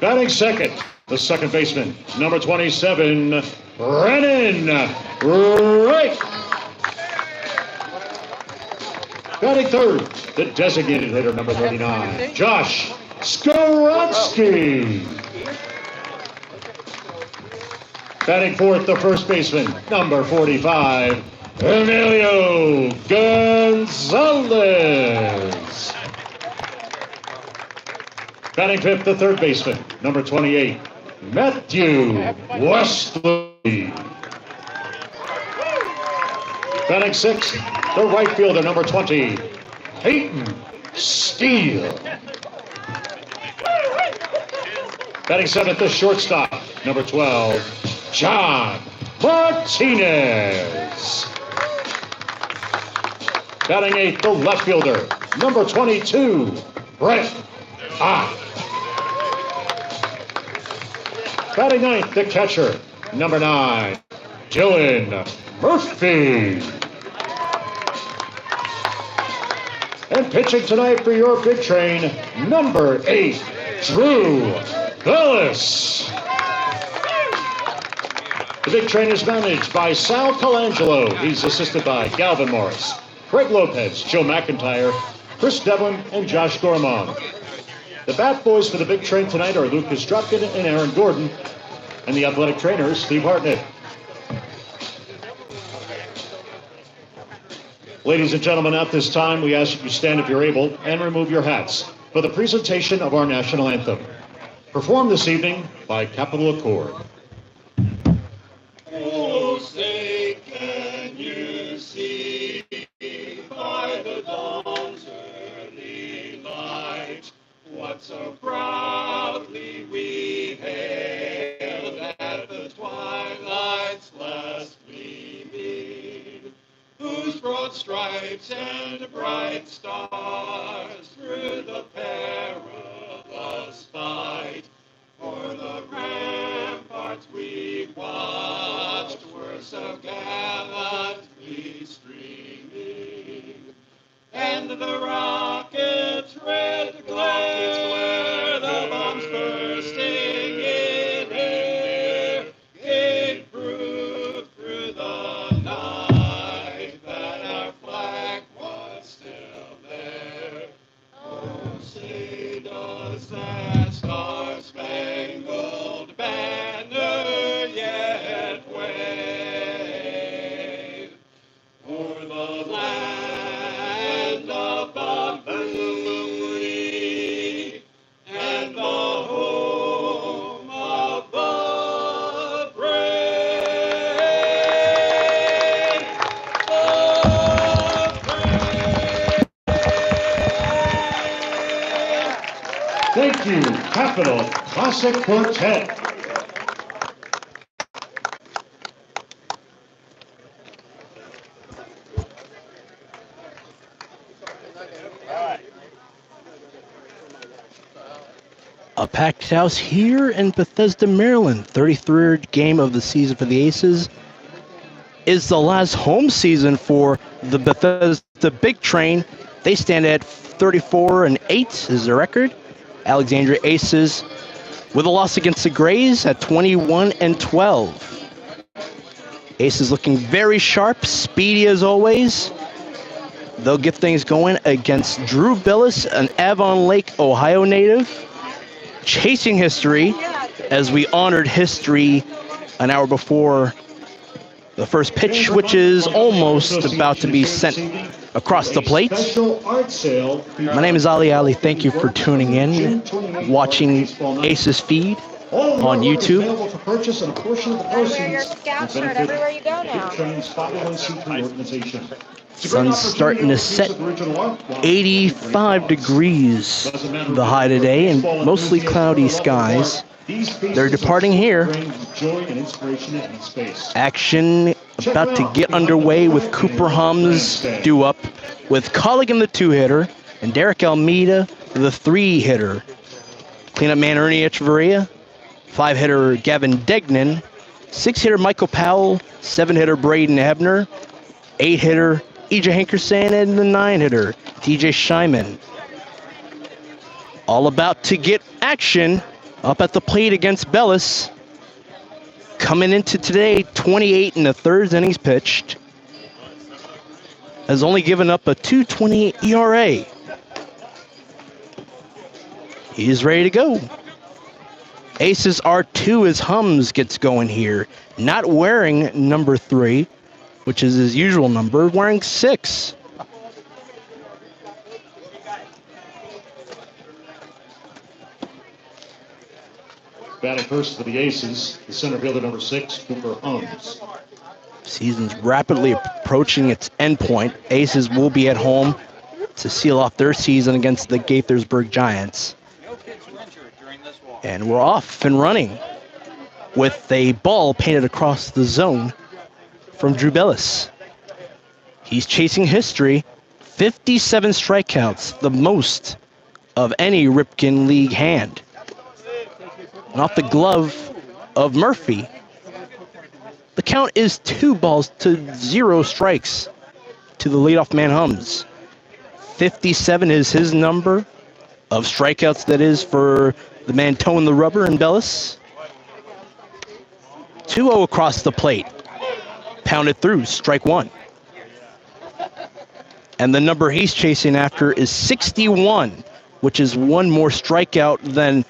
Batting second, the second baseman, number 27, Brennan Wright. Batting third, the designated hitter, number 39, Josh Skorotsky. Batting fourth, the first baseman, number 45, Emilio Gonzalez. Batting fifth, the third baseman, number 28, Matthew Wesley. Batting sixth, the right fielder, number 20, Peyton Steele. Batting seventh, the shortstop, number 12, John Martinez. Batting eighth, the left fielder, number 22, Brett Ott. Batting ninth, the catcher, number 9, Dylan Murphy. And pitching tonight for your big train, number 8, Drew Billis. The big train is managed by Sal Colangelo. He's assisted by Galvin Morris, Craig Lopez, Joe McIntyre, Chris Devlin, and Josh Gorman. The bat boys for the big train tonight are Lucas Dropkin and Aaron Gordon, and the athletic trainers, Steve Hartnett. Ladies and gentlemen, at this time, we ask you stand if you're able and remove your hats for the presentation of our national anthem, performed this evening by Capitol Accord. Oh, say, can you see by the dawn's early light what so proudly we hailed at the twilight's last gleaming, whose broad stripes and bright stars through the perilous fight for the ramparts we watched were so gallantly streaming, and the rockets' red glare, the bombs bursting in air, gave proof through the night that our flag was still there. Oh, say does that star-spangled banner yet wave o'er the land of the free and the home of the brave, Thank you, Capitol Classic Quartet. A packed house here in Bethesda, Maryland. 33rd game of the season for the Aces. Is the last home season for the Bethesda Big Train. They stand at 34-8 is the record. Alexandria Aces with a loss against the Grays at 21-12. Aces looking very sharp, speedy as always. They'll get things going against Drew Billis, an Avon Lake, Ohio native. Chasing history, as we honored history an hour before the first pitch, which is almost about to be sent across the plate. My name is Ali. Thank you for tuning in, watching Aces feed on YouTube. Everywhere you go now. Sun's starting to set. 85 degrees the high today and mostly cloudy skies. They're departing here. Action about to get underway with Cooper Hum's due up with Colligan in the 2-hitter and Derek Almeida the 3-hitter. Cleanup man Ernie Echeverria, 5-hitter Gavin Degnan, 6-hitter Michael Powell, 7-hitter Braden Ebner, 8-hitter E.J. Hankerson, and the 9-hitter TJ Scheinman. All about to get action Up at the plate against Bellis. Coming into today, 28 in the third innings pitched. Has only given up a 2.28 ERA. He's ready to go. Aces R2 as Hums gets going here. Not wearing number 3, which is his usual number, wearing 6. Batting first for the Aces, the center fielder number 6, Cooper Hums. Season's rapidly approaching its endpoint. Aces will be at home to seal off their season against the Gaithersburg Giants. And we're off and running with a ball painted across the zone from Drew Bellis. He's chasing history, 57 strikeouts, the most of any Ripken League hand. And off the glove of Murphy. The count is 2-0 strikes to the leadoff man Hums. 57 is his number of strikeouts, that is, for the man towing the rubber in Bellis. 2-0 across the plate. Pounded through, strike 1. And the number he's chasing after is 61, which is one more strikeout than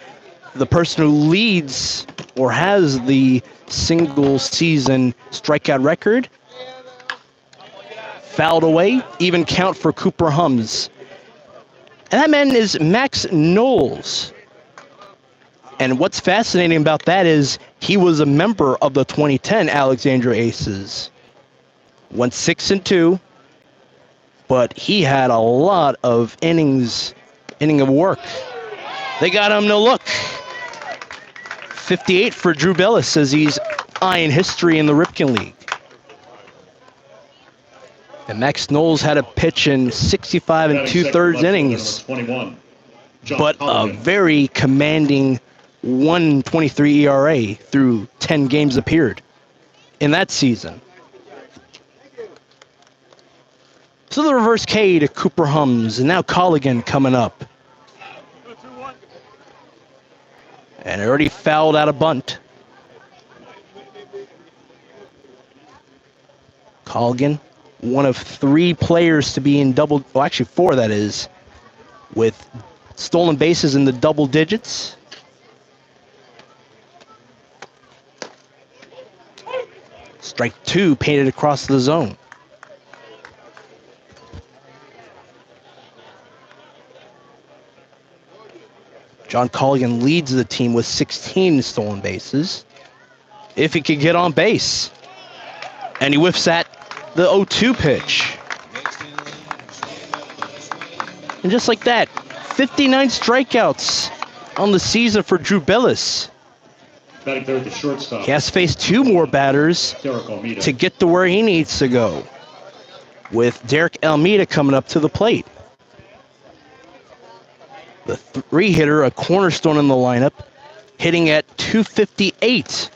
the person who leads or has the single season strikeout record. Fouled away, even count for Cooper Hums. And that man is Max Knowles. And what's fascinating about that is he was a member of the 2010 Alexandria Aces. Went 6-2, but he had a lot of inning of work. They got him to look. 58 for Drew Bellis, says he's eyeing history in the Ripken League. And Max Knowles had a pitch in 65 2/3 innings, but a very commanding 1.23 ERA through 10 games appeared in that season. So the reverse K to Cooper Hums, and now Colligan coming up. And already fouled out a bunt. Colligan, one of 3 players to be in actually 4 that is, with stolen bases in the double digits. Strike 2 painted across the zone. John Colligan leads the team with 16 stolen bases. If he could get on base. And he whiffs at the 0-2 pitch. And just like that, 59 strikeouts on the season for Drew Bellis. Batting third, the shortstop. He has faced 2 more batters to get to where he needs to go, with Derek Almeida coming up to the plate. The 3-hitter, a cornerstone in the lineup, hitting at 258.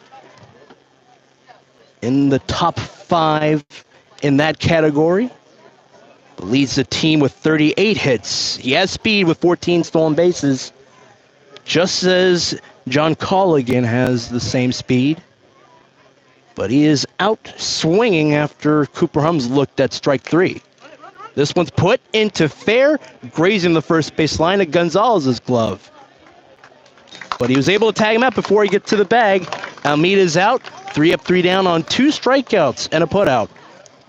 In the top 5 in that category. Leads the team with 38 hits. He has speed with 14 stolen bases. Just as John Colligan has the same speed. But he is out swinging after Cooper Hums looked at strike 3. This one's put into fair, grazing the first base line of Gonzalez's glove. But he was able to tag him out before he gets to the bag. Almeida's out, 3 up, 3 down on 2 strikeouts and a putout.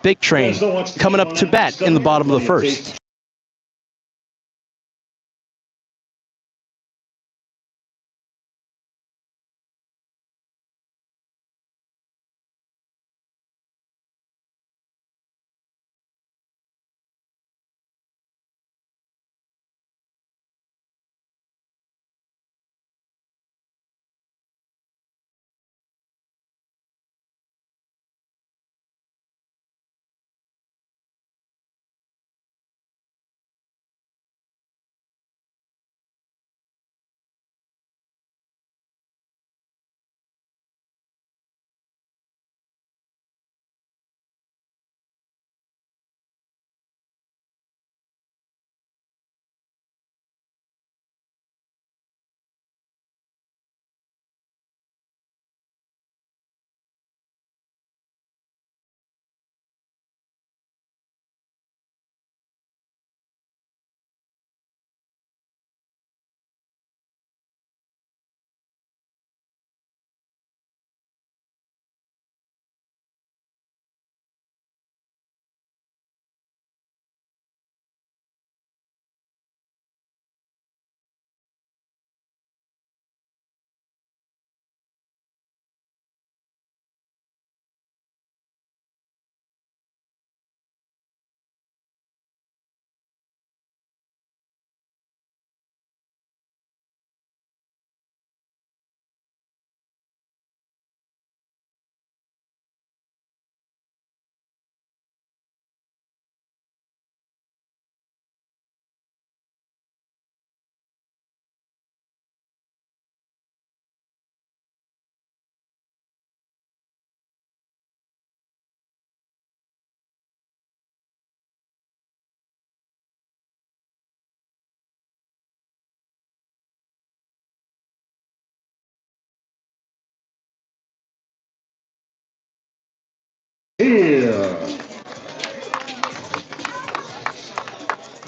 Big Train coming up to bat in the bottom of the first.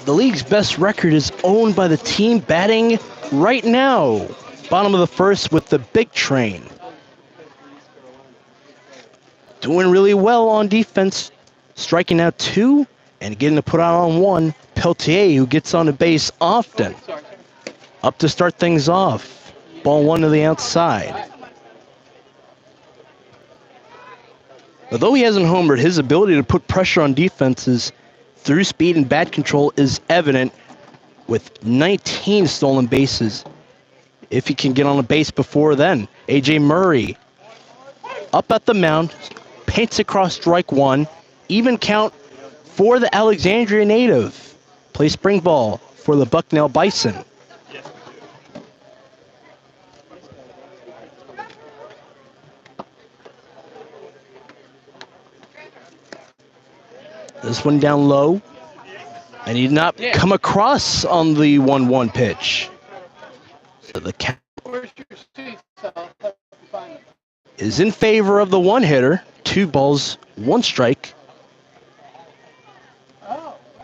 the league's best record is owned by the team batting right now. Bottom of the first with the big train. Doing really well on defense, striking out 2 and getting to put out on 1. Peltier, who gets on the base often. Up to start things off. Ball 1 to the outside. Although he hasn't homered, his ability to put pressure on defenses through speed and bat control is evident with 19 stolen bases. If he can get on a base before then. A.J. Murray up at the mound, paints across strike 1. Even count for the Alexandria native. Plays spring ball for the Bucknell Bison. This one down low. And he did not come across on the 1-1 pitch. So the count is in favor of the one hitter. 2 balls, 1 strike.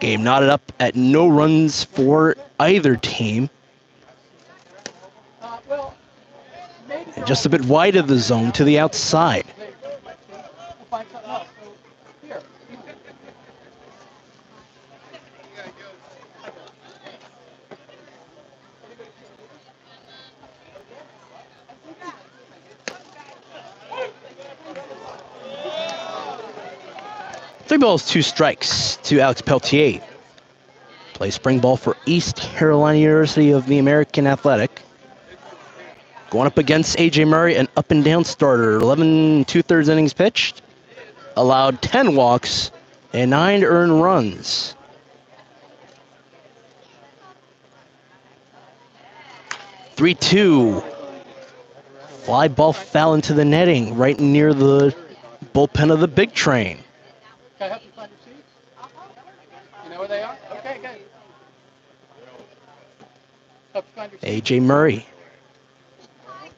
Game knotted up at no runs for either team. And just a bit wide of the zone to the outside. Three balls, 2 strikes to Alex Peltier. Plays spring ball for East Carolina University of the American Athletic. Going up against A.J. Murray, an up and down starter. 11 2/3 innings pitched. Allowed 10 walks and 9 earned runs. "3-2. Fly ball foul into the netting right near the bullpen of the big train. Can I help you find your seats? You know where they are? Okay, good. Help you find your seats. A.J. Murray.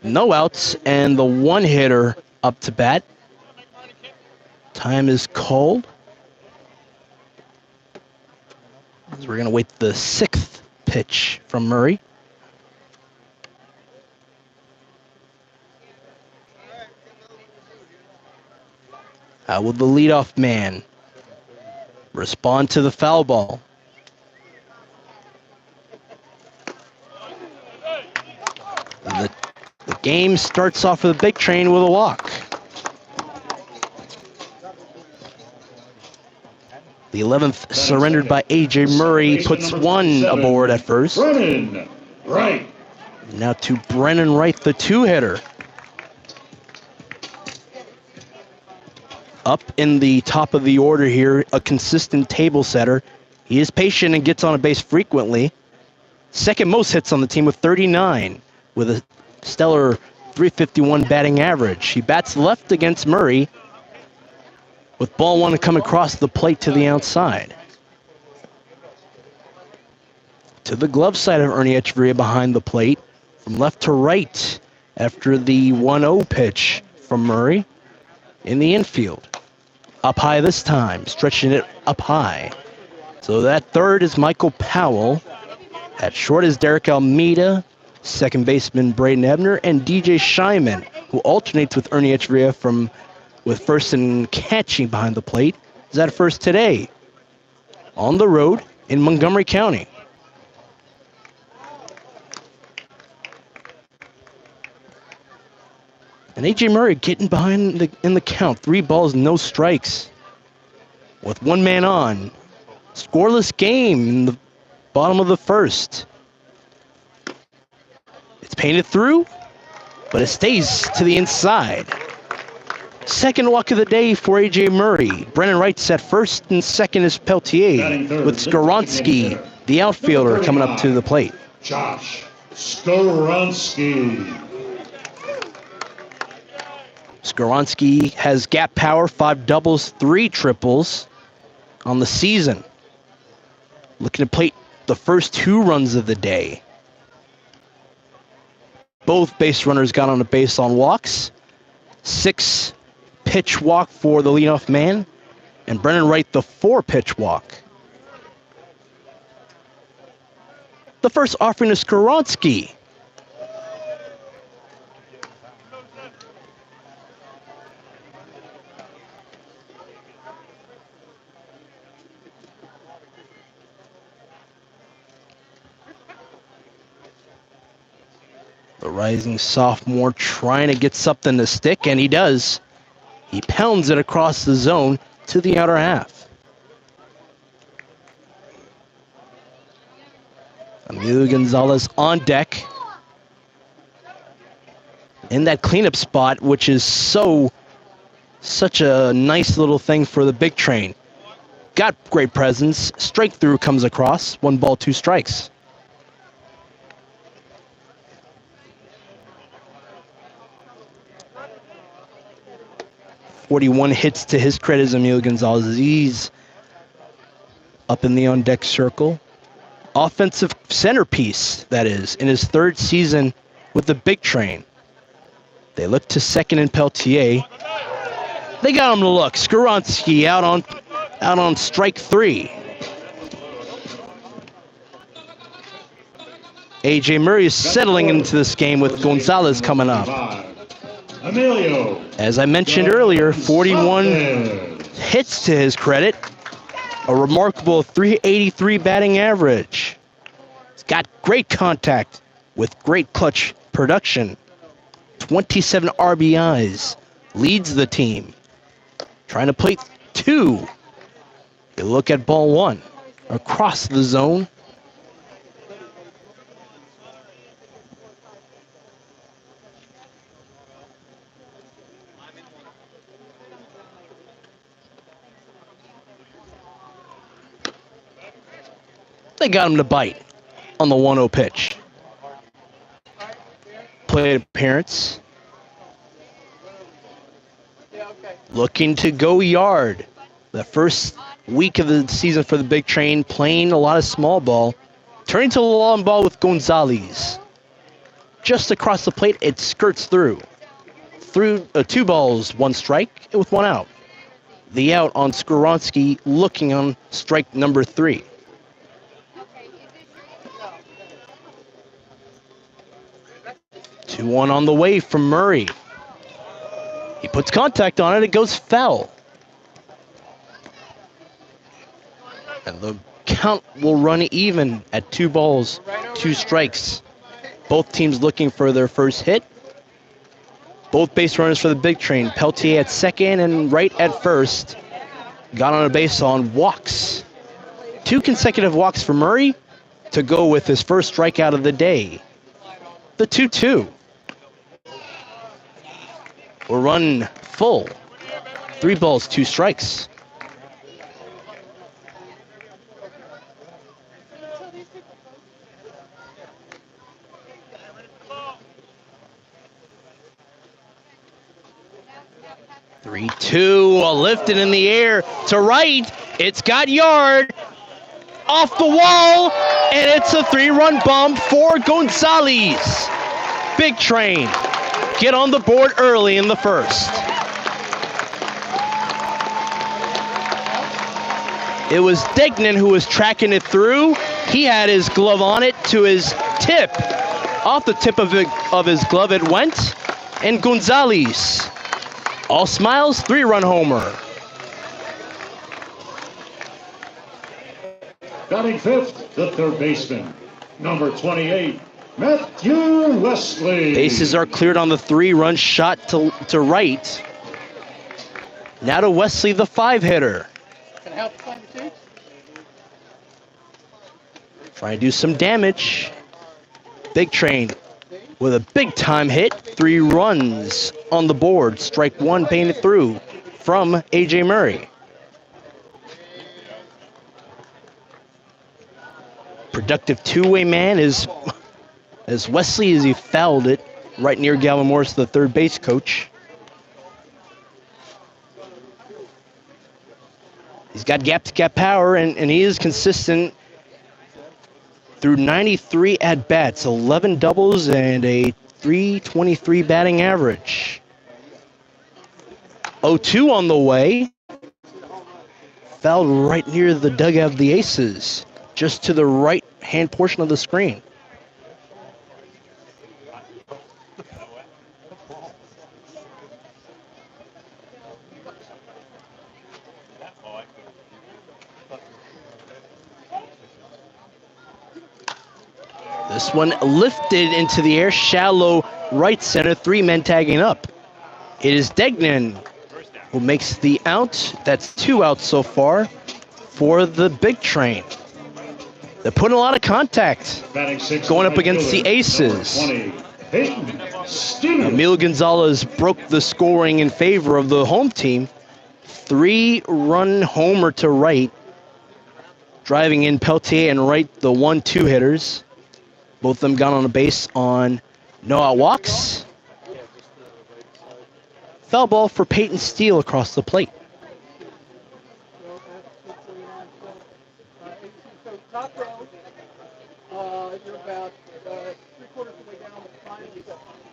No outs, and the one hitter up to bat. Time is called. As we're going to wait the 6th pitch from Murray. How will the leadoff man respond to the foul ball? The game starts off with a big train with a walk. The 11th surrendered by A.J. Murray, puts 1 aboard at first. Brennan Wright. Now to Brennan Wright, the 2-hitter. Up in the top of the order here, a consistent table setter. He is patient and gets on a base frequently. Second most hits on the team with 39, with a stellar .351 batting average. He bats left against Murray, with ball 1 to come across the plate to the outside. To the glove side of Ernie Echeverria behind the plate, from left to right after the 1-0 pitch from Murray in the infield. Up high this time, stretching it up high. So that third is Michael Powell. At short is Derek Almeida, second baseman Braden Ebner, and DJ Scheinman, who alternates with Ernie Echeverria with first and catching behind the plate. Is at first today on the road in Montgomery County. And A.J. Murray getting behind in the count. 3 balls, no strikes. With 1 man on. Scoreless game in the bottom of the first. It's painted through, but it stays to the inside. Second walk of the day for A.J. Murray. Brennan Wright's at first, and second is Peltier, with Skoronsky, the outfielder, coming up to the plate. Josh Skoronsky. Skoronsky has gap power, 5 doubles, 3 triples on the season. Looking to plate the first 2 runs of the day. Both base runners got on a base on walks. 6 pitch walk for the leadoff man, and Brennan Wright the 4 pitch walk. The first offering to Skoronsky. The rising sophomore trying to get something to stick, and he does. He pounds it across the zone to the outer half. Emilio Gonzalez on deck in that cleanup spot, which is such a nice little thing for the big train. Got great presence. Strike through comes across. 1 ball, 2 strikes. .41 hits to his credit as Emilio Gonzalez. He's up in the on-deck circle. Offensive centerpiece, that is, in his 3rd season with the big train. They look to second and Peltier. They got him to look. Skoronsky out on strike 3. AJ Murray is settling into this game with Gonzalez coming up. Emilio. As I mentioned earlier, 41 hits to his credit. A remarkable 383 batting average. He's got great contact with great clutch production. 27 RBIs. Leads the team. Trying to play 2. You look at ball 1. Across the zone. They got him to bite on the 1-0 pitch. Plate appearance. Looking to go yard. The first week of the season for the big train, playing a lot of small ball. Turning to the long ball with Gonzalez. Just across the plate, it skirts through. 2 balls, 1 strike with 1 out. The out on Skoronsky, looking on strike number 3. Two one on the way from Murray. He puts contact on it. It goes foul. And the count will run even at 2 balls, 2 strikes. Both teams looking for their first hit. Both base runners for the big train. Peltier at second and Wright at first. Got on a base on walks. 2 consecutive walks for Murray to go with his first strikeout of the day. The 2-2. We're run full. 3 balls, 2 strikes. Three, 2, lifted in the air to right. It's got yard. Off the wall, and it's a 3-run bomb for Gonzalez. Big train get on the board early in the first. It was Degnan who was tracking it through. He had his glove on it to his tip. Off the tip of his glove it went, and Gonzalez, all smiles, 3-run homer. Batting 5th, the 3rd baseman, number 28, Matthew Wesley. Bases are cleared on the 3-run shot to right. Now to Wesley, the 5-hitter. Can I help find the 2? Trying to do some damage. Big train with a big-time hit. 3 runs on the board. Strike 1 painted through from AJ Murray. Productive 2-way man is as Wesley as he fouled it right near Galvin Morris, the 3rd base coach. He's got gap-to-gap power, and he is consistent through 93 at-bats, 11 doubles, and a .323 batting average. 0-2 on the way. Fouled right near the dugout of the Aces, just to the right hand portion of the screen. This one lifted into the air, shallow right center, 3 men tagging up. It is Degnan who makes the out. That's 2 outs so far for the Big Train. They're putting a lot of contact going up against the Aces. Emil Gonzalez broke the scoring in favor of the home team. 3-run homer to right. Driving in Peltier and Wright, the 1-2 hitters. Both of them got on a base on no out walks. Foul ball for Peyton Steele across the plate. Top row. You're about 3/4 of the way down the line.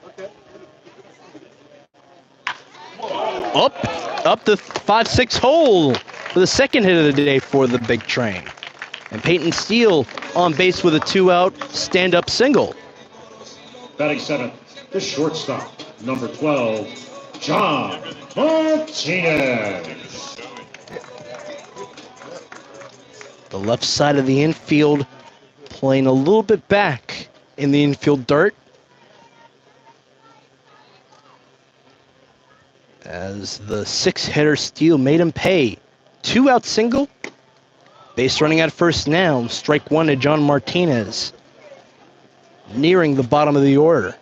Okay. Up the 5-6 hole for the second hit of the day for the Big Train. And Peyton Steele on base with a 2-out stand-up single. Batting 7th, the shortstop, number 12, John Martinez. The left side of the infield playing a little bit back in the infield dirt. As the 6-hitter Steele made him pay. 2-out single. Base running at first now. Strike 1 to John Martinez. Nearing the bottom of the order.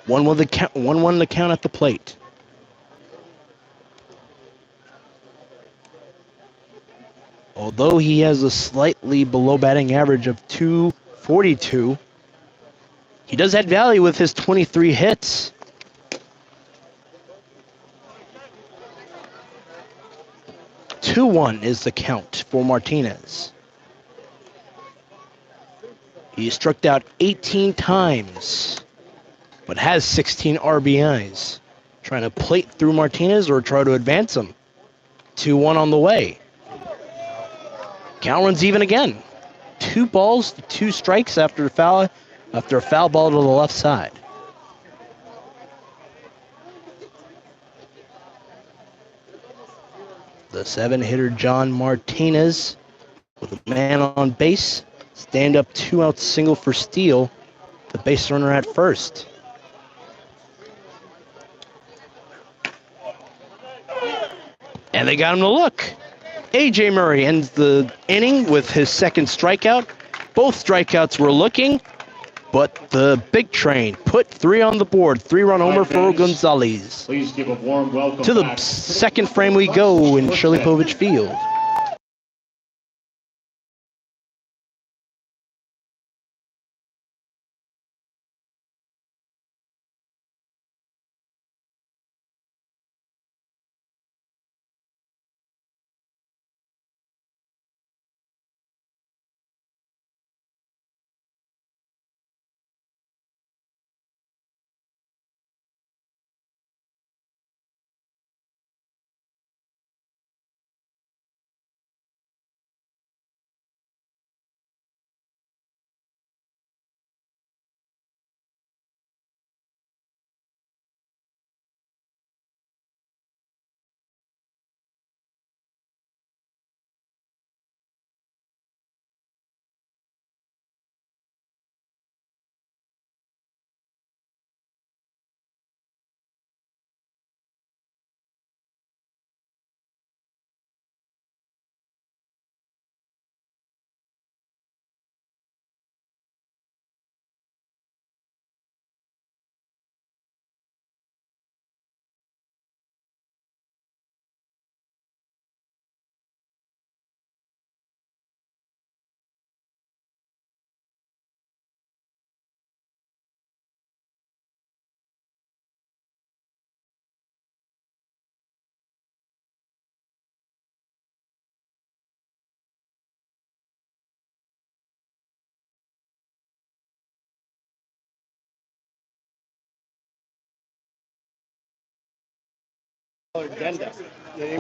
One the count. 1-1 the count at the plate. Although he has a slightly below batting average of 242, he does add value with his 23 hits. Two-one is the count for Martinez. He struck out 18 times, but has 16 RBIs. Trying to plate through Martinez or try to advance him. 2-1 on the way. Count runs even again. 2 balls, 2 strikes after a foul ball to the left side. The 7-hitter John Martinez with a man on base. Stand up 2-out single for Steele. The base runner at first. And they got him to look. A.J. Murray ends the inning with his second strikeout. Both strikeouts were looking, but the Big Train put 3 on the board. 3-run homer for Gonzalez. Please give a warm welcome To the back. second frame we go in Shirley Povich Field.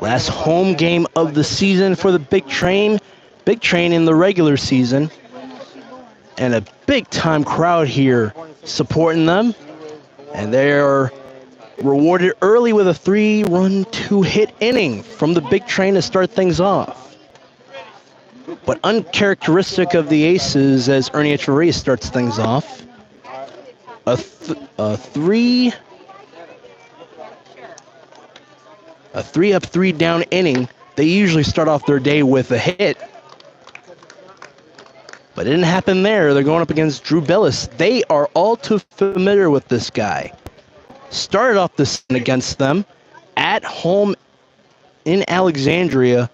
Last home game of the season for the Big Train. Big Train in the regular season. And a big-time crowd here supporting them. And they're rewarded early with a 3-run, 2-hit inning from the Big Train to start things off. But uncharacteristic of the Aces as Ernie Echeverria starts things off. A 3 up, 3 down inning. They usually start off their day with a hit. But it didn't happen there. They're going up against Drew Bellis. They are all too familiar with this guy. Started off the season against them at home in Alexandria.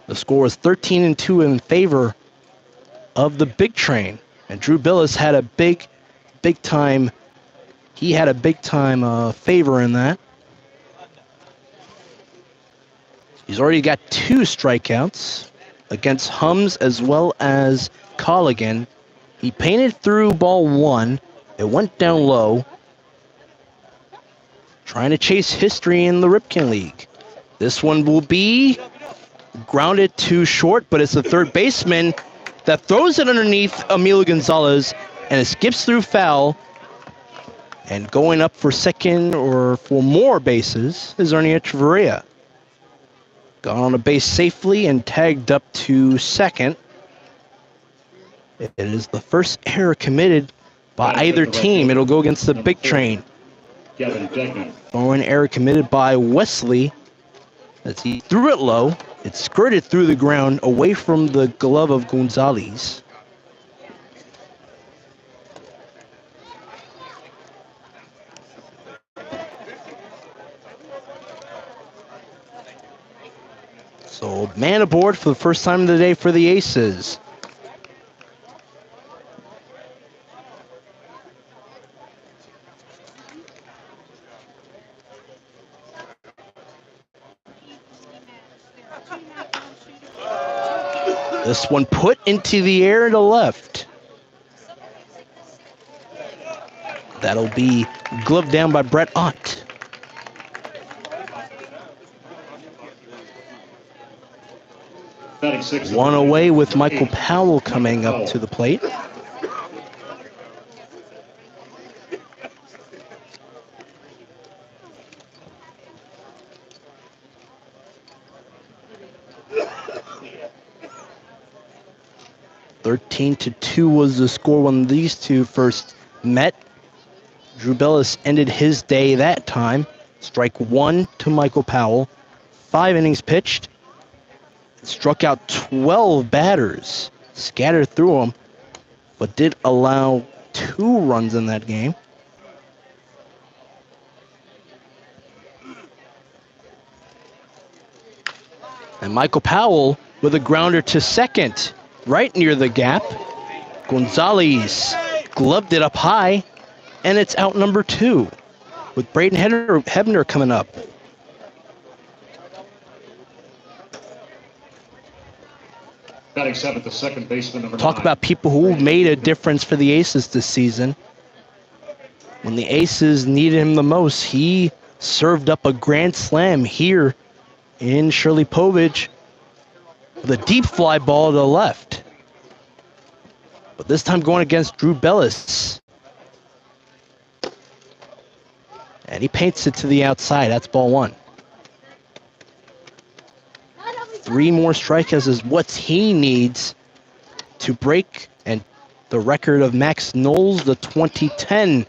The score was 13-2 in favor of the Big Train. And Drew Bellis had a big time favor in that. He's already got 2 strikeouts against Hums as well as Colligan. He painted through ball 1. It went down low. Trying to chase history in the Ripken League. This one will be grounded to short, but it's the third baseman that throws it underneath Emilio Gonzalez, and it skips through foul. And going up for second or for more bases is Ernie Echeverria. Got on a base safely and tagged up to second. It is the first error committed by either team. It'll go against the Big Train. Throwing error committed by Wesley as he threw it low. It skirted through the ground away from the glove of Gonzalez. So man aboard for the first time of the day for the Aces. This one put into the air to left. That'll be gloved down by Brett Ott. One away with Michael Powell coming up to the plate. (13-2) was the score when these two first met. Drew Bellis ended his day that time. Strike 1 to Michael Powell. 5 innings pitched. Struck out 12 batters. Scattered through them, but did allow 2 runs in that game. And Michael Powell with a grounder to second, right near the gap. Gonzalez gloved it up high, and it's out number 2 with Braden Hebner coming up. Batting seventh, the second baseman, number Talk 9. about people who made a difference for the Aces this season. When the Aces needed him the most, he served up a grand slam here in Shirley Povich with a deep fly ball to the left. But this time going against Drew Bellis. And he paints it to the outside. That's ball 1. 3 more strikeouts is what he needs to break and the record of Max Knowles, the 2010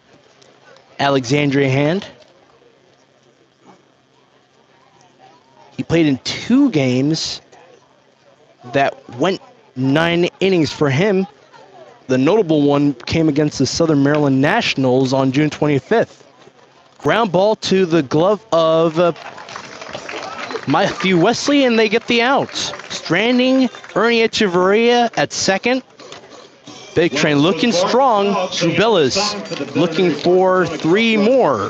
Alexandria hand. He played in 2 games that went 9 innings for him. The notable one came against the Southern Maryland Nationals on June 25th. Ground ball to the glove of Matthew Wesley, and they get the out. Stranding Ernie Echeverria at second. Big Train looking strong. Drew Bellis looking for 3 more.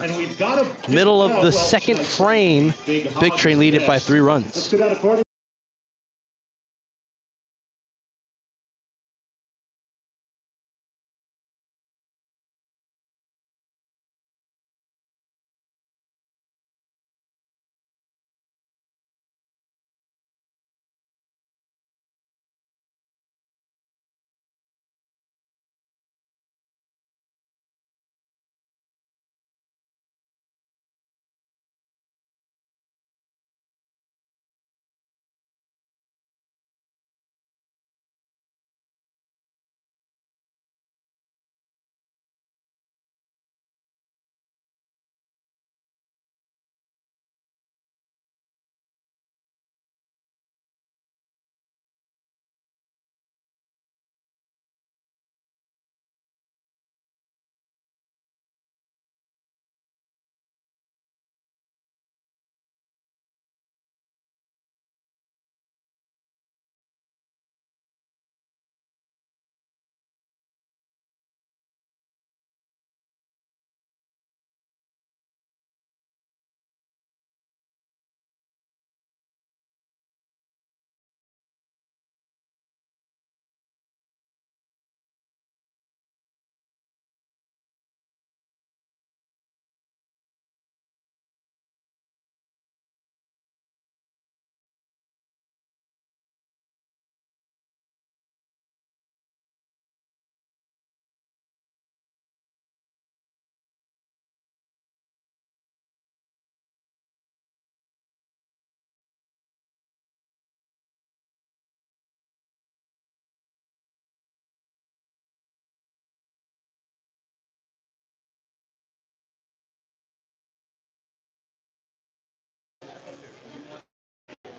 Middle of the second frame. Big Train lead it by 3 runs.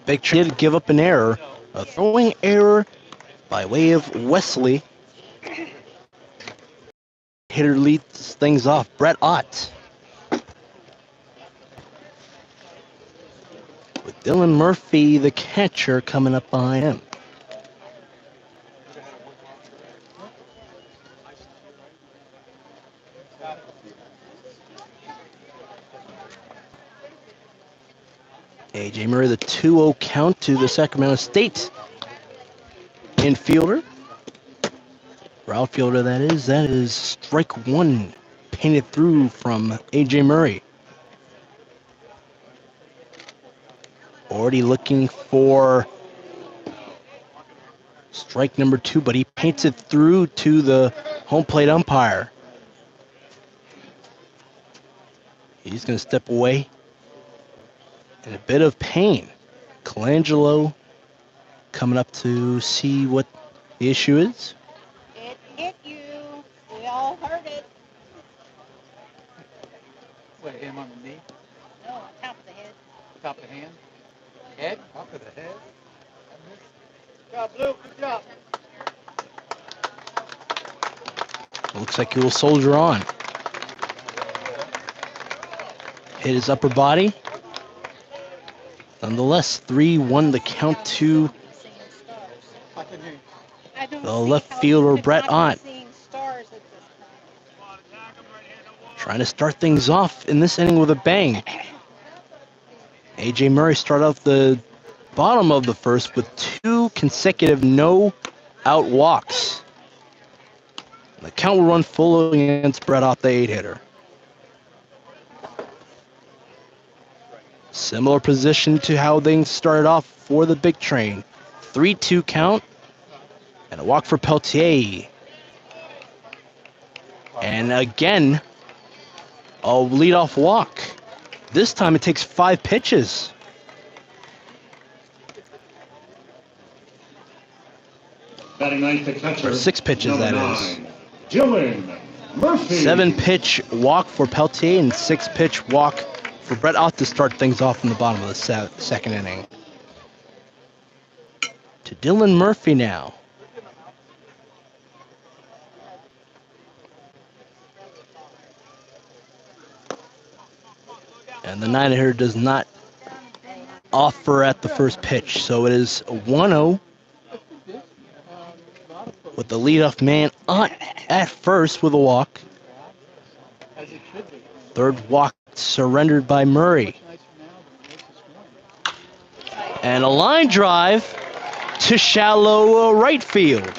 Big Tree did give up an error, a throwing error by way of Wesley. Hitter leads things off, Brett Ott. With Dylan Murphy, the catcher, coming up behind him. A.J. Murray, the 2-0 count to the Sacramento State infielder. Or outfielder, that is. That is strike one painted through from A.J. Murray. Already looking for strike number 2, but he paints it through to the home plate umpire. He's going to step away in a bit of pain. Colangelo coming up to see what the issue is. It hit you. We all heard it. What, him on the knee? No, top of the head. Top of the hand? Head? Top of the head? Good job, Blue. Good job. Looks like he will soldier on. Hit his upper body. Nonetheless, 3-1 the count to the left fielder, Brett Ott. Trying to start things off in this inning with a bang. A.J. Murray started off the bottom of the first with 2 consecutive no-out walks. The count will run full against Brett Ott, the 8-hitter. Similar position to how things started off for the big train. 3-2 count and a walk for Peltier. And again, a leadoff walk. This time it takes 5 pitches. Batting ninth, the catcher. Or 6 pitches, that is. Dylan Murphy. 7-pitch walk for Peltier and 6-pitch walk for Brett Ott to start things off in the bottom of the second inning. To Dylan Murphy now. And the 9-hitter does not offer at the first pitch, so it is a 1-0 with the leadoff man Ott at first with a walk. Third walk surrendered by Murray. And a line drive to shallow right field.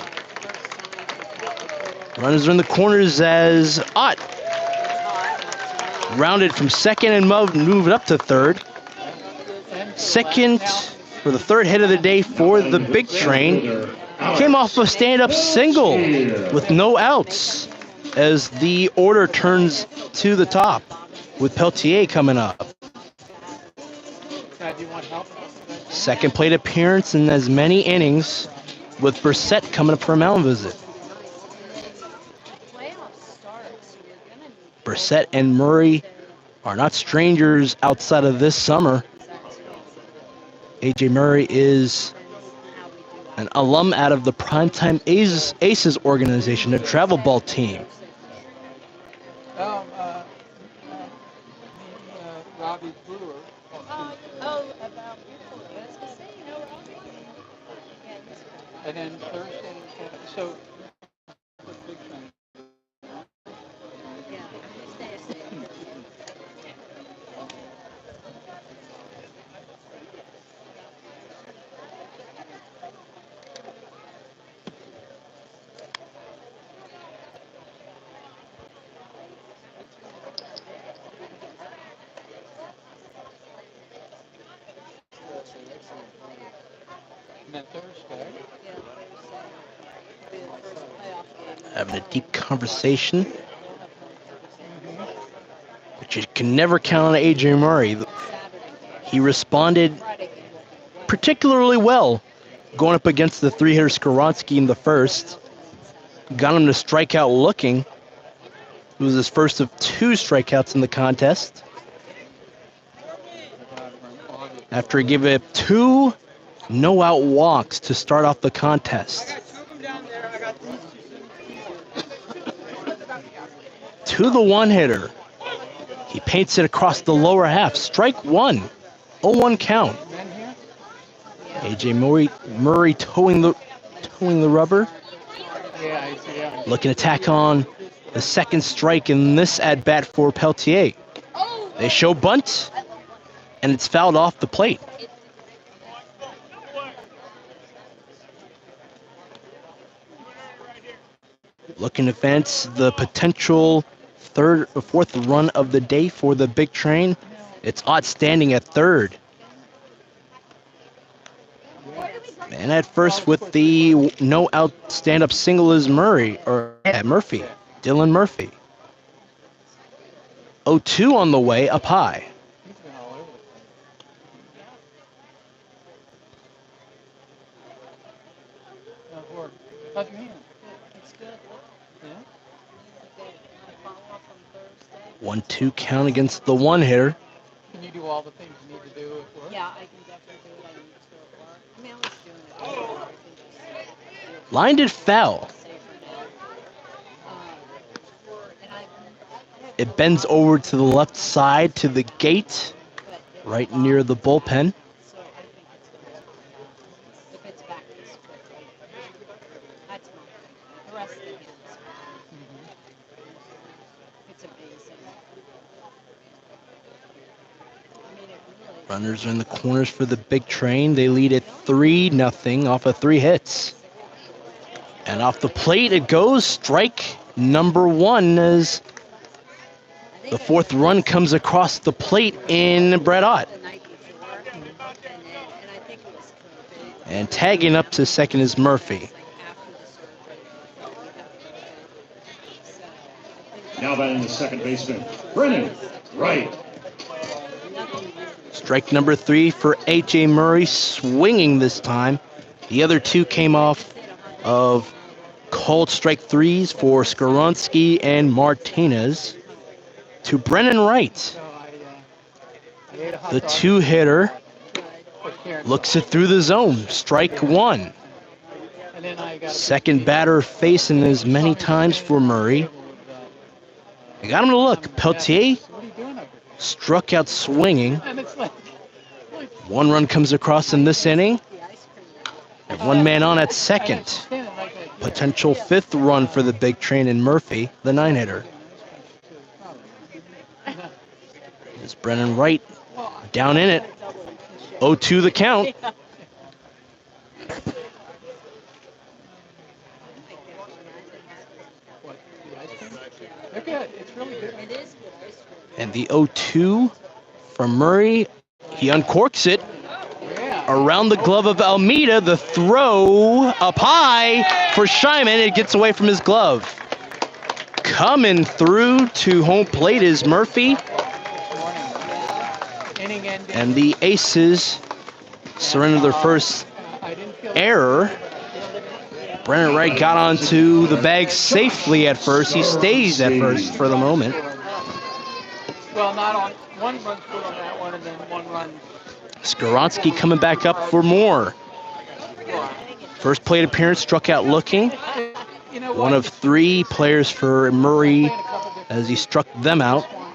Runners are in the corners as Ott rounded from second and moved up to third. Second for the third hit of the day for the big train. Came off a stand-up single with no outs as the order turns to the top with Peltier coming up. Second plate appearance in as many innings with Brissett coming up for a mound visit. Brissett and Murray are not strangers outside of this summer. A.J. Murray is an alum out of the Primetime Aces organization, a travel ball team. Robbie Brewer. About And then Thursday, so and then Thursday. Having a deep conversation, but you can never count on A.J. Murray. He responded particularly well going up against the 3-hitter Skoronsky in the first. Got him to strike out looking. It was his first of 2 strikeouts in the contest. August. after he gave up 2 no-out walks to start off the contest. To the one-hitter. He paints it across the lower half. Strike 1. 0-1 count. A.J. Murray towing the rubber. Looking to tack on the second strike in this at-bat for Peltier. They show bunt, and it's fouled off the plate. Looking to fence the potential third or fourth run of the day for the big train. It's outstanding at third. And at first with the no-out stand-up single is Murphy. Dylan Murphy. 0-2 on the way, up high. How's your hand? 1-2 count against the one-hitter. Can you do all the things you need to do at work? Yeah, I can definitely do what I need to at work. I mean, I was doing it before. I can just Lined it foul. safer now. And I It bends over to the left side to the gate, right near the bullpen. so I think it's going to work out. If it's back this quickly. That's my thing. The rest of the game is fine. It's amazing. I mean, it really Runners are in the corners for the big train. They lead at 3-0 off of 3 hits. And off the plate it goes. Strike number 1 as the fourth run comes across the plate in Brett Ott. the night before. And I think it was Kirby. And tagging up to second is Murphy. Like after the surgery, we have to go. So I think Now batting the second baseman, Brennan Wright. Strike number 3 for A.J. Murray, swinging this time. The other 2 came off of called strike 3s for Skoronsky and Martinez. To Brennan Wright, So I ate a hot the dog 2-hitter, with Karen. looks it through the zone. Strike 1. And then I got Second batter facing as many times for Murray. I got him to look. Peltier What are you doing over here? struck out swinging. And it's like 1 run comes across in this inning. And 1 man on at second. standing right there. Potential 5th run for the big train in Murphy, the 9-hitter. Is Brennan Wright down in it. 0-2 the count. What, the ice cream? They're good. It's really good. it is good ice cream. And the 0-2 from Murray. He uncorks it Yeah. around the glove of Almeida. The throw up high for Shyman. It gets away from his glove. Coming through to home plate is Murphy. Inning ending. And the Aces surrender their first I didn't feel error. Brennan Wright got onto the bag safely at first. He stays at first for the moment. well, not on one run scored on that one, and then 1 run. Skoronsky coming back up for more. First plate appearance, struck out looking. You know what? One of 3 players for Murray Playing a couple different as he struck them out. ones,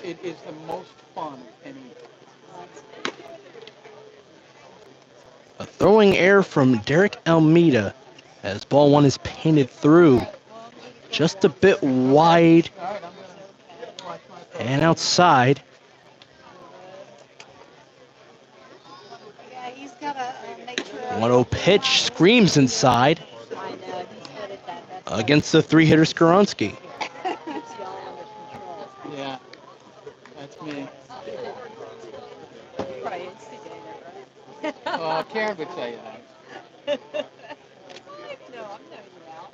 it is the most fun inning. A throwing error from Derek Almeida as ball 1 is painted through. Just a bit wide All right, I'm gonna watch my and outside. Yeah, he's got to make sure. 1-0 pitch screams inside I know, he's good at that. That's against the 3-hitter Skoronsky. keeps the eye under control. Yeah, that's me. Probably instigated, right? Karen would say that. No, I'm no you out.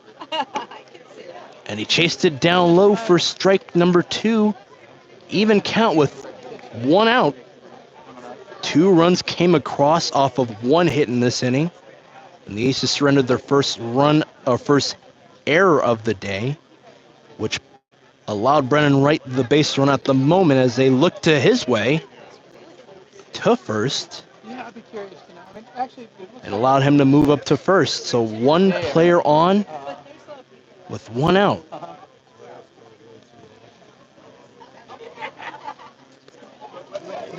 I can see that. And he chased it down low for strike number 2. Even count with 1 out. 2 runs came across off of 1 hit in this inning. And the Aces surrendered their first error of the day, which allowed Brennan Wright the base run at the moment as they looked to his way. to first. Yeah, I'd be curious to know. I mean, actually, it looks It like allowed him to move up to first. So one player on with one out.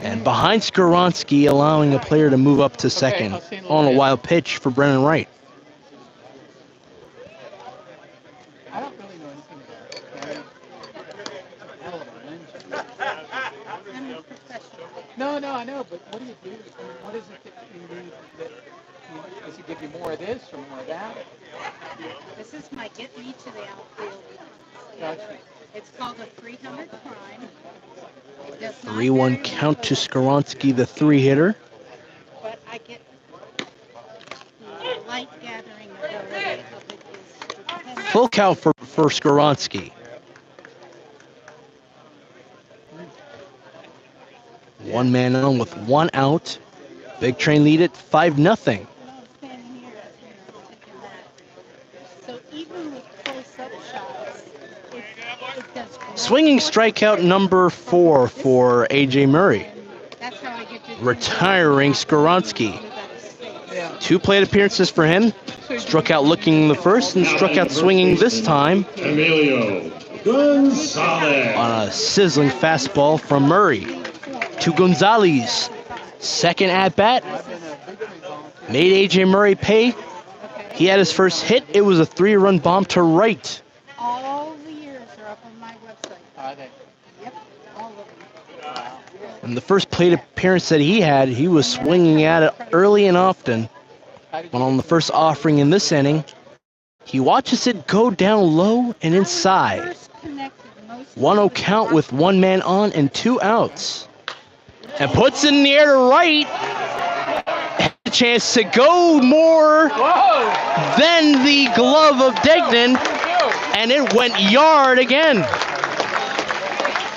And behind Skoronsky, allowing a player to move up to second on a wild pitch for Brennan Wright. I don't really know anything about it. I mean, it's a hell of a lens. I'm a professional. No, I know, but what do you do? I mean, what is it that you need? Does it give you more of this or more of that? This is my get me to the outfield. Gotcha. It's called a 300 prime. It does not 3-1 vary count to with Skoronsky, the 3-hitter. but I get the light gathering ability of it is dependent. Full count for Skoronsky. One man on with one out. Big Train lead it 5-0. When I was standing here, thinking that. So even with close-up shots, it does great. Swinging strikeout number 4 for A.J. Murray. That's how I get to Retiring Skoronsky. 2 plate appearances for him. Struck out looking the first and struck out swinging this time Emilio Gonzalez. on a sizzling fastball from Murray. To Gonzalez. Second at bat. Made A.J. Murray pay. He had his first hit. It was a 3-run bomb to right. All the years are up on my website. Are they? Yep, all of them. And the first plate appearance that he had, he was swinging at it early and often. But on the first offering in this inning, he watches it go down low and inside. First connected most 1-0 count with 1 man on and 2 outs. And puts it in the air to right. Had a chance to go more than the glove of Degnan. And it went yard again.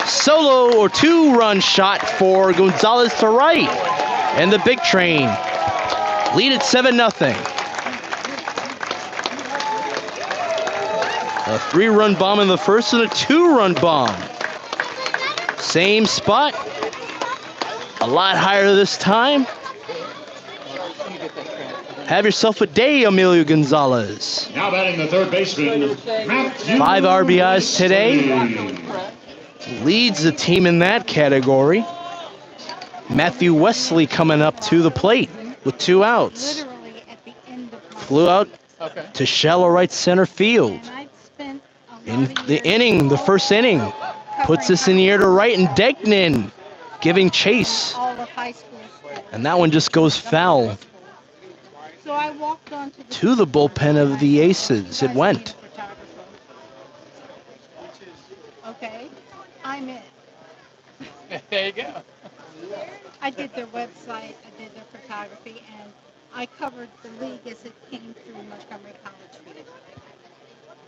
Solo or 2-run shot for Gonzalez to right. And the Big Train lead at 7-0. A 3-run bomb in the first and a 2-run bomb. Same spot. A lot higher this time. Have yourself a day, Emilio Gonzalez. Now batting the third baseman, Matthew 5 RBIs today. Wesley. Leads the team in that category. Matthew Wesley coming up to the plate with 2 outs. literally at the end of my Flew out Okay. to shallow right center field. and I've spent a In lot of the years inning, the first inning, puts this in the air to right, and Degnan giving chase. all of high school. And that one just goes foul So I walked onto to the bullpen of the Aces. It went. Okay, I'm it. There you go. I did their website, I did their photography, and I covered the league as it came through Montgomery College Field.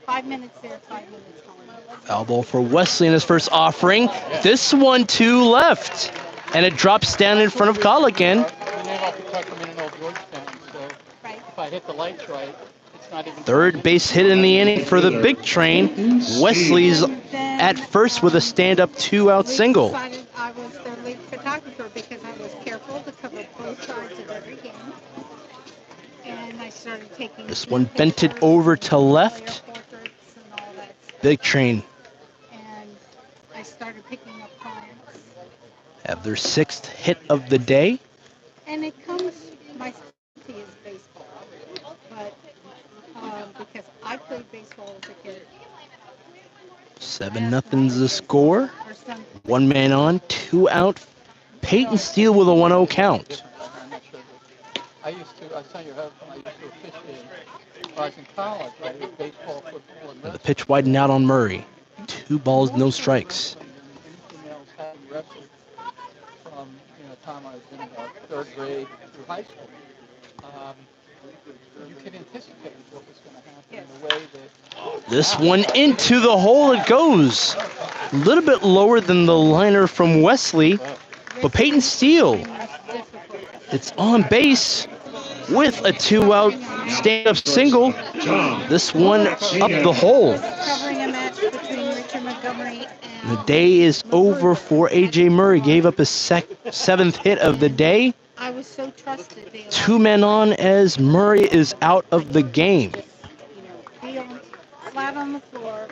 5 minutes there, 5 minutes home. Foul ball for Wesley in his first offering. This one to left. And it drops down in front of Colligan. My name off the truck, I'm in an old Georgetown, so Right. if I hit the lights right, it's not even... Third base hit in the inning for the Big Train. Wesley's at first with a stand-up 2-out We single. decided I was their league photographer because I was careful to cover both sides of every game. And I started taking This team one bent it pictures, over to player left. portraits and all that stuff. Big Train And I started picking up clients. have their 6th hit of the day. And it comes, my specialty is baseball. But because I played baseball as a kid. 7-0's the score. Or something. 1 man on, 2 out. Peyton Steele with a 1-0 count. I used to, I'll tell you how I used to officiate when I was in college. I did baseball, football, and The pitch widened out on Murray. 2 balls, no strikes. anything else having wrestled from time I was in about 3rd grade through high school. You could anticipate what was going to happen in the way that This one into the hole it goes. A little bit lower than the liner from Wesley. But Peyton Steele, it's on base with a 2-out stand-up single. This one up the hole. Covering a match between Richard Montgomery and The day is over for A.J. Murray. Gave up his seventh hit of the day. I was so trusted. They 2 men on as Murray is out of the game. be flat on the floor.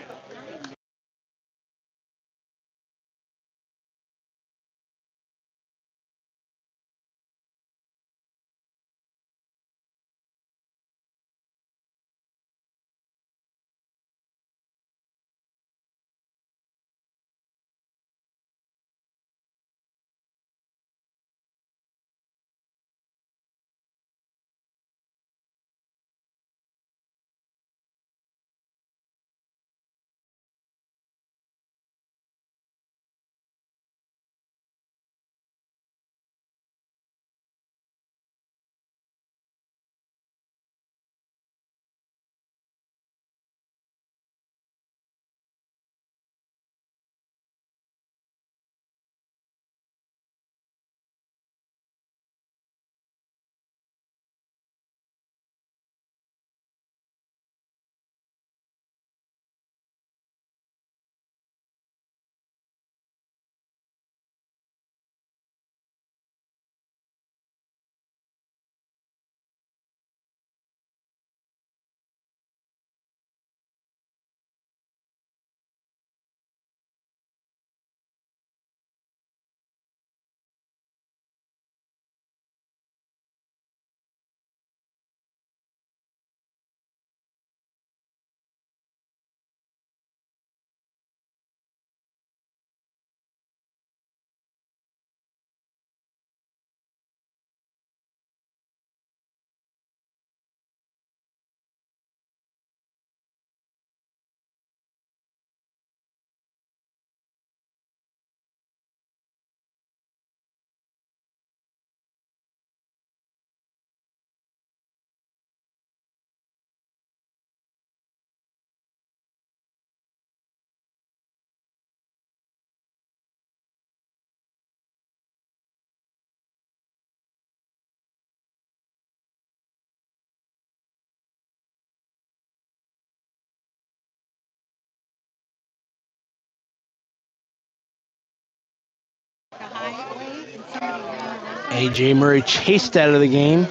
A.J. Murray chased out of the game.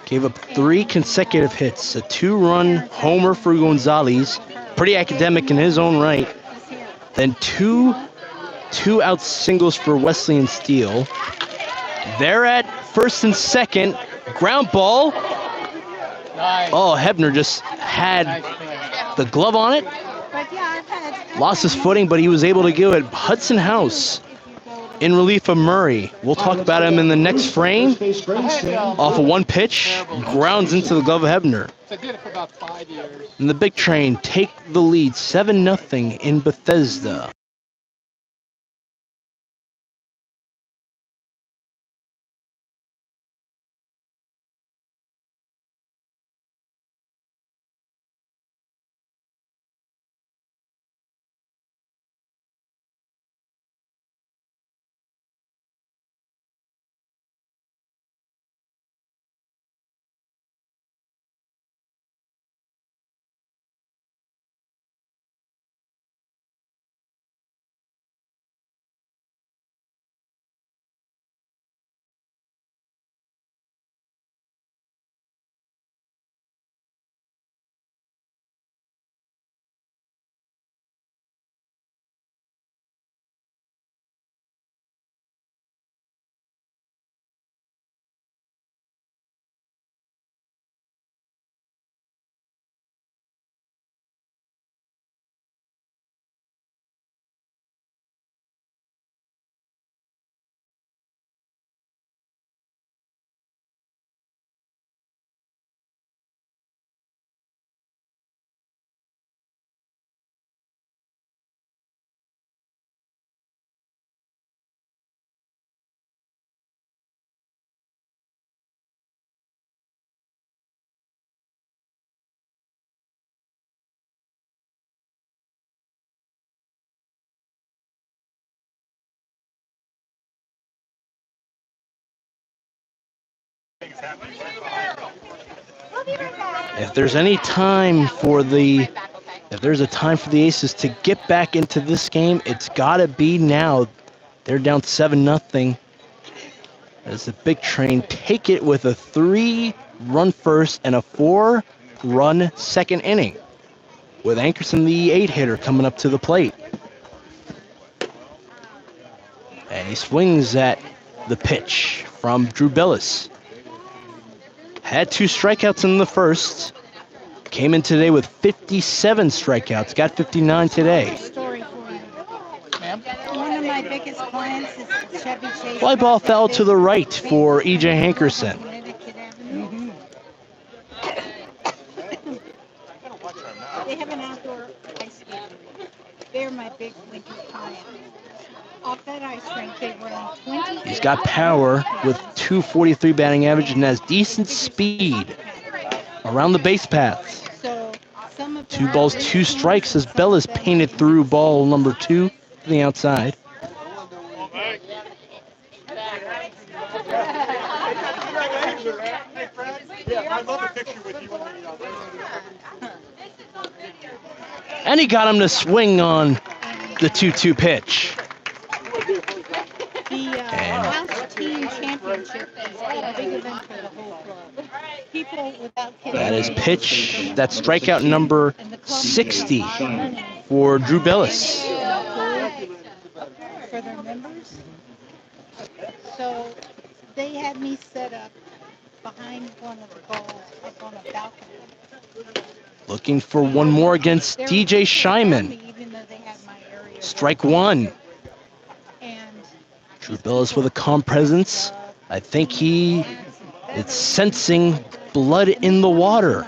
Gave up 3 consecutive hits. A 2-run homer for Gonzalez. Pretty academic in his own right. Then two out singles for Wesley and Steele. They're at first and second. Ground ball. Oh, Hebner just had the glove on it. Lost his footing, but he was able to give it. Hudson House in relief of Murray. We'll talk about him in the next frame. Off of one pitch, grounds into the glove of Hebner. And the Big Train take the lead 7-0 in Bethesda. If there's any time for the If there's a time for the Aces to get back into this game, it's got to be now. They're down 7-0 as the Big Train take it with a 3-run first and a 4-run second inning, with Ankerson, the 8-hitter, coming up to the plate. And he swings at the pitch from Drew Billis. Had 2 strikeouts in the first. Came in today with 57 strikeouts. Got 59 today. Story for you. One of my biggest clients is Chevy Chase. Fly ball fell to the right for E.J. Hankerson. They have an outdoor ice skating rink. They're my big winter client. Off that ice rink, they run 20. He's got power with 243 batting average and has decent speed around the base paths. So, 2 balls, 2 strikes as Bellis painted through ball number 2 to the outside. And he got him to swing on the 2-2 pitch. The house team championship is a big event for the whole club. People without kids. That is pitch. That's strikeout number 60 for Drew Billis. For their members. So they had me set up behind one of the goals up on a balcony. Looking for one more against DJ Shyman. Strike 1. Drew Billis with a calm presence. I think he is sensing blood in the water.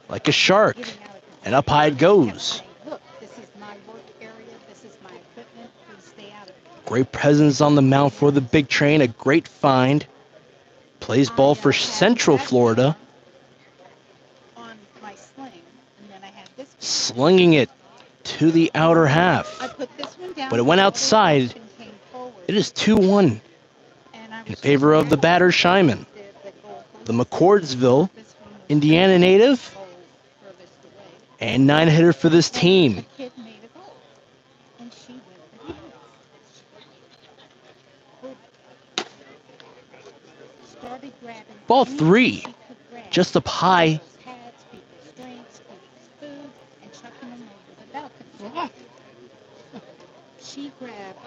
Like a shark. And up high it goes. Great presence on the mound for the Big Train. A great find. Plays ball for Central Florida. Slinging it to the outer half. But it went outside. It is 2-1 in favor of the batter Shyman. The McCordsville, Indiana native, and 9-hitter for this team. Ball 3, just up high. She grabbed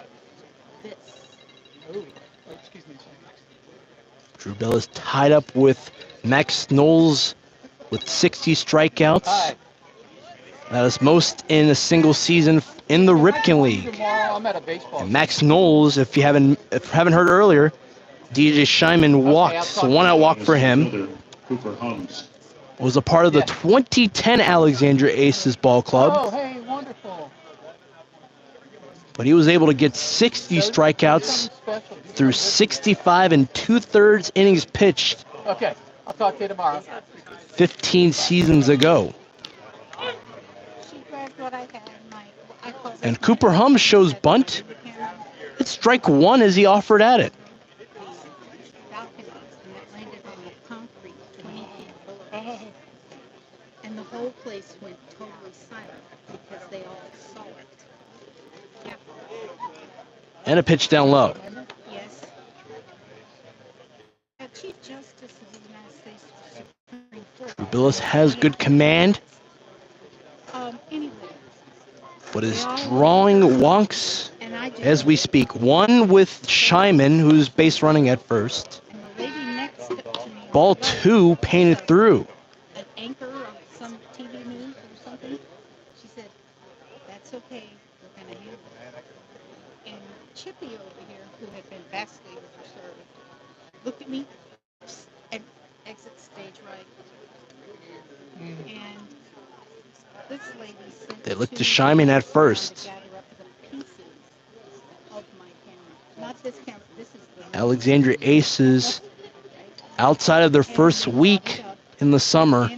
this. Drew Billis tied up with Max Knowles with 60 strikeouts. That is most in a single season in the Ripken League. And Max Knowles, if you haven't heard earlier, DJ Shyman walked, so 1-out walk for him. Was a part of the 2010 Alexandria Aces ball club. Oh, hey, wonderful. But he was able to get 60 strikeouts through 65 2/3 innings pitched. Okay, I'll talk to you tomorrow. 15 seasons ago. And Cooper Hum shows bunt. It's strike 1 as he offered at it. And the whole place went totally silent because they all saw it. And a pitch down low. Yes. Chief Justice of the United States Supreme Court. Billis has good command, Anyway. but is drawing wonks as we speak. One with Shyman, who's base running at first. And the lady next to me, Ball 2 painted through. an anchor of some TV news or something, she said, "That's okay, we're going to handle it." And Chippy over here, who had been vastly overserved, looked at me and exit stage right. And this lady sent They looked to two Shyman at first. gather up the pieces of my camera. Not this camera, this is the Alexandria Aces, outside of their first week in the summer,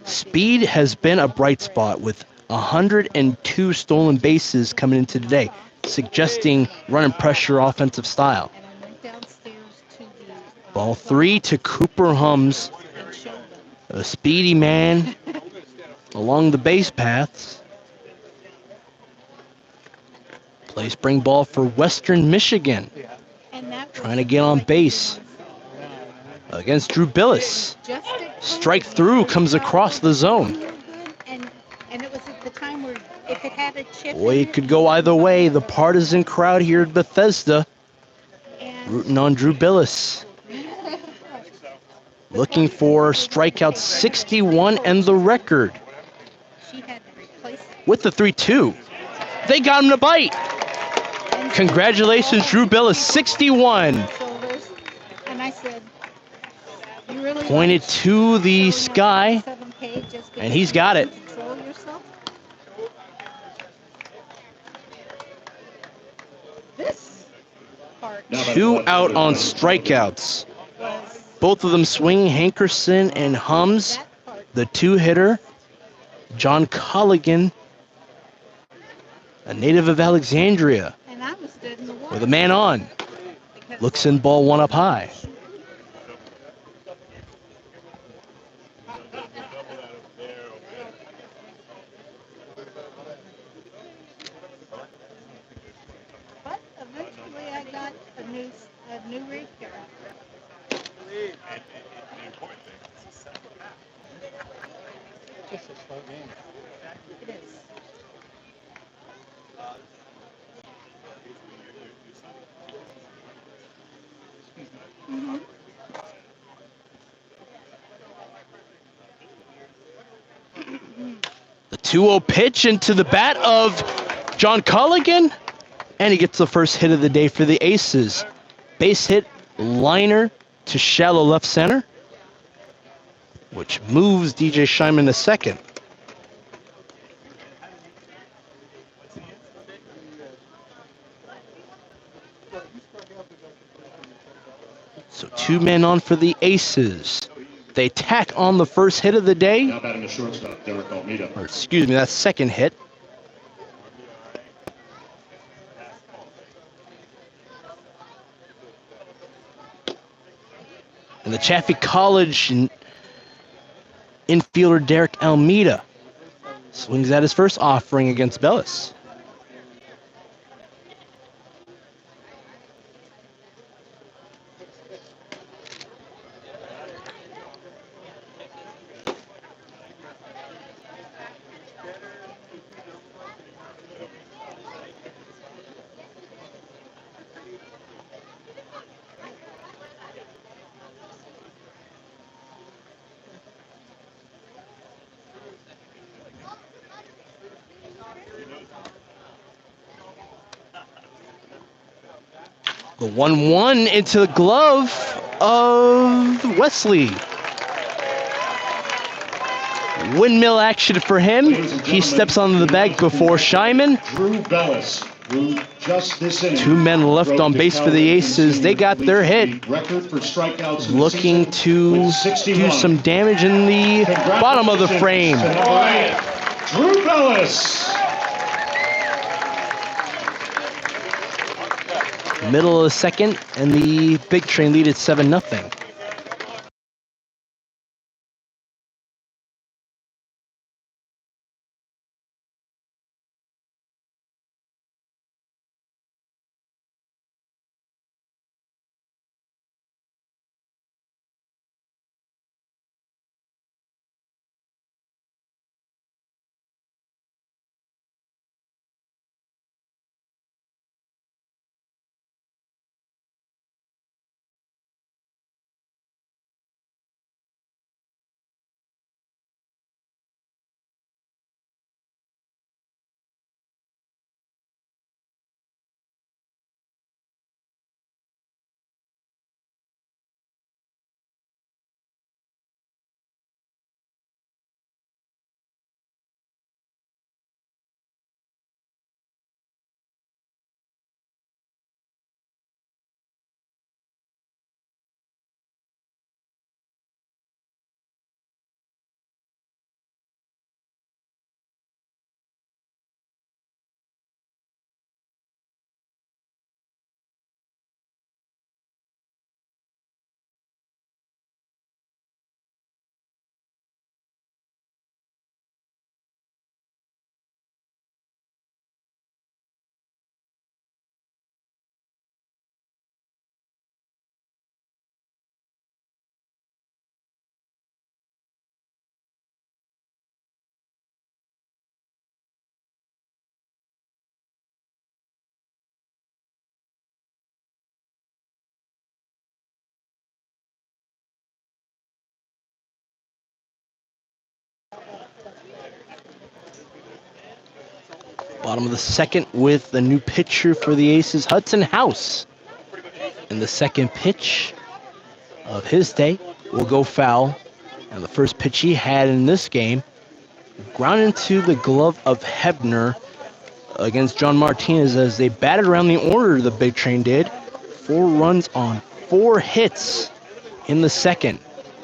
speed has been a bright spot with 102 stolen bases coming into today, suggesting run and pressure offensive style. And I went downstairs to the Ball 3 to Cooper Hums, and showed them. a speedy man, along the base paths. Play spring ball for Western Michigan. And that was Trying to get on like base against Drew Billis. just at Strike COVID, through because comes the across the crowd zone. was real good, and it was at the time where if it had a chip Boy, in it could go either way. The partisan crowd here at Bethesda and rooting on Drew Billis. Looking for strikeout 61 and the record. she had to replace it. With the 3-2. They got him to bite. And Congratulations, Drew Billis, 61. shoulders. And I said, you really Pointed like to the sky, 7K just and because he's you got it. can control yourself? This part 2 out on strikeouts. was Both of them swinging. Hankerson and Hums, that part. the 2-hitter. John Colligan, a native of Alexandria, And I was stood in the water. with a man on. because Looks in, ball one up high. But eventually I got a new rig here. Just a slow game. It is. Mm-hmm. The 2-0 pitch into the bat of John Colligan, and he gets the first hit of the day for the Aces. Base hit, liner to shallow left center, which moves DJ Scheinman to second. So 2 men on for the Aces. They tack on the first hit of the day. Now batting the shortstop, Derek Almeida. Or excuse me, that's second hit. And the Chaffee College infielder Derek Almeida swings at his first offering against Bellis. The 1-1 into the glove of Wesley. Windmill action for him. He steps onto the bag before Scheinman. Drew Bellis, who just this inning 2 men left broke on the base for the California Aces. They got their hit. record for strikeouts in the Looking season to with 61. do some damage in the bottom of the frame. To number 8, Drew Bellis. Middle of the second, and the Big Train lead at 7-0. Bottom of the second with a new pitcher for the Aces, Hudson House. And the second pitch of his day will go foul. And the first pitch he had in this game ground into the glove of Hebner against John Martinez as they batted around the order, the Big Train did. 4 runs on 4 hits in the second,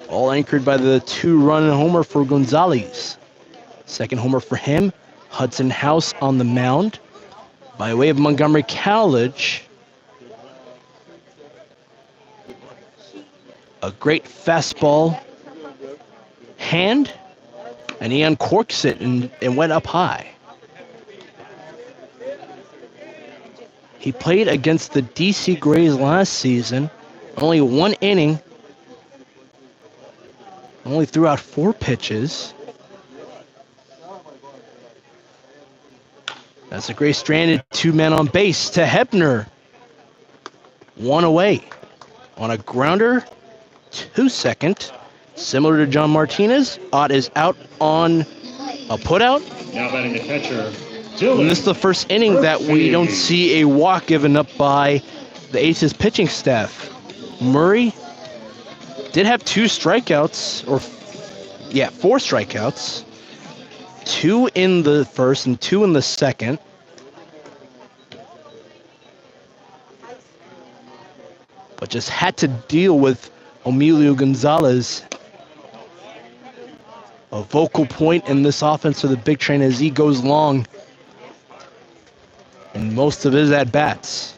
all anchored by the 2-run homer for Gonzalez. Second homer for him, Hudson House on the mound. By way of Montgomery College, a great fastball hand, and he uncorks it and went up high. He played against the DC Grays last season, only 1 inning, only threw out 4 pitches. That's a great stranded 2-man on base to Hebner. 1 away on a grounder to second. Similar to John Martinez, Ott is out on a putout. Now batting the catcher, And this is the first inning that we don't see a walk given up by the Aces pitching staff. Murray did have 2 strikeouts, 4 strikeouts. 2 in the first and 2 in the second. But just had to deal with Emilio Gonzalez, a vocal point in this offense for the Big Train as he goes long in most of his at-bats.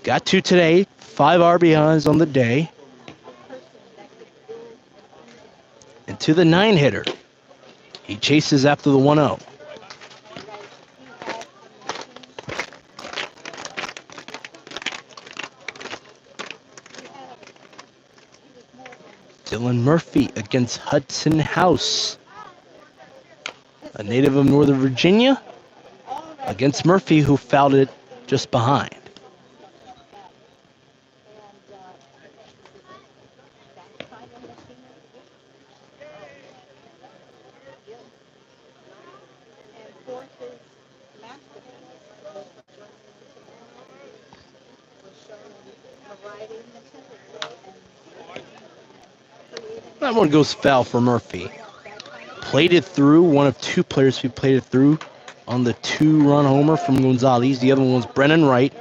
Got 2 today, 5 RBIs on the day. And to the 9-hitter. He chases after the 1-0. Dylan Murphy against Hudson House. A native of Northern Virginia against Murphy, who fouled it just behind. That one goes foul for Murphy. Played it through, one of 2 players who played it through on the 2-run homer from Gonzalez. The other one was Brennan Wright.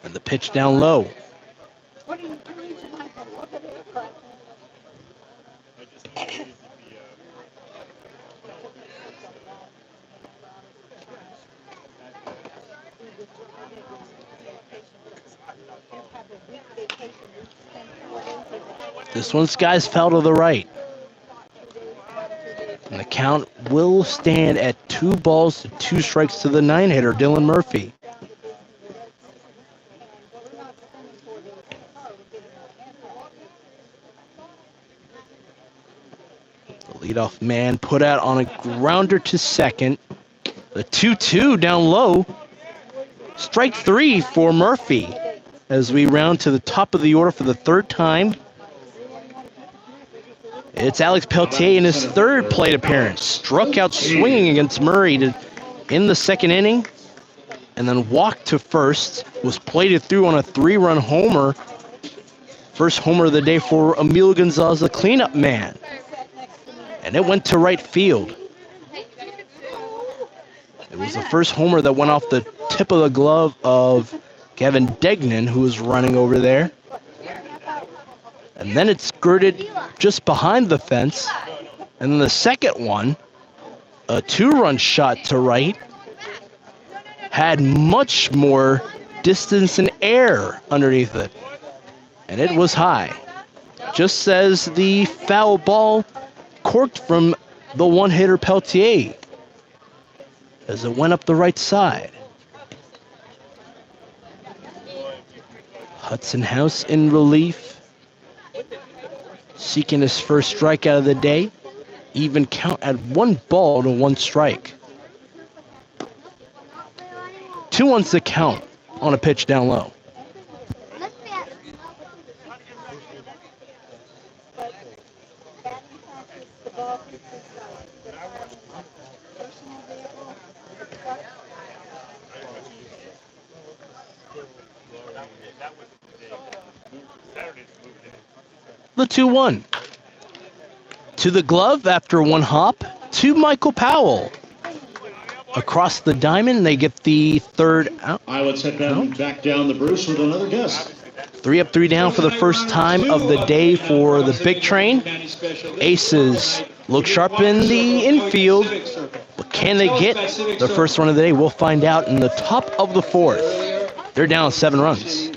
And the pitch down low. This one skies foul to the right. And the count will stand at 2 balls to 2 strikes to the 9-hitter, Dylan Murphy. The leadoff man put out on a grounder to second. The 2-2 down low. Strike 3 for Murphy as we round to the top of the order for the 3rd time. It's Alex Peltier in his 3rd plate appearance. Struck out swinging against Murray in the 2nd inning, and then walked to first. Was plated through on a 3-run homer. First homer of the day for Emilio Gonzalez, the cleanup man. And it went to right field. It was the first homer that went off the tip of the glove of Kevin Degnan, who was running over there. And then it skirted just behind the fence. And then the second one, a 2-run shot to right, had much more distance and air underneath it. And it was high. Just as the foul ball corked from the 1-hitter Peltier as it went up the right side. Hudson House in relief, seeking his first strikeout of the day. Even count at 1 ball to 1 strike. 2-1's the count on a pitch down low. The 2-1. To the glove after one hop to Michael Powell. Across the diamond, they get the third out. Pilots head back down the Bruce with another guest. 3 up, 3 down for the first time of the day for the big train. Aces look sharp in the infield, but can they get the first run of the day? We'll find out in the top of the fourth. They're down 7 runs.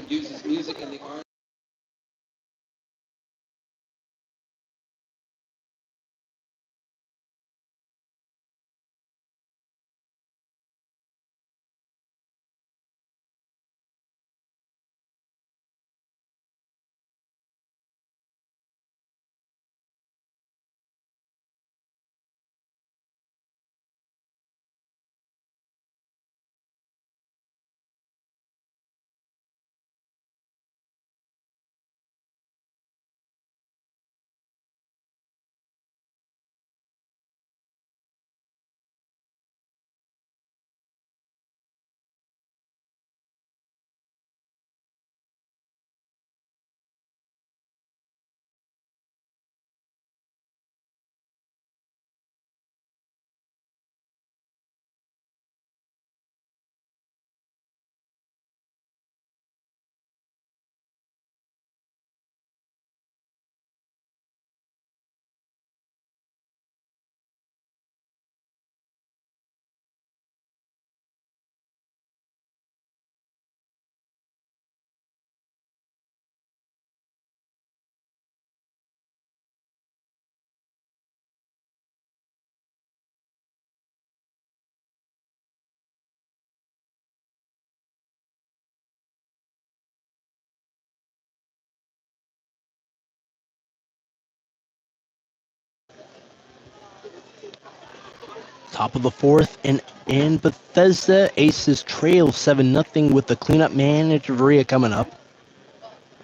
Top of the fourth, and in Bethesda, Aces trail 7-0 with the cleanup man, Echeverria, coming up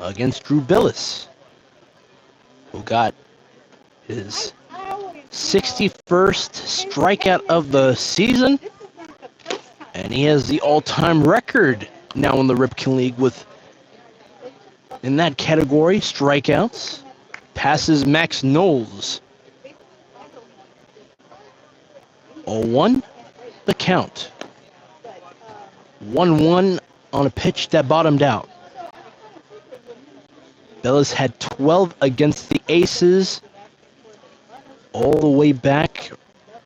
against Drew Billis, who got his 61st strikeout of the season, and he has the all-time record now in the Ripken League with, in that category, strikeouts, passes Max Knowles. 0-1, the count. 1-1 on a pitch that bottomed out. Billis had 12 against the Aces all the way back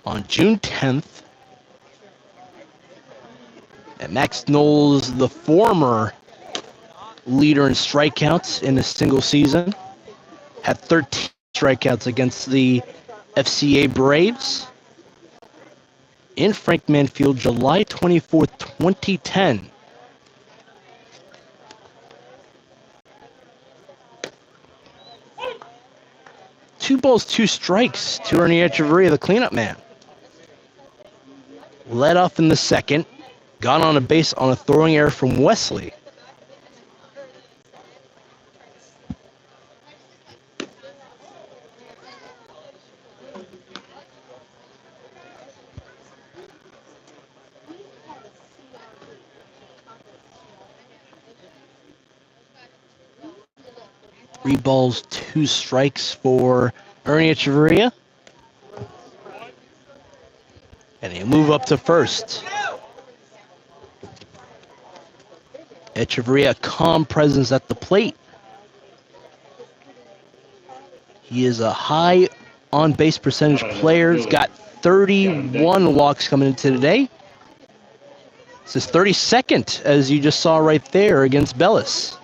on June 10th. And Max Knowles, the former leader in strikeouts in a single season, had 13 strikeouts against the FCA Braves in Frank Manfield, July 24th, 2010. Two balls, 2 strikes to Ernie Echeverria, the cleanup man. Led off in the second, got on a base on a throwing error from Wesley. Three balls, 2 strikes for Ernie Echeverria. And he'll move up to first. Echeverria, calm presence at the plate. He is a high on-base percentage player. He's got 31 walks coming into today. It's his 32nd, as you just saw right there, against Bellis.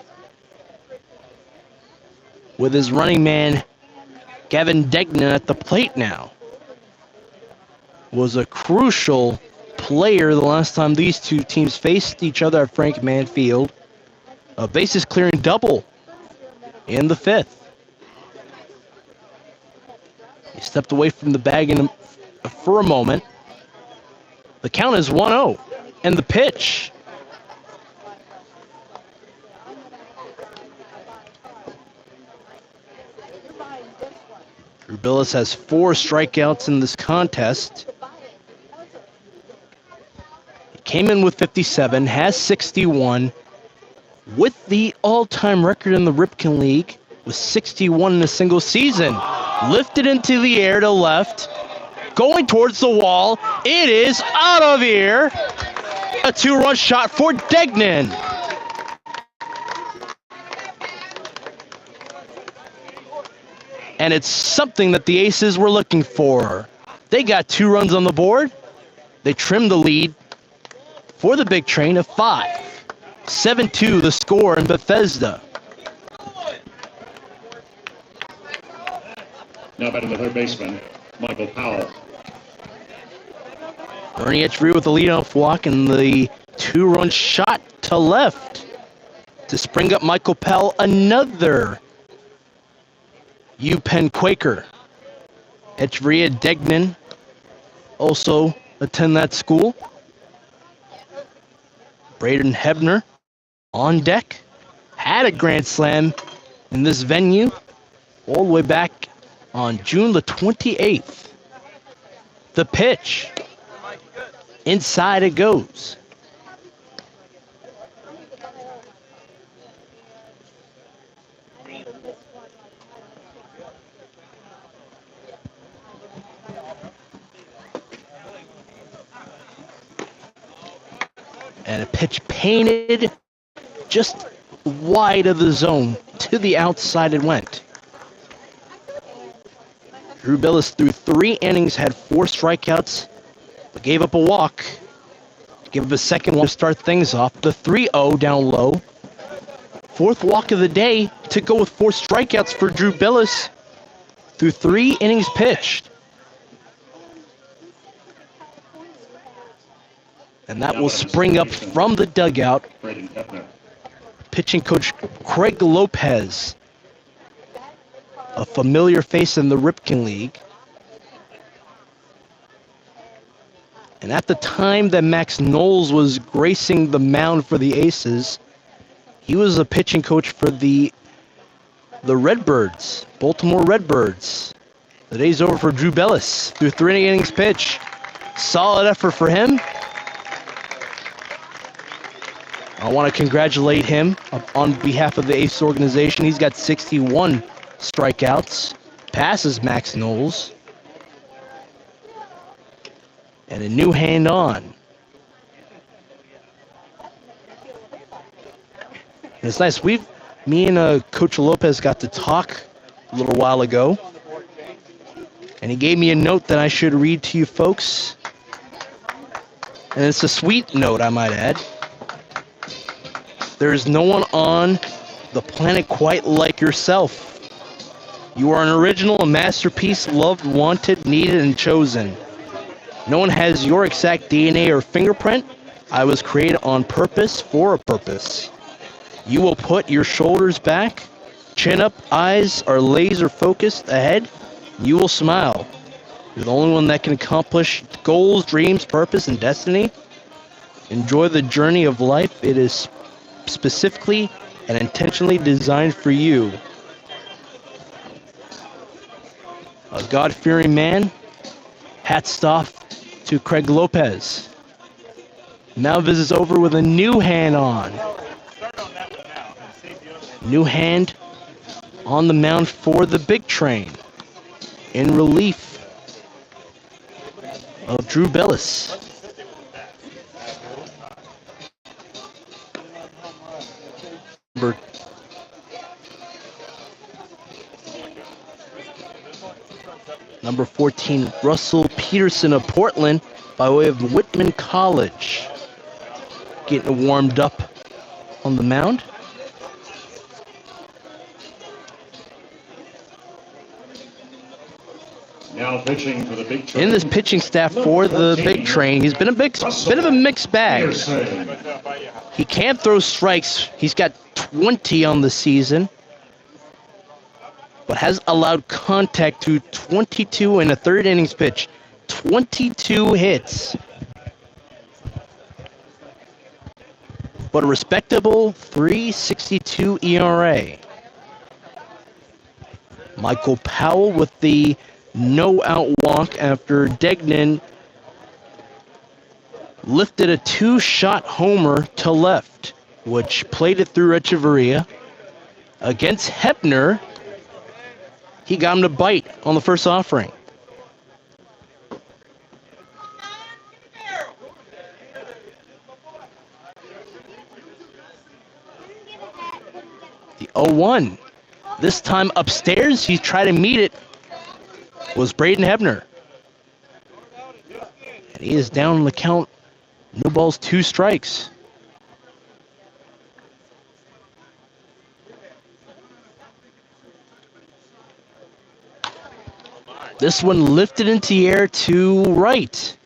With his running man, Gavin Degnan, at the plate now. Was a crucial player the last time these two teams faced each other at Frank Manfield. A bases clearing double in the 5th. He stepped away from the bag for a moment. The count is 1-0. And the pitch Billis has 4 strikeouts in this contest. He came in with 57, has 61, with the all-time record in the Ripken League with 61 in a single season. Lifted into the air to left, going towards the wall. It is out of here. A 2-run shot for Degnan. And it's something that the Aces were looking for. They got 2 runs on the board. They trimmed the lead for the Big Train of 5. 7-2 the score in Bethesda. Now batting the third baseman, Michael Powell. Bernie Etcheverry with the leadoff walk and the 2-run shot to left to spring up Michael Powell, another UPenn Quaker. Etcheverry and Degnan also attend that school. Braden Hebner on deck, had a grand slam in this venue all the way back on June the 28th. The pitch, inside it goes. And a pitch painted just wide of the zone. To the outside it went. Drew Billis threw 3 innings, had 4 strikeouts, but gave up a walk. Gave up a second one to start things off. The 3-0 down low. 4th walk of the day to go with 4 strikeouts for Drew Billis through 3 innings pitched. And that will spring up from the dugout. Pitching coach Craig Lopez, a familiar face in the Ripken League. And at the time that Max Knowles was gracing the mound for the Aces, he was a pitching coach for the Redbirds, Baltimore Redbirds. The day's over for Drew Billis through 3 innings pitch. Solid effort for him. I want to congratulate him on behalf of the Ace organization. He's got 61 strikeouts, passes Max Knowles. And a new hand on. And it's nice. Me and Coach Lopez got to talk a little while ago. And he gave me a note that I should read to you folks. And it's a sweet note, I might add. There is no one on the planet quite like yourself. You are an original, a masterpiece, loved, wanted, needed, and chosen. No one has your exact DNA or fingerprint. I was created on purpose for a purpose. You will put your shoulders back, chin up, eyes are laser focused ahead. You will smile. You're the only one that can accomplish goals, dreams, purpose, and destiny. Enjoy the journey of life. It is specifically and intentionally designed for you. A God-fearing man. Hats off to Craig Lopez. Now this is over with a new hand on. New hand on the mound for the Big Train in relief of Drew Billis. Number 14, Russell Peterson of Portland by way of Whitman College. Getting warmed up on the mound. Now pitching for the Big Train. In this pitching staff for the Big Train, he's been a bit of a mixed bag. He can't throw strikes. He's got 20 on the season, but has allowed contact to 22 in a 3rd innings pitch. 22 hits. But a respectable 3.62 ERA. Michael Powell with the no out walk after Degnan lifted a two-shot homer to left, which played it through Echeverria. Against Hebner, he got him to bite on the first offering. The 0-1. This time upstairs, he tried to meet it, was Braden Hebner. And he is down on the count. No balls, 2 strikes. This one lifted into the air to right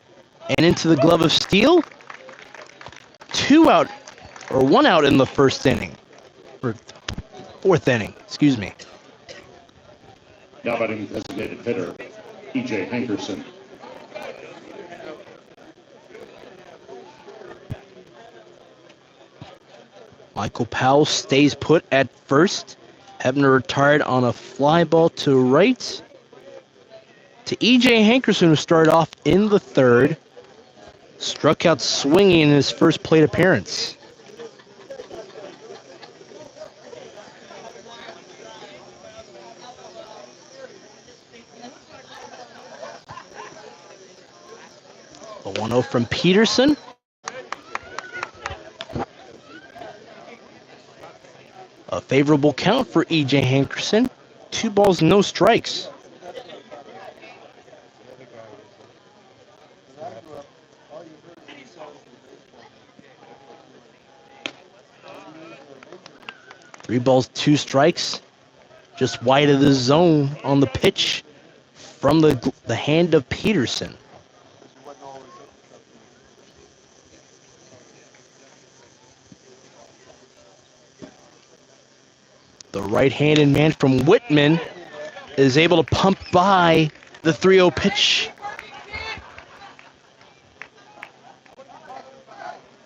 and into the glove of Steele. 2 out, or 1 out in the first inning, or 4th inning, excuse me. Now batting designated hitter, E.J. Hankerson. Michael Powell stays put at first. Hebner retired on a fly ball to right. To E.J. Hankerson, who started off in the 3rd. Struck out swinging in his first plate appearance. A 1-0 from Peterson. A favorable count for E.J. Hankerson. 2 balls, no strikes. Three balls, 2 strikes. Just wide of the zone on the pitch from the hand of Peterson. The right-handed man from Whitman is able to pump by the 3-0 pitch.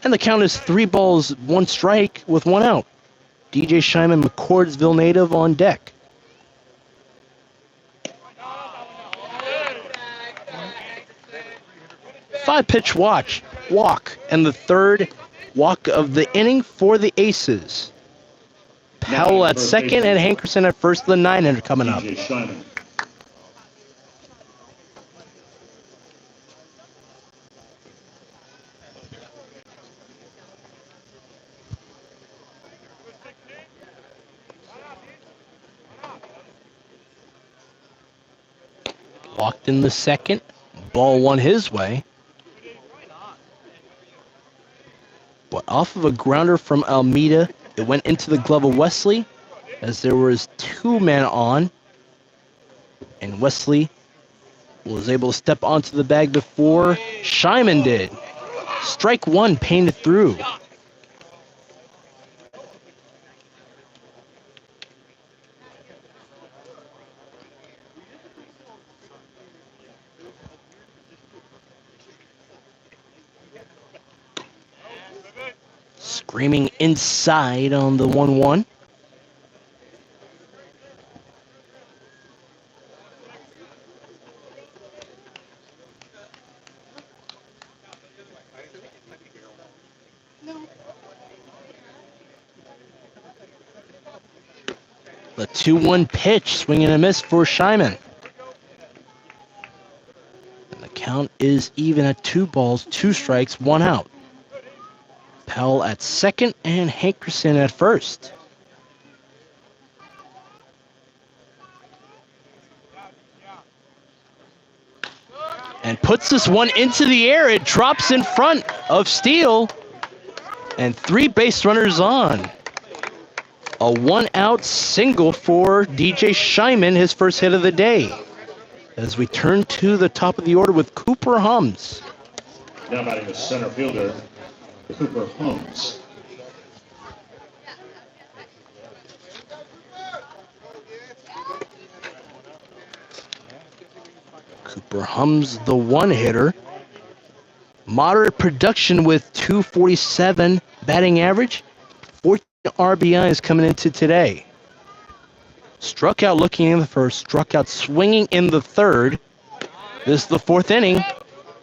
And the count is 3 balls, 1 strike with 1 out. DJ Scheinman, McCordsville native, on deck. Five-pitch walk, and the 3rd walk of the inning for the Aces. Powell at second and Hankerson at first. The 9-hitter coming up. Walked in the 2nd. Ball won his way. But off of a grounder from Almeida, it went into the glove of Wesley as there was 2 men on. And Wesley was able to step onto the bag before Scheinman did. Strike 1 painted through. Screaming inside on the 1-1. The 2-1 pitch, swing and a miss for Scheinman. And the count is even at 2 balls, 2 strikes, 1 out. Powell at second and Hankerson at first. And puts this one into the air. It drops in front of Steele. And 3 base runners on. A 1-out single for DJ Scheinman, his first hit of the day. As we turn to the top of the order with Cooper Hums. Now batting the center fielder, Cooper Hums. Cooper Hums, the 1-hitter. Moderate production with 247 batting average. 14 RBIs coming into today. Struck out looking in the first, struck out swinging in the third. This is the fourth inning,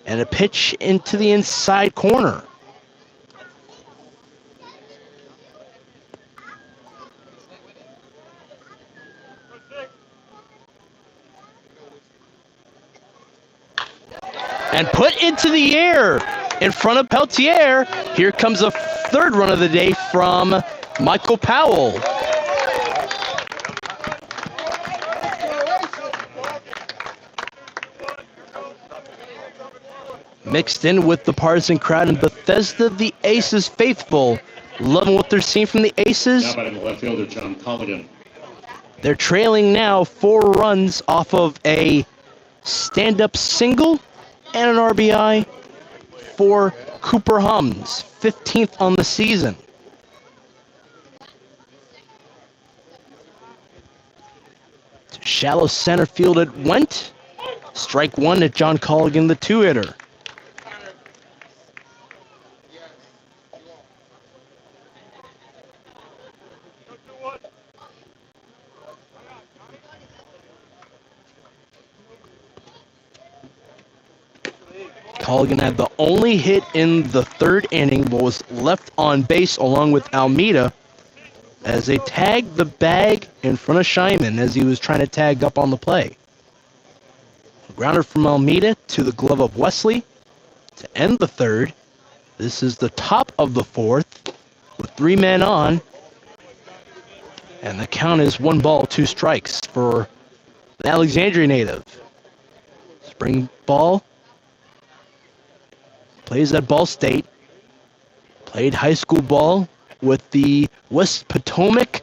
and a pitch into the inside corner. And put into the air in front of Peltier. Here comes a third run of the day from Michael Powell. Mixed in with the partisan crowd in Bethesda, the Aces faithful. Loving what they're seeing from the Aces. Now batting the left fielder, John Colligan. They're trailing now 4 runs off of a stand-up single and an RBI for Cooper Hums, 15th on the season. To shallow center field it went. Strike one at John Colligan, the 2-hitter. Colligan had the only hit in the third inning, but was left on base along with Almeida as they tagged the bag in front of Scheinman as he was trying to tag up on the play. A grounder from Almeida to the glove of Wesley to end the third. This is the top of the fourth with 3 men on. And the count is 1 ball, 2 strikes for the Alexandria native. Spring ball. Plays at Ball State. Played high school ball with the West Potomac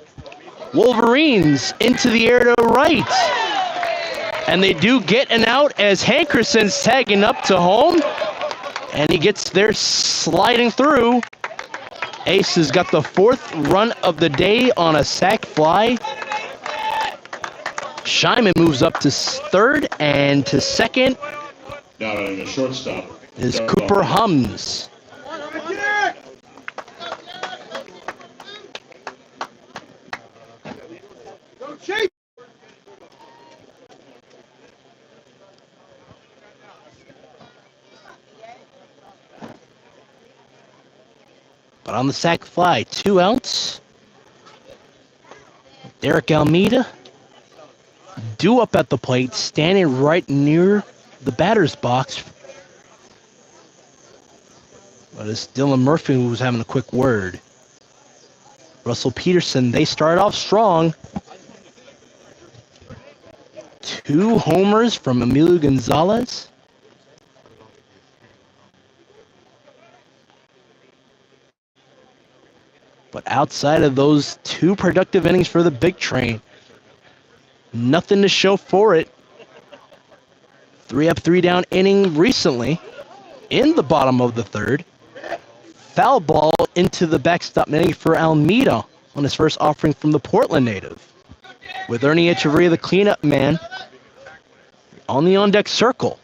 Wolverines into the air to right. And they do get an out as Hankerson's tagging up to home. And he gets there sliding through. Ace has got the 4th run of the day on a sac fly. Scheinman moves up to 3rd and to 2nd. Now batting the shortstop Is Cooper Hums. But on the sac fly, 2 outs. Derek Almeida due up at the plate, standing right near the batter's box. But it's Dylan Murphy who's having a quick word. Russell Peterson, they start off strong. 2 homers from Emilio Gonzalez. But outside of those 2 productive innings for the Big Train, nothing to show for it. 3 up, 3 down inning recently in the bottom of the 3rd. Foul ball into the backstop netting for Almeida on his first offering from the Portland native. With Ernie Echeverria, the cleanup man, on the on-deck circle.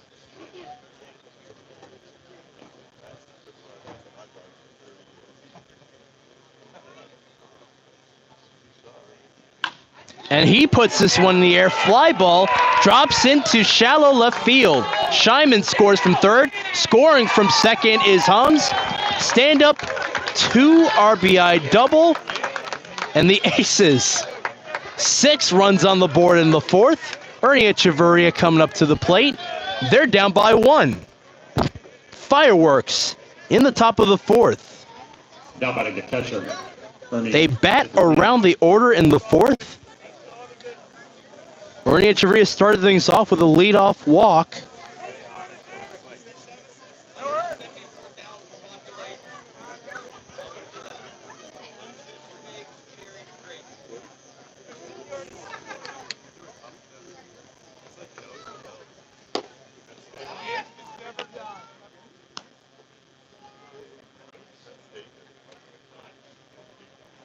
And he puts this one in the air. Fly ball drops into shallow left field. Scheinman scores from 3rd. Scoring from 2nd is Hums. Stand up 2 RBI double. And the Aces, 6 runs on the board in the 4th. Ernie Echeverria coming up to the plate. They're down by 1. Fireworks in the top of the 4th. Now batting the catcher, Ernie. They bat around the order in the 4th. Ernie Echeverria started things off with a leadoff walk.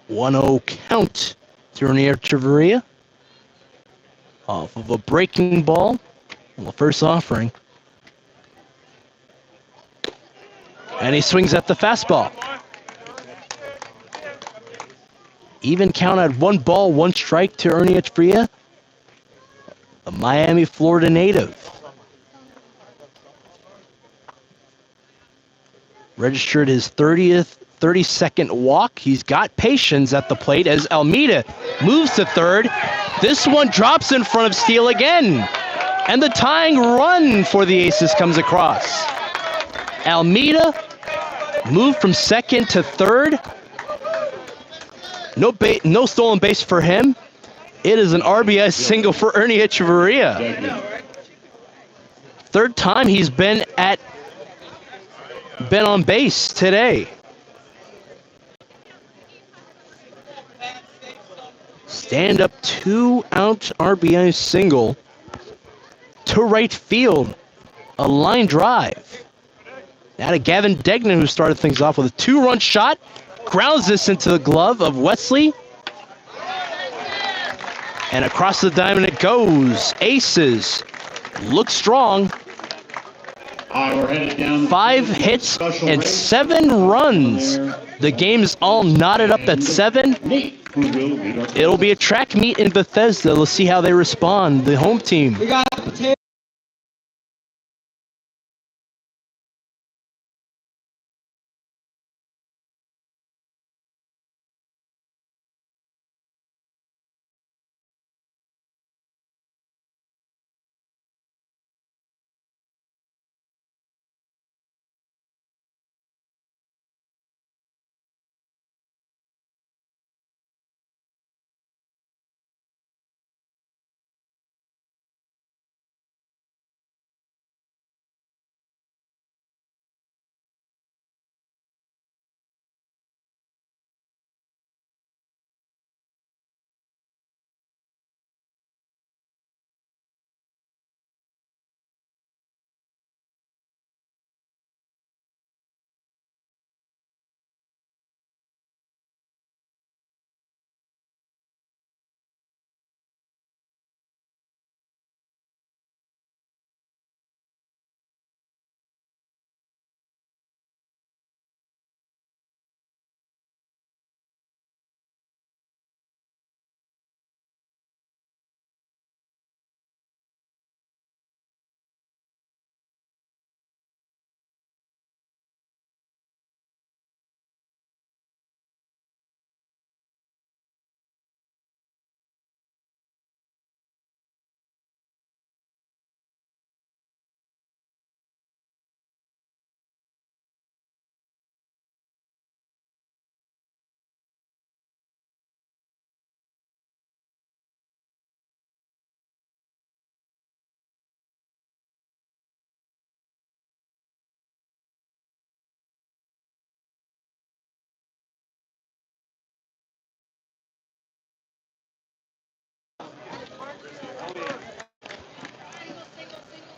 One-0 count to Ernie Echeverria. Off of a breaking ball on the first offering. And he swings at the fastball. Even count at 1 ball, 1 strike to Ernie Echeverria, a Miami, Florida native. Registered his 32nd walk. He's got patience at the plate as Almeida moves to third. This one drops in front of Steele again. And the tying run for the Aces comes across. Almeida moved from second to third. No stolen base for him. It is an RBI single for Ernie Echeverria. Third time he's been on base today. Stand up 2-out RBI single to right field. A line drive. Now to Gavin Degnan, who started things off with a 2-run shot. Grounds this into the glove of Wesley. And across the diamond it goes. Aces look strong. 5 hits and 7 runs. The game's all knotted up at 7. It'll be a track meet in Bethesda. Let's see how they respond. The home team.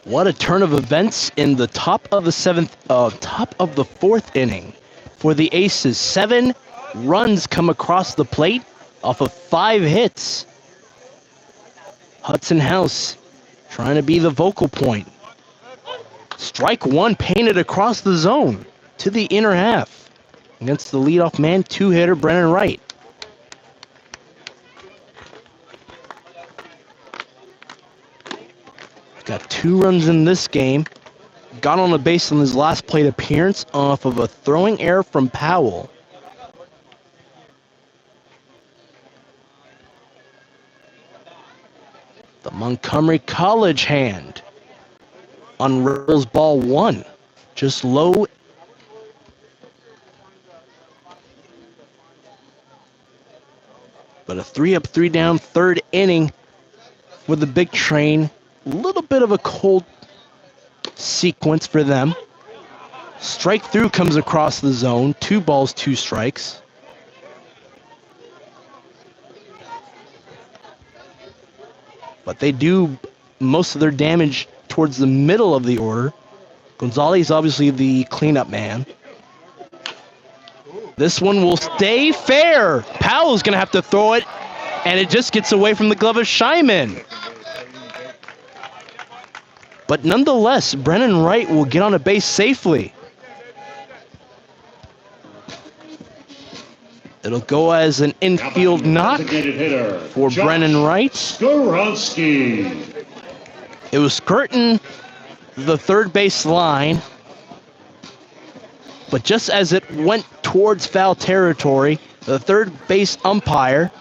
What a turn of events in the top of the 4th inning for the Aces. 7 runs come across the plate off of 5 hits. Hudson House trying to be the vocal point. Strike 1 painted across the zone to the inner half against the leadoff man, 2-hitter Brennan Wright. Got 2 runs in this game. Got on a base on his last plate appearance off of a throwing error from Powell. The Montgomery College hand on Rebels ball 1. Just low. But a 3-up, 3-down 3rd inning with the big train. A little bit of a cold sequence for them. Strike through comes across the zone. 2 balls, 2 strikes. But they do most of their damage towards the middle of the order. Gonzalez obviously the cleanup man. This one will stay fair. Powell's going to have to throw it, and it just gets away from the glove of Scheinman. But nonetheless, Brennan Wright will get on a base safely. It'll go as an infield knock for Brennan Wright. Skoronsky. It was skirting the third base line, but just as it went towards foul territory, the third base umpire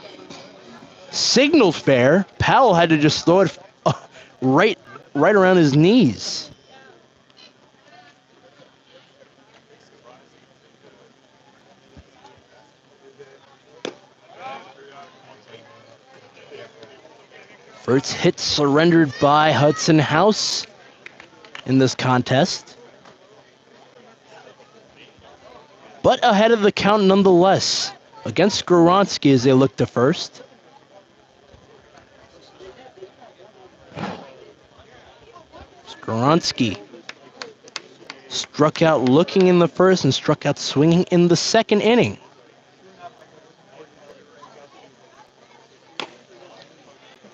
signaled fair. Powell had to just throw it right around his knees. First hit surrendered by Hudson House in this contest, but ahead of the count nonetheless against Skoronsky as they look to first. Skoronsky struck out looking in the first and struck out swinging in the second inning.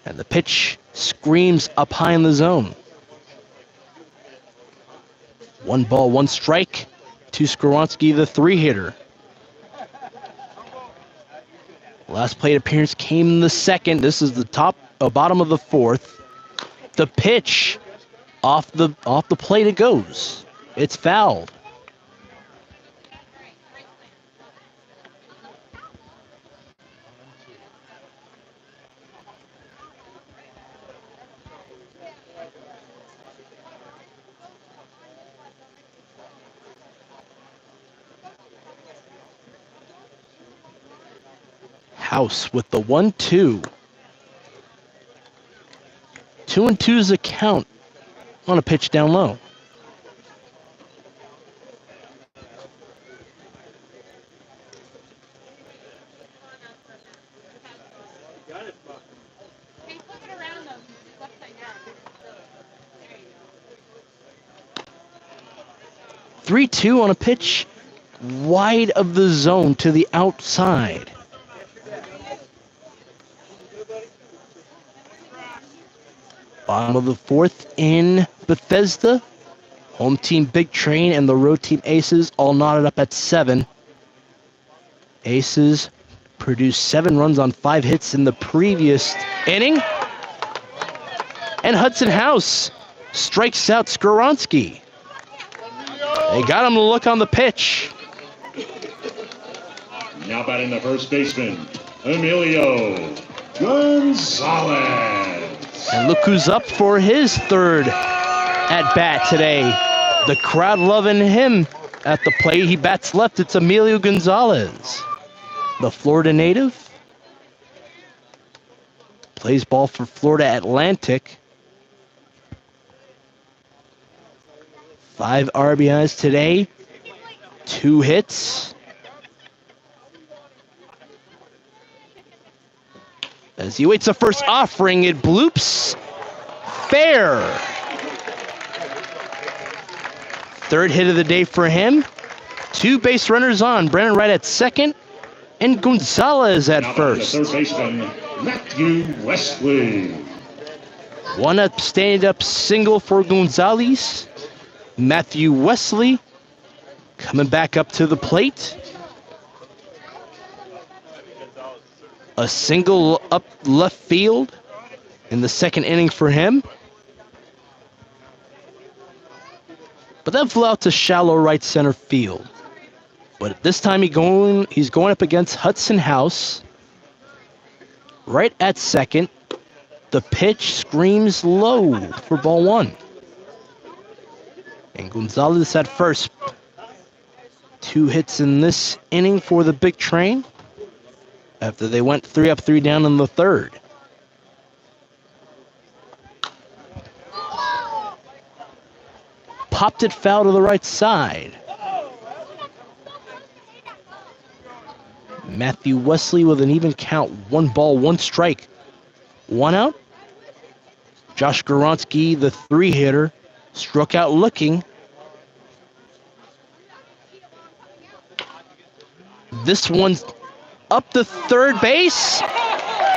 And the pitch screams up high in the zone. 1 ball, 1 strike to Skoronsky, the 3-hitter. Last plate appearance came in the second. This is the bottom of the 4th. The pitch off the plate it goes. It's fouled. House with the 1-2. 2-2's a count on a pitch down low. Hey, flip it around though, it's upside down. There you go. 3-2 on a pitch wide of the zone to the outside. Bottom of the 4th in Bethesda. Home team Big Train and the road team Aces all knotted up at 7. Aces produced 7 runs on 5 hits in the previous inning. And Hudson House strikes out Skoronsky. They got him to look on the pitch. Now batting the first baseman, Emilio Gonzalez. And look who's up for his 3rd at-bat today. The crowd loving him at the plate. He bats left. It's Emilio Gonzalez, the Florida native. Plays ball for Florida Atlantic. 5 RBIs today, 2 hits. As he waits the first offering, it bloops. Fair. 3rd hit of the day for him. 2 base runners on. Brennan Wright at second, and Gonzalez at first. Third baseman, Matthew Wesley. 1 stand-up single for Gonzalez. Matthew Wesley coming back up to the plate. A single up left field in the second inning for him. But that flew out to shallow right center field. But this time he's going up against Hudson House. Right at second. The pitch screams low for ball 1. And Gonzalez at first. 2 hits in this inning for the Big Train, after they went 3 up, 3 down in the 3rd. Popped it foul to the right side. Matthew Wesley with an even count. 1 ball, 1 strike. 1 out. Josh Skoronsky, the 3-hitter, struck out looking. This one's up the third base,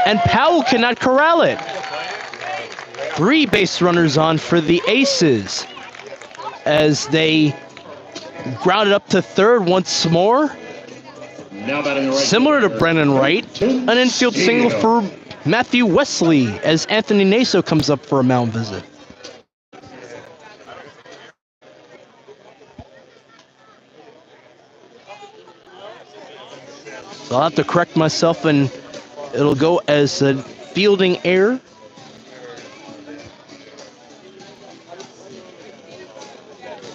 and Powell cannot corral it. 3 base runners on for the Aces as they grounded up to third once more. Now batting the right Similar to fielder, Brennan Wright, an infield single for Matthew Wesley as Anthony Naso comes up for a mound visit. So I'll have to correct myself, and it'll go as a fielding error.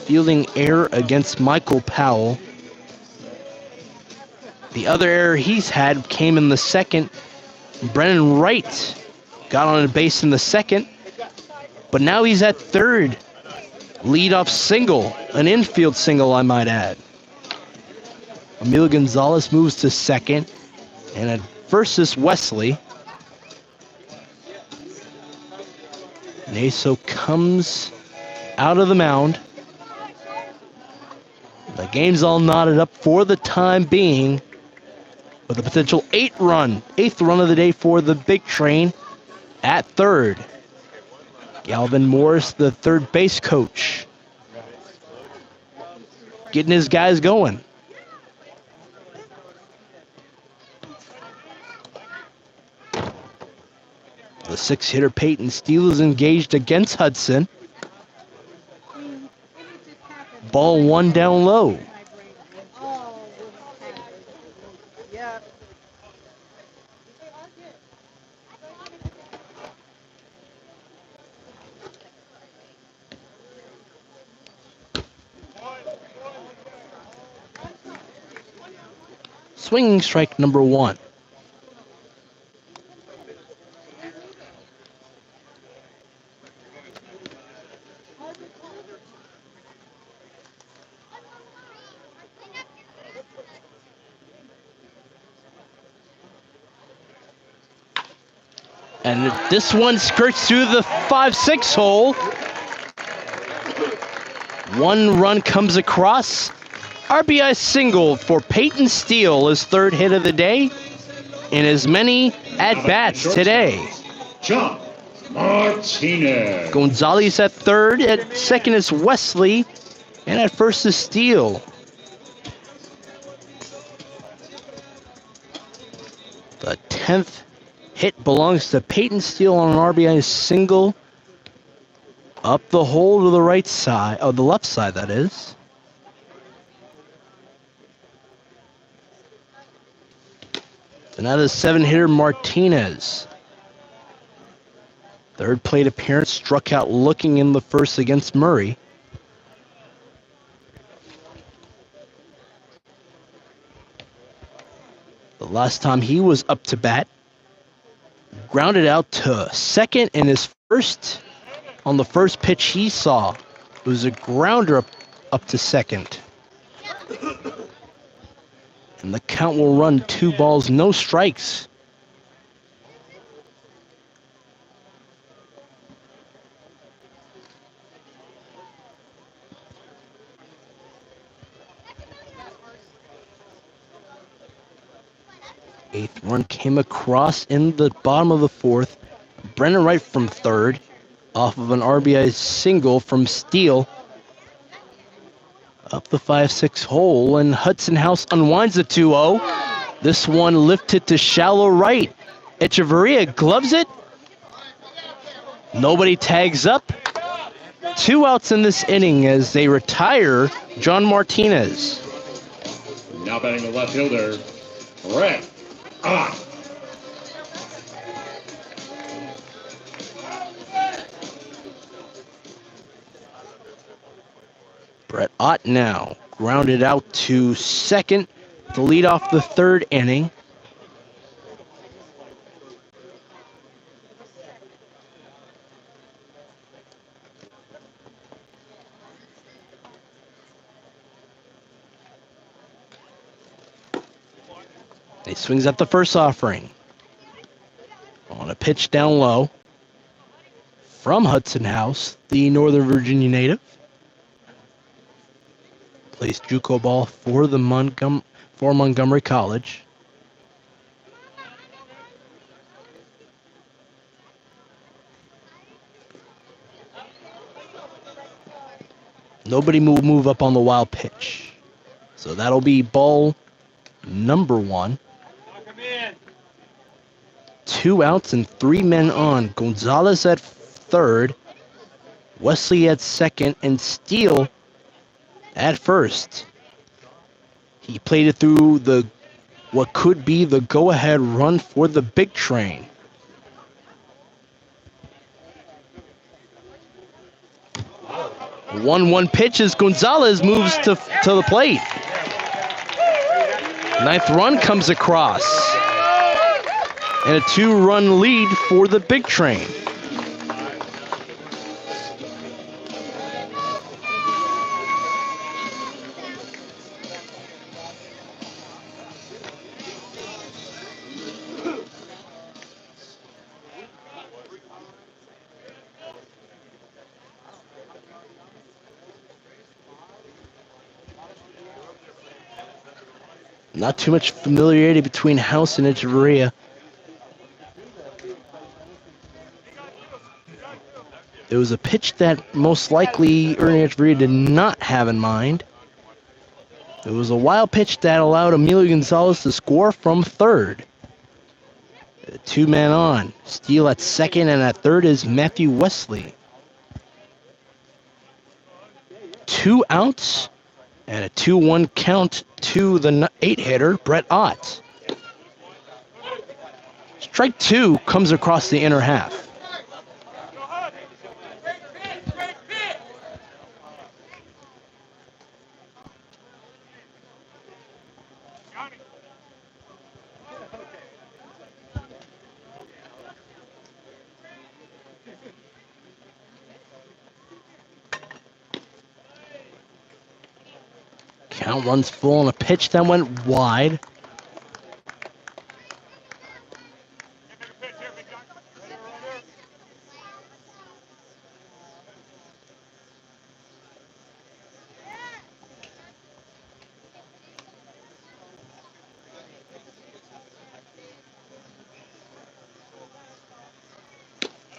Fielding error against Michael Powell. The other error he's had came in the second. Brennan Wright got on a base in the second, but now he's at third. Leadoff single, an infield single, I might add. Emilio Gonzalez moves to second, and at first is Wesley. Naso comes out of the mound. The game's all knotted up for the time being, with a potential eighth run of the day for the Big Train at third. Galvin Morris, the third base coach, getting his guys going. The six-hitter Peyton Steele is engaged against Hudson. Ball one down low. Yeah. Swinging strike number one. And this one skirts through the 5-6 hole. One run comes across. RBI single for Peyton Steele, his third hit of the day, in as many at-bats today. John Martinez. Gonzalez at third, at second is Wesley, and at first is Steele. The 10th hit belongs to Peyton Steele on an RBI single. Up the hole to the right side, oh, the left side, that is. And now the 7-hitter Martinez. Third plate appearance, struck out looking in the first against Murray. The last time he was up to bat, grounded out to second in his first, on the first pitch he saw. It was a grounder up to second. And the count will run 2 balls, no strikes. Eighth run came across in the bottom of the fourth. Brennan Wright from third, off of an RBI single from Steele. Up the 5-6 hole, and Hudson House unwinds the 2-0. This one lifted to shallow right. Echeverria gloves it. Nobody tags up. 2 outs in this inning as they retire John Martinez. Now batting the left fielder, Brett Ott. Brett Ott now grounded out to second to lead off the third inning. He swings at the first offering. On a pitch down low from Hudson House, the Northern Virginia native. Plays JUCO ball for the Montgomery College. Nobody move up on the wild pitch. So that'll be ball number 1. 2 outs and 3 men on. Gonzalez at third, Wesley at second, and Steele at first. He played it through what could be the go-ahead run for the big train. One pitch as Gonzalez moves to the plate. Ninth run comes across. And a 2-run lead for the big train. Not too much familiarity between House and Echeverria. It was a pitch that most likely Ernie Echeverria did not have in mind. It was a wild pitch that allowed Emilio Gonzalez to score from third. 2 men on. Steele at second, and at third is Matthew Wesley. 2 outs and a 2-1 count to the 8-hitter, Brett Ott. Strike 2 comes across the inner half. Count runs full on a pitch that went wide.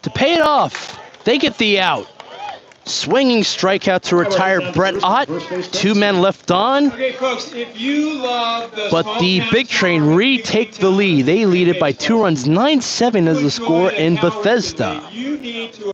To pay it off, they get the out. Swinging strikeout to retire Brett Ott. 2 men left on. Okay, folks, if you love the But the big train retake the lead. They lead it by 2 runs. 9-7 is the score in Bethesda. You need to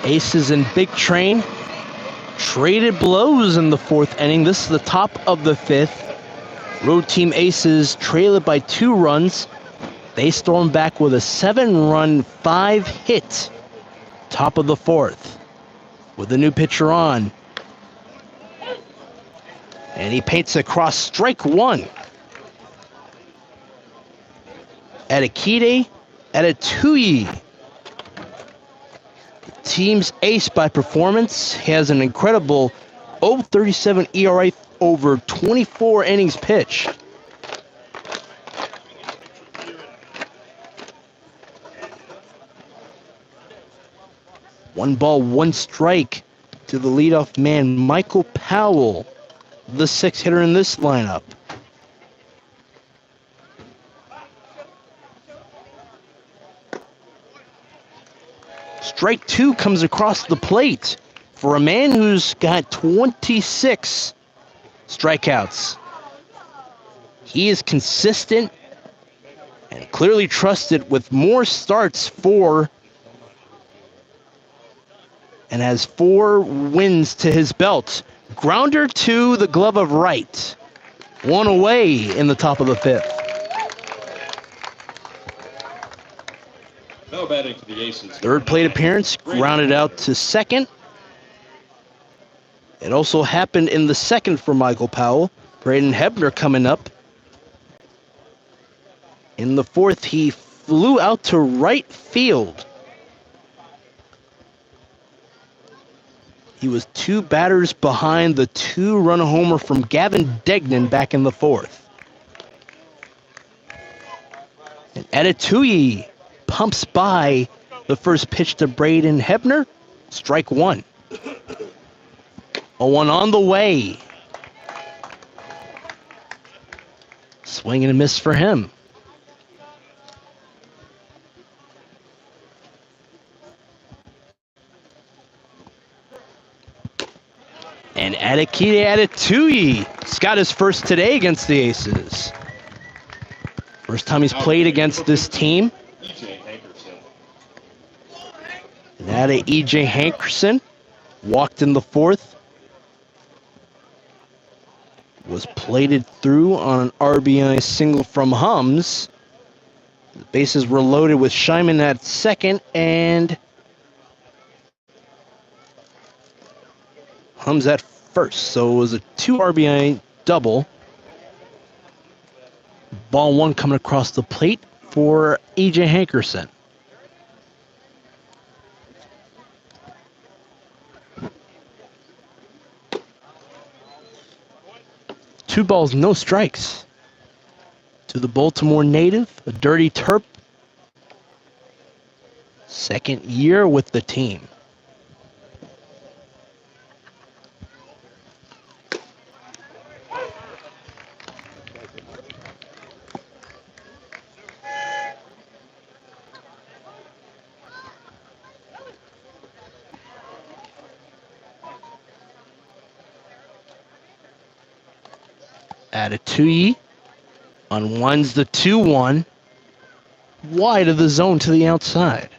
Aces and big train traded blows in the 4th inning. This is the top of the 5th. Road team Aces trail it by 2 runs. They storm back with a 7-run, 5-hit top of the 4th with the new pitcher on. And he paints across strike 1. Adekide Adetouyi, team's ace by performance, has an incredible 0.37 ERA over 24 innings pitched. One ball, one strike to the leadoff man, Michael Powell, the 6th hitter in this lineup. Strike 2 comes across the plate for a man who's got 26 strikeouts. He is consistent and clearly trusted with more starts and has 4 wins to his belt. Grounder to the glove of right. 1 away in the top of the 5th. No batting to the Aces. 3rd plate appearance, grounded out to 2nd. It also happened in the 2nd for Michael Powell. Braden Hebner coming up. In the 4th, he flew out to right field. He was 2 batters behind the 2-run homer from Gavin Degnan back in the 4th. And Adetouyi pumps by the first pitch to Braden Hebner. Strike 1. A 1 on the way. Swing and a miss for him. And Adekide Adetouyi got his first today against the Aces. First time he's played against this team. And E.J. Hankerson walked in the 4th. Was plated through on an RBI single from Hums. The bases were loaded with Scheinman at 2nd and Hums at 1st. So it was a 2 RBI double. Ball 1 coming across the plate for E.J. Hankerson. Two balls, no strikes. To the Baltimore native, a dirty Terp. 2nd year with the team. Adetouyi unwinds the 2-1. Wide of the zone to the outside.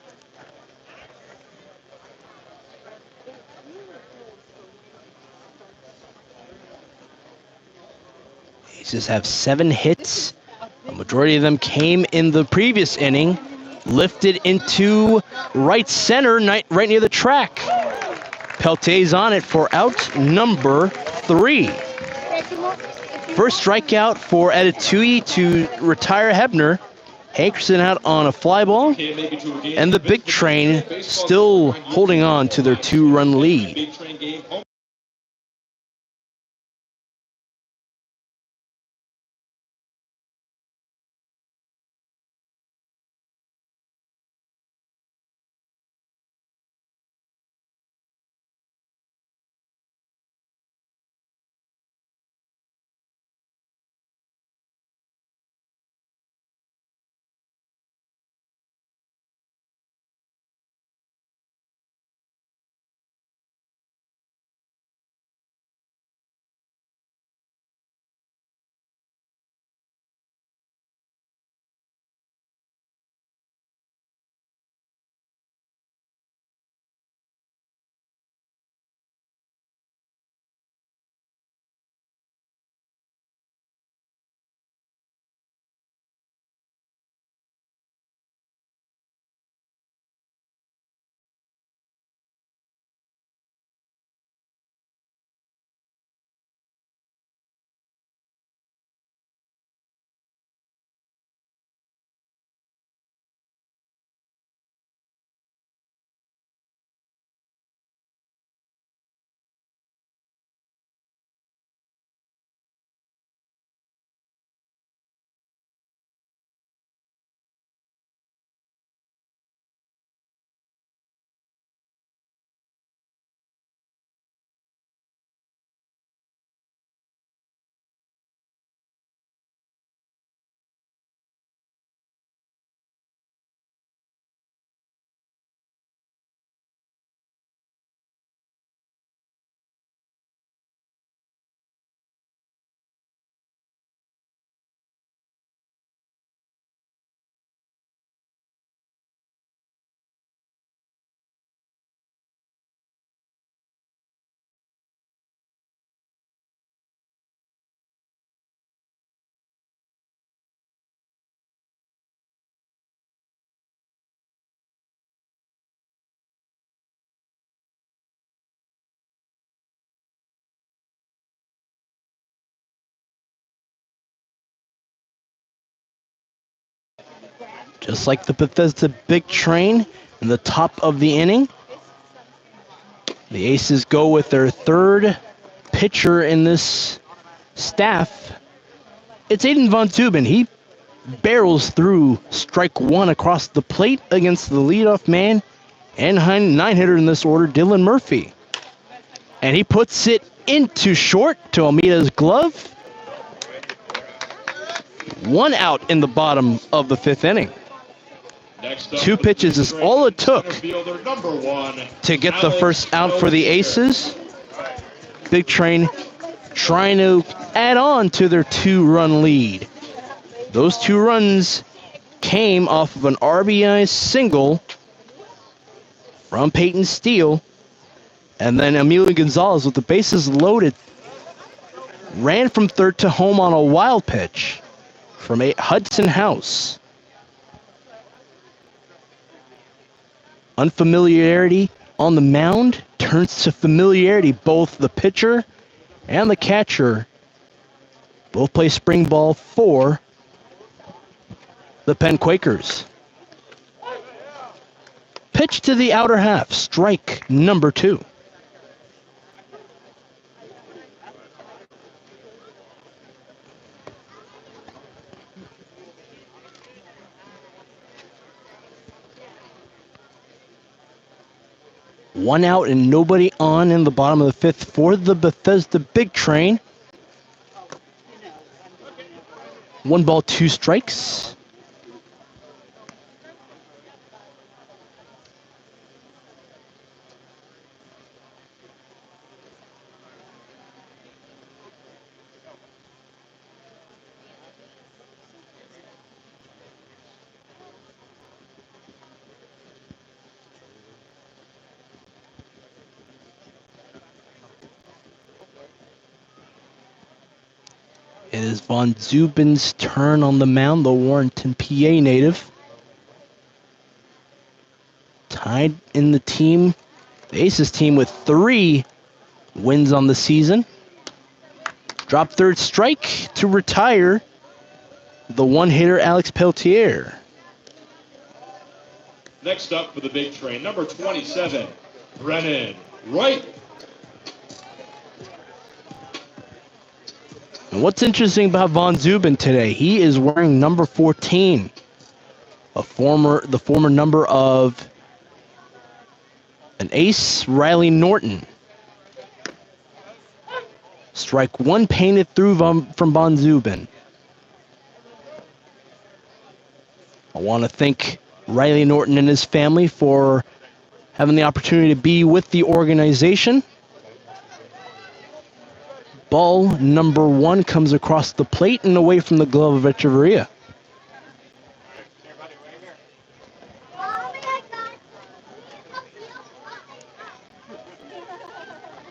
Aces have 7 hits. A majority of them came in the previous inning. Lifted into right center, right near the track. Peltier's on it for out number 3. First strikeout for Adetouyi to retire Hebner. Hankerson out on a fly ball. And the big train still holding on to their 2-run lead. Just like the Bethesda Big Train in the top of the inning, the Aces go with their third pitcher in this staff. It's Aiden Von Zubin. He barrels through strike one across the plate against the leadoff man and nine-hitter in this order, Dylan Murphy. And he puts it into short to Almeida's glove. One out in the bottom of the fifth inning. Two pitches is all it took to get the first out for the Aces. Big Train trying to add on to their two-run lead. Those 2 runs came off of an RBI single from Peyton Steele. And then Emilio Gonzalez, with the bases loaded, ran from third to home on a wild pitch from Hudson House. Unfamiliarity on the mound turns to familiarity. Both the pitcher and the catcher both play spring ball for the Penn Quakers. Pitch to the outer half, strike number 2. One out and nobody on in the bottom of the fifth for the Bethesda Big Train. 1 ball, 2 strikes. It is Von Zubin's turn on the mound, the Warrenton, PA native. Tied in the team, the Aces team, with 3 wins on the season. Drop third strike to retire the one-hitter Alex Peltier. Next up for the Big Train, number 27, Brennan Wright. And what's interesting about Von Zubin today, he is wearing number 14, the former number of an ace, Riley Norton. Strike 1 painted through from Von Zubin. I want to thank Riley Norton and his family for having the opportunity to be with the organization. Ball number 1 comes across the plate and away from the glove of Echeverria.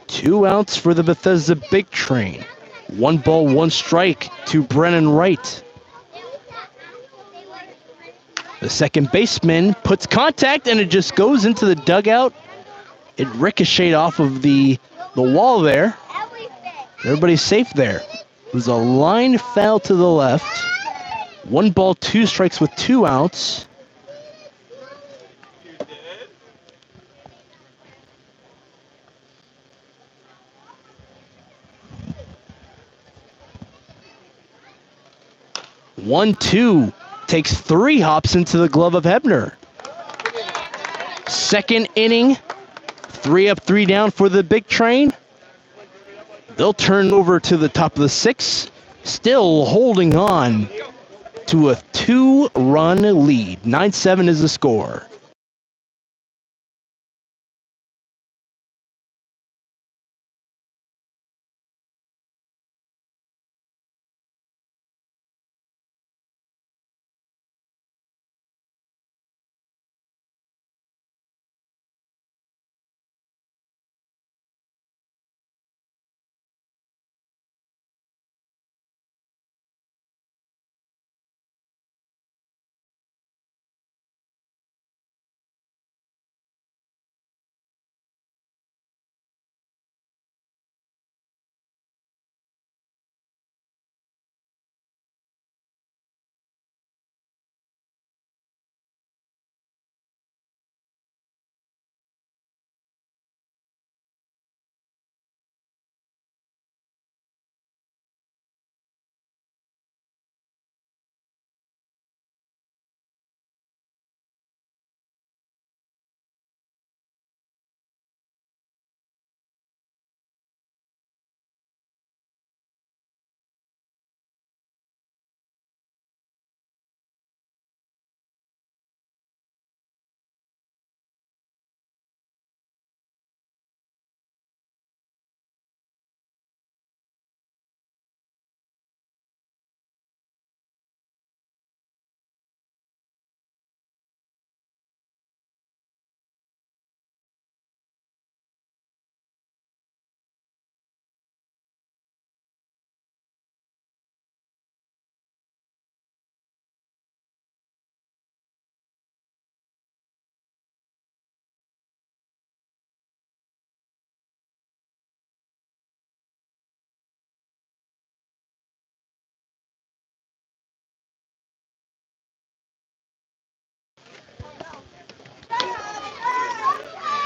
Two outs for the Bethesda Big Train. 1 ball, 1 strike to Brennan Wright. The second baseman puts contact and it just goes into the dugout. It ricocheted off of the wall there. Everybody's safe there. It was a line foul to the left. 1 ball, 2 strikes with 2 outs. One, two, takes 3 hops into the glove of Hebner. Second inning, 3 up, 3 down for the Big Train. They'll turn over to the top of the 6th, still holding on to a 2-run lead. 9-7 is the score.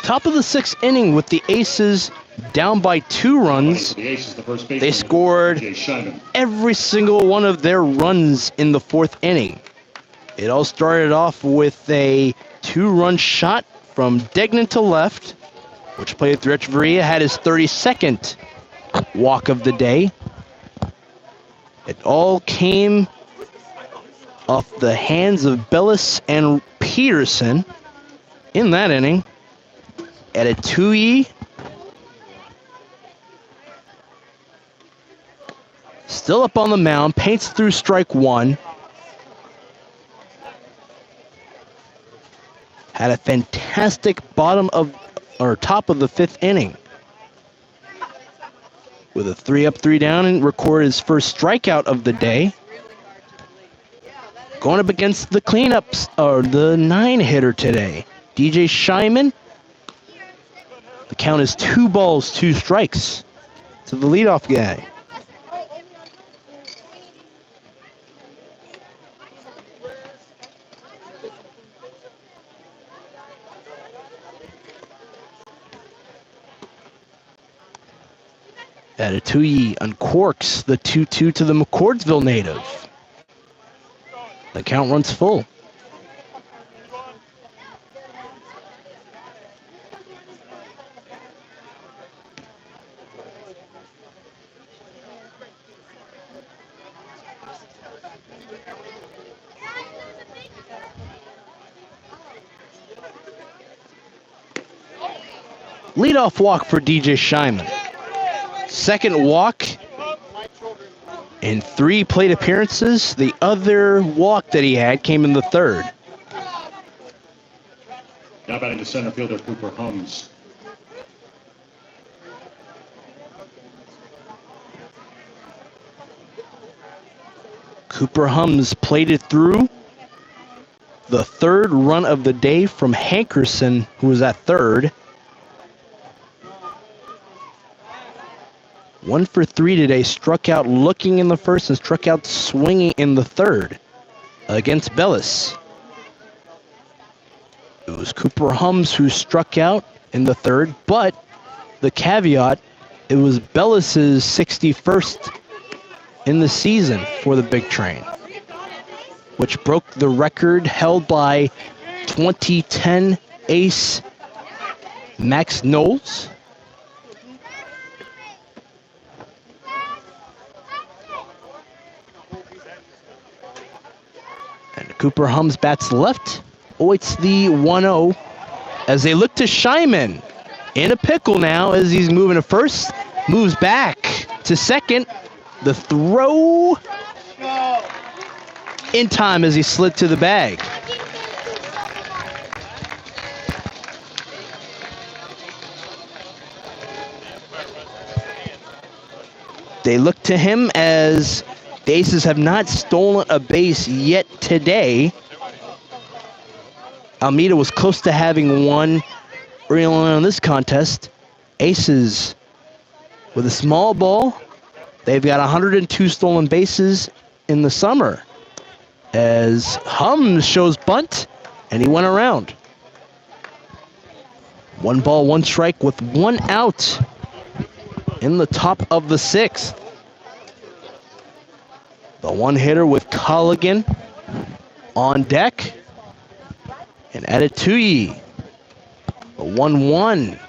Top of the 6th inning with the Aces down by 2 runs. They scored every single one of their runs in the 4th inning. It all started off with a 2-run shot from Degnan to left, which played through Echeverria, had his 32nd walk of the day. It all came off the hands of Bellis and Peterson in that inning. At a Tui, still up on the mound, paints through strike 1. Had a fantastic top of the 5th inning. With a 3 up, 3 down, and recorded his first strikeout of the day. Going up against the cleanups, or the 9-hitter today, DJ Scheinman. The count is 2 balls, 2 strikes to the leadoff guy. Adetuyi uncorks the 2-2 to the McCordsville native. The count runs full. Leadoff walk for DJ Scheinman. Second walk in 3 plate appearances. The other walk that he had came in the 3rd. Now batting the center fielder, Cooper Hums. Cooper Hums plated through the 3rd run of the day from Hankerson, who was at 3rd. 1 for 3 today, struck out looking in the 1st and struck out swinging in the 3rd against Bellis. It was Cooper Hums who struck out in the 3rd, but the caveat, it was Bellis's 61st in the season for the Big Train, which broke the record held by 2010 ace Max Knowles. And Cooper Hums bats left, awaits the 1-0 as they look to Scheinman. In a pickle now as he's moving to first, moves back to second. The throw in time as he slid to the bag. They look to him as the Aces have not stolen a base yet today. Almeida was close to having one early on in this contest. Aces with a small ball. They've got 102 stolen bases in the summer. As Hums shows bunt, and he went around. 1 ball, 1 strike with 1 out in the top of the 6th. The 1-hitter with Colligan on deck. And Adetuyi, the 1-1,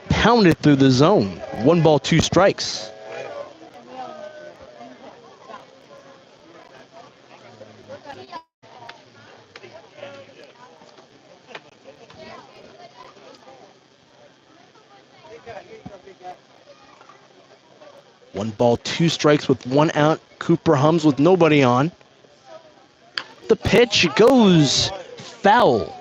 pounded through the zone. 1 ball, 2 strikes. One ball, 2 strikes with 1 out. Cooper Hums with nobody on. The pitch goes foul.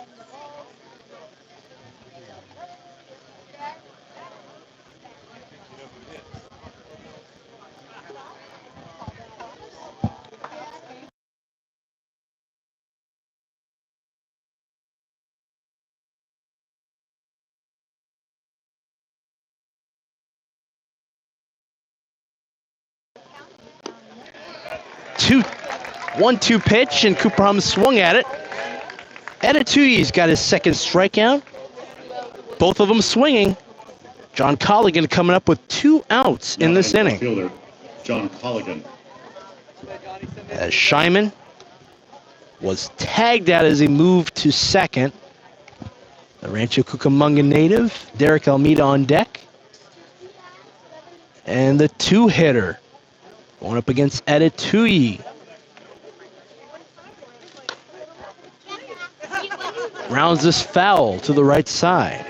Two 1-2 pitch, and Cooper Hums swung at it. Adetuyi's got his 2nd strikeout. both of them swinging. John Colligan coming up with 2 outs in this inning. Fielder John Colligan. As Scheinman was tagged out as he moved to second. The Rancho Cucamonga native, Derek Almeida on deck. And the 2-hitter going up against Adetuyi. Rounds this foul to the right side.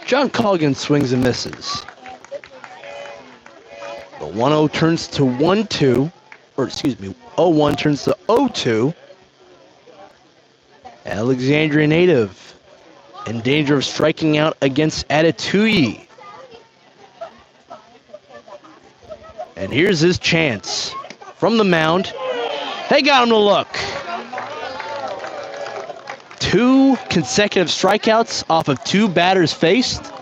John Colligan swings and misses. The 1-0 turns to 1-2, or excuse me, 0-1 turns to 0-2. Alexandria native in danger of striking out against Adetuyi. And here's his chance from the mound. They got him to look. 2 consecutive strikeouts off of 2 batters faced.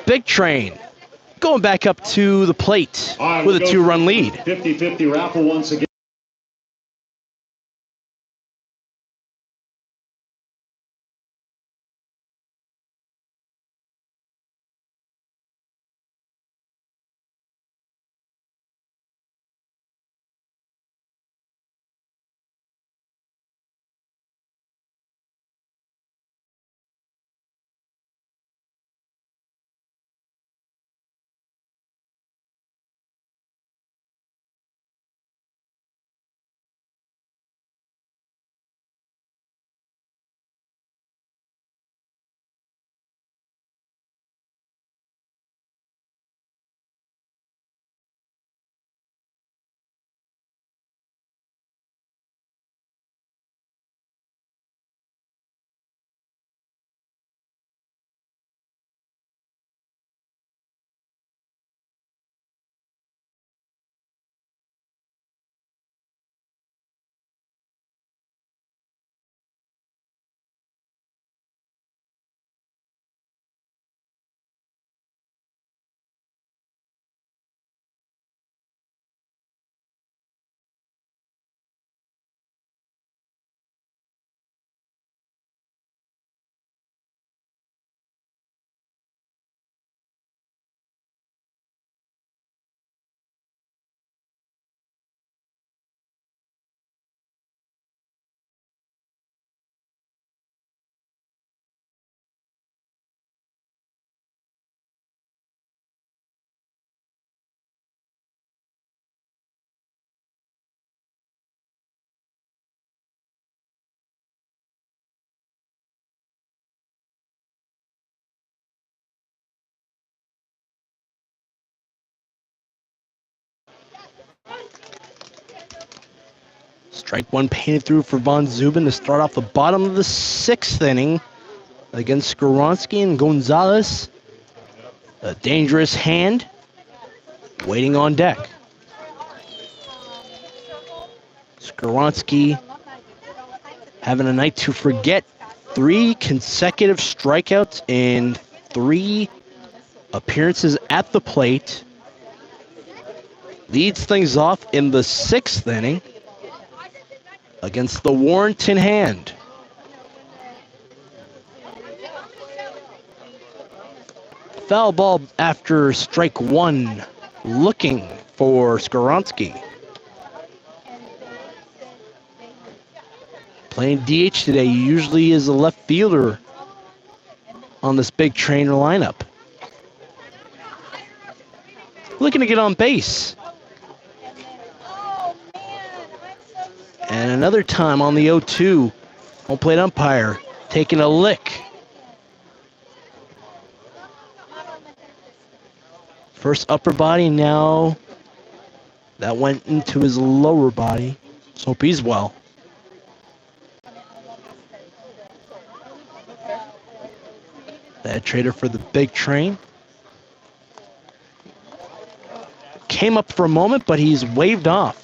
Big Train going back up to the plate with a 2-run lead. 50-50 raffle once again. Strike 1 painted through for Von Zubin to start off the bottom of the 6th inning against Skoronsky and Gonzalez. A dangerous hand waiting on deck. Skoronsky having a night to forget. 3 consecutive strikeouts in 3 appearances at the plate. Leads things off in the 6th inning against the Warrenton hand. Foul ball after strike 1, looking for Skoronsky. Playing DH today, usually is a left fielder on this Big Trainer lineup. Looking to get on base. And another time on the 0-2, home plate umpire taking a lick First upper body, now that went into his lower body. Let's hope he's well. That trader for the big train. Came up for a moment, but he's waved off.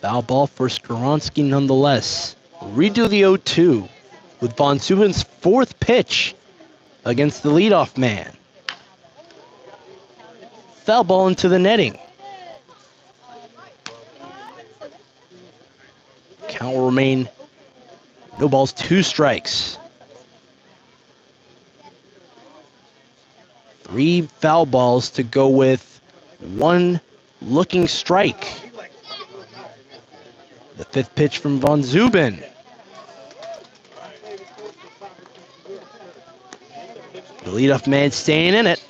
Foul ball for Skoronsky nonetheless. Redo the 0-2 with Von Zuben's fourth pitch against the leadoff man. Foul ball into the netting. Count will remain no balls, 2 strikes. 3 foul balls to go with 1 looking strike. The 5th pitch from Von Zuben. The leadoff man staying in it.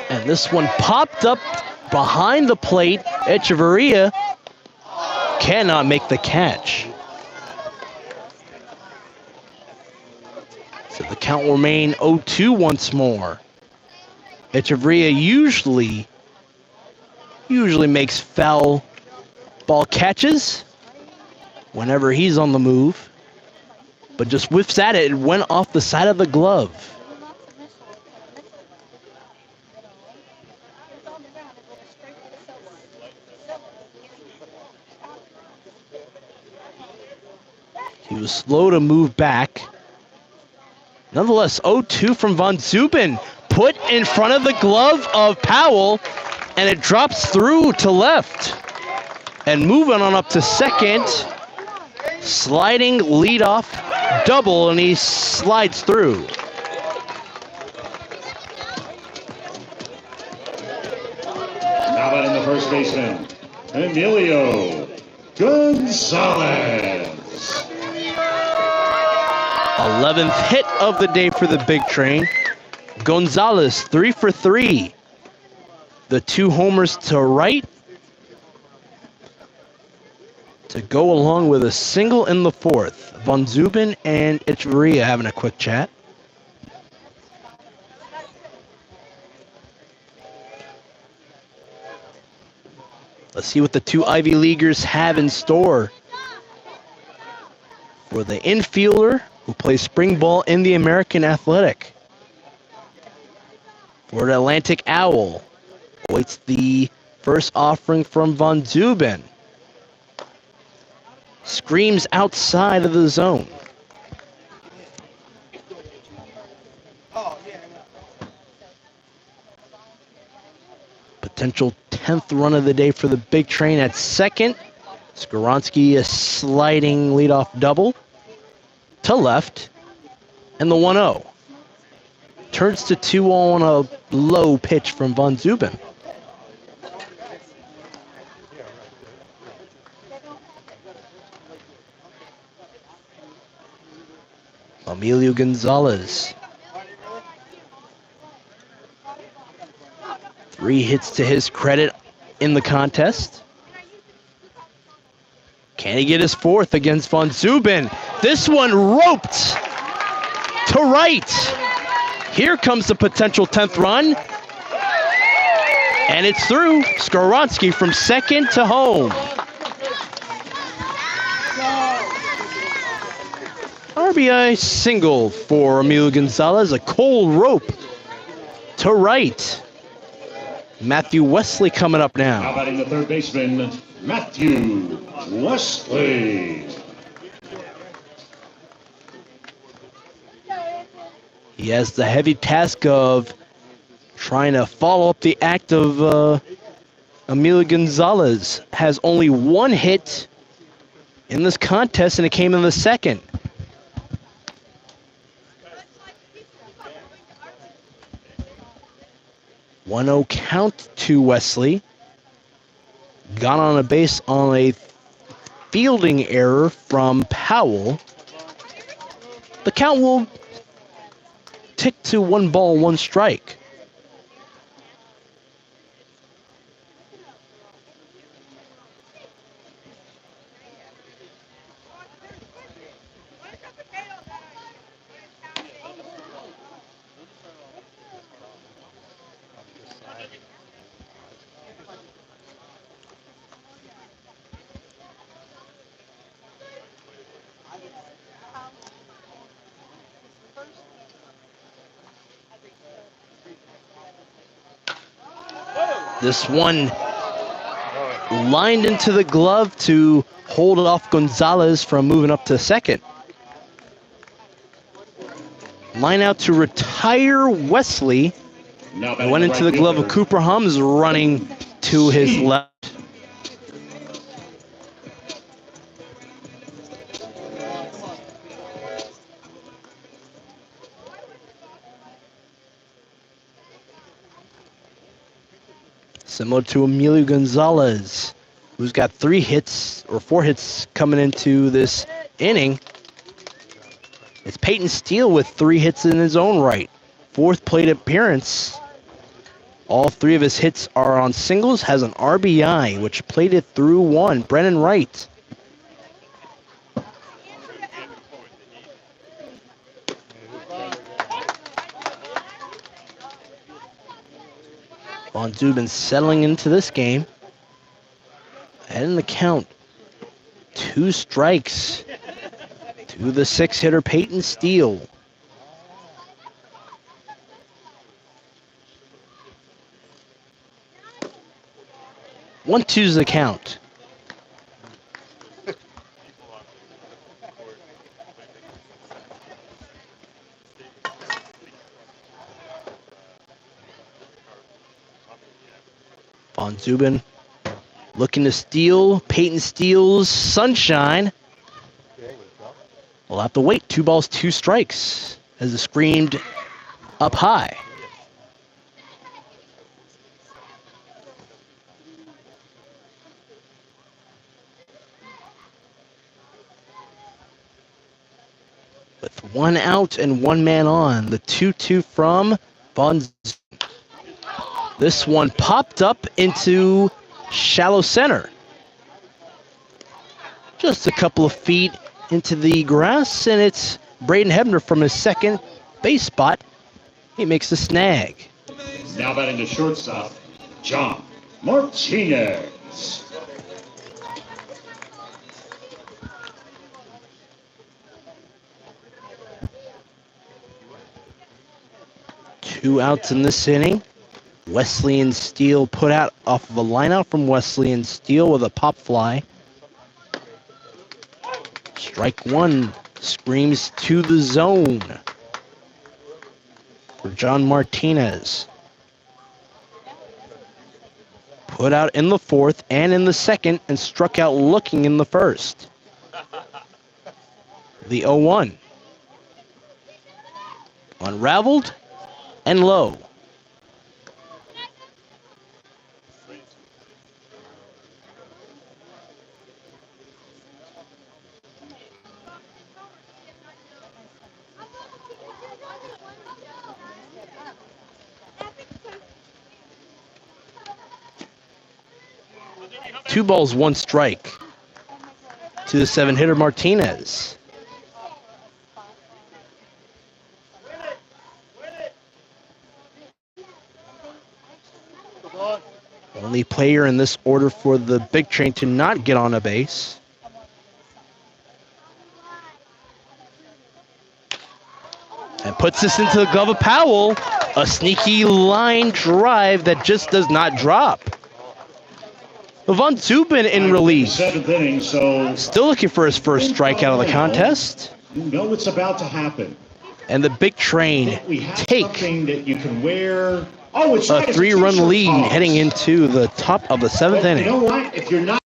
And this one popped up behind the plate. Echeverria cannot make the catch. So the count will remain 0-2 once more. Echeverria usually makes foul ball catches whenever he's on the move, but just whiffs at it. It went off the side of the glove. He was slow to move back. Nonetheless, 0-2 from Von Zuben. Put in front of the glove of Powell, and it drops through to left. And moving on up to second. Sliding leadoff double, and he slides through. Now batting the first baseman, Emilio Gonzalez. 11th hit of the day for the big train. Gonzalez, 3 for 3. The 2 homers to right to go along with a single in the 4th. Von Zuben and Echeverria having a quick chat. Let's see what the 2 Ivy Leaguers have in store. For the infielder who plays spring ball in the American Athletic. For the Atlantic Owl, awaits the first offering from Von Zuben. Screams outside of the zone. Potential 10th run of the day for the big train at second. Skoronsky, a sliding leadoff double to left, and the 1-0. Turns to 2 on a low pitch from Von Zuben. Emilio Gonzalez. 3 hits to his credit in the contest. Can he get his 4th against Von Zuben? This one roped to right. Here comes the potential 10th run. And it's through. Skoronsky from second to home. RBI single for Emilio Gonzalez. A cold rope to right. Matthew Wesley coming up Now now. batting the third baseman, Matthew Wesley. He has the heavy task of trying to follow up the act of Emilio Gonzalez. Has only 1 hit in this contest, and it came in the second. One 1-0 count to Wesley. got on a base on a fielding error from Powell. The count will tick to 1 ball, 1 strike. This one lined into the glove to hold off Gonzalez from moving up to second. Line out to retire Wesley. Now It batting went the into right the glove of fielder, Cooper Hums running to his left. Similar to Emilio Gonzalez, who's got 3 hits or 4 hits coming into this inning. It's Peyton Steele with 3 hits in his own right. 4th plate appearance. All 3 of his hits are on singles, has an RBI, which plated through 1. Brennan Wright. Von Dubin settling into this game. Ahead in the count. 2 strikes to the 6-hitter Peyton Steele. 1-2's the count. Von Dubin looking to steal Peyton Steele's sunshine. We'll have to wait. 2 balls, 2 strikes as it screamed up high. With 1 out and 1 man on, the 2-2 from Von Dubin. This one popped up into shallow center. Just a couple of feet into the grass, and it's Braden Hebner from his second base spot. He makes the snag. now batting the shortstop, John Martinez. Two outs in this inning. Wesley and Steele put out off of a lineout from Wesley and Steele with a pop fly. Strike 1 screams to the zone for John Martinez. Put out in the 4th and in the 2nd and struck out looking in the 1st. The 0-1. Unraveled and low. Two balls, 1 strike to the 7-hitter Martinez. Only player in this order for the Big Train to not get on a base. And puts this into the glove of Powell. A sneaky line drive that just does not drop. Von Dubin in relief. 7th inning, so Still looking for his first strikeout of the contest. you know it's about to happen. And the Big Train We have take something that you can wear. Oh, it's a right, it's 3-run t-shirt lead toss. heading into the top of the 7th But inning. you know what? If you're not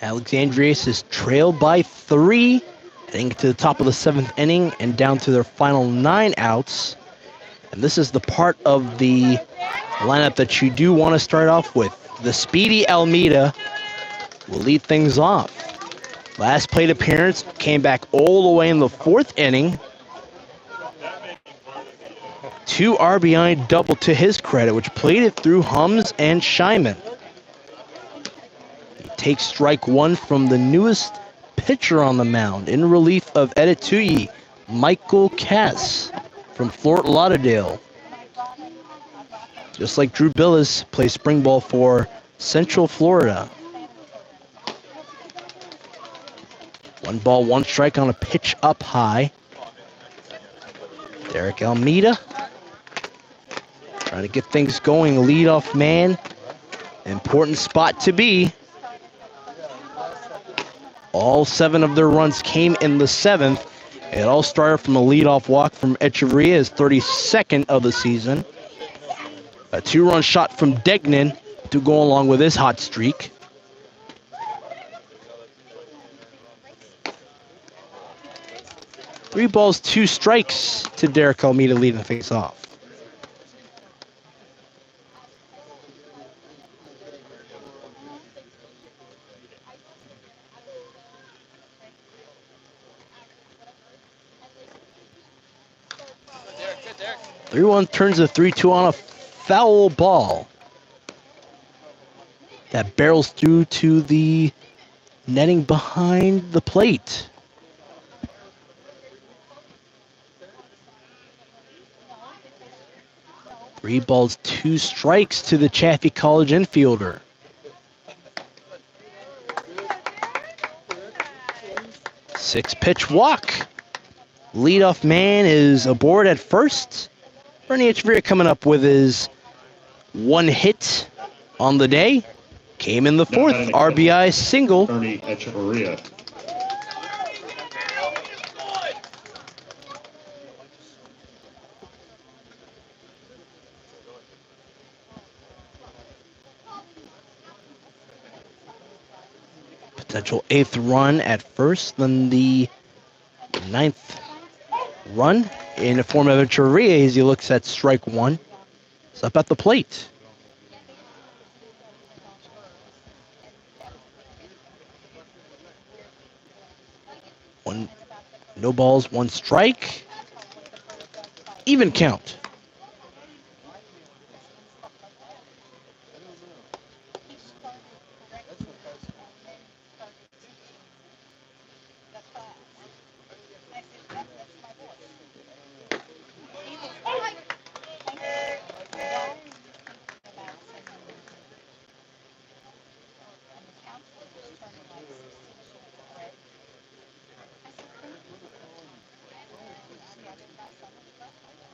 Alexandria is trailed by 3, heading to the top of the 7th inning and down to their final 9 outs. And this is the part of the lineup that you do want to start off with. The speedy Almeida will lead things off. Last plate appearance came back all the way in the 4th inning. 2 RBI double to his credit, which played it through Hums and Scheinman. He takes strike 1 from the newest pitcher on the mound in relief of Edituyi, Michael Cass from Fort Lauderdale. Just like Drew Billis plays spring ball for Central Florida. 1 ball, 1 strike on a pitch up high. Derek Almeida trying to get things going. Leadoff man. Important spot to be. All 7 of their runs came in the 7th. It all started from a leadoff walk from Echeverria, his 32nd of the season. A 2-run shot from Degnan to go along with his hot streak. Three balls, 2 strikes to Derek Almeida leading the face off. Good, Derek. 3-1 turns a 3-2 on a foul ball. That barrels through to the netting behind the plate. Three balls, 2 strikes to the Chaffey College infielder. Six-pitch walk. Leadoff man is aboard at first. Bernie Echeverria coming up with his 1 hit on the day. Came in the 4th, RBI single. Bernie Echeverria. Potential 8th run at first, then the 9th run in the form of Echeverria as he looks at strike 1. It's up at the plate. No balls, 1 strike. Even count.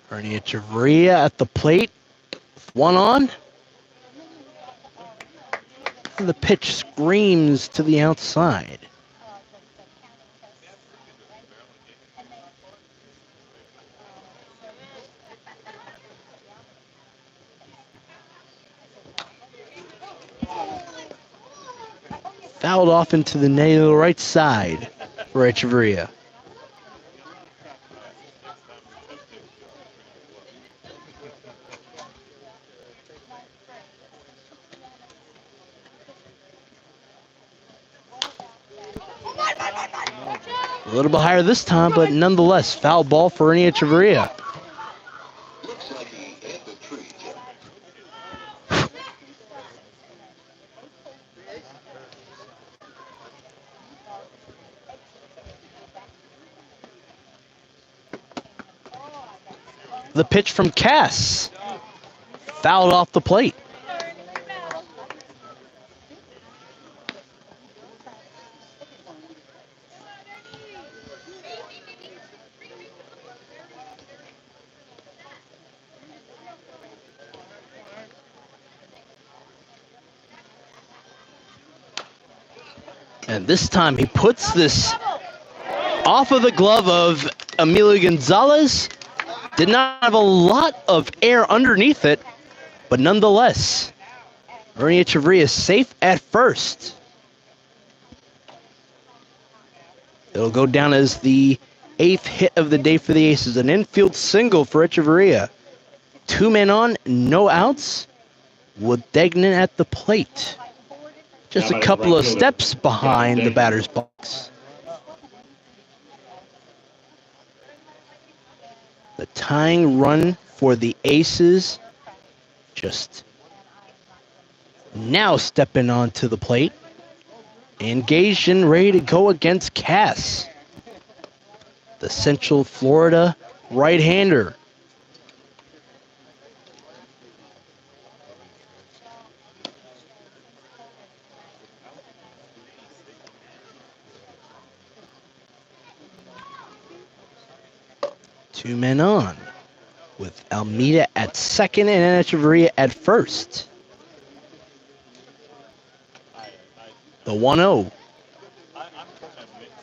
Bernie Echeverria at the plate. 1 on. And the pitch screams to the outside. Fouled off into the net to the right side for Echeverria. A little bit higher this time, but nonetheless, foul ball for Ernie Echeverria. The pitch from Cass. Fouled off the plate. And this time he puts this off of the glove of Emilio Gonzalez. Did not have a lot of air underneath it, but nonetheless, Ernie Echeverria is safe at first. It'll go down as the 8th hit of the day for the Aces. An infield single for Echeverria. 2 men on, no outs, with Degnan at the plate. Just a couple of steps behind the batter's box. The tying run for the Aces just now stepping onto the plate. Engaged and ready to go against Cass, the Central Florida right-hander. Two men on, with Almeida at second and Echeverria at first. The 1-0.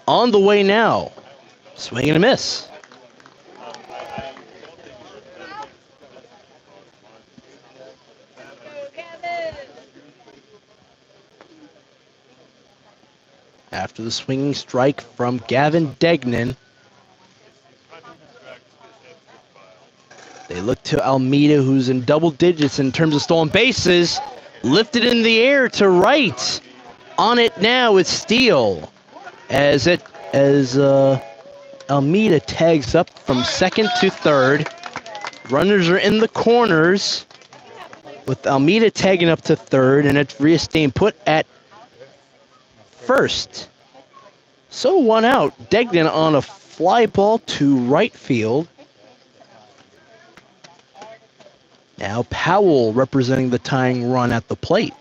On the way now. Swing and a miss. After the swinging strike from Gavin Degnan, they look to Almeida, who's in double digits in terms of stolen bases. Lifted in the air to right. On it now is Steele. As Almeida tags up from second to third. Runners are in the corners, with Almeida tagging up to third and Echeverria staying put at first. So 1 out. Degnan on a fly ball to right field. Now Powell representing the tying run at the plate.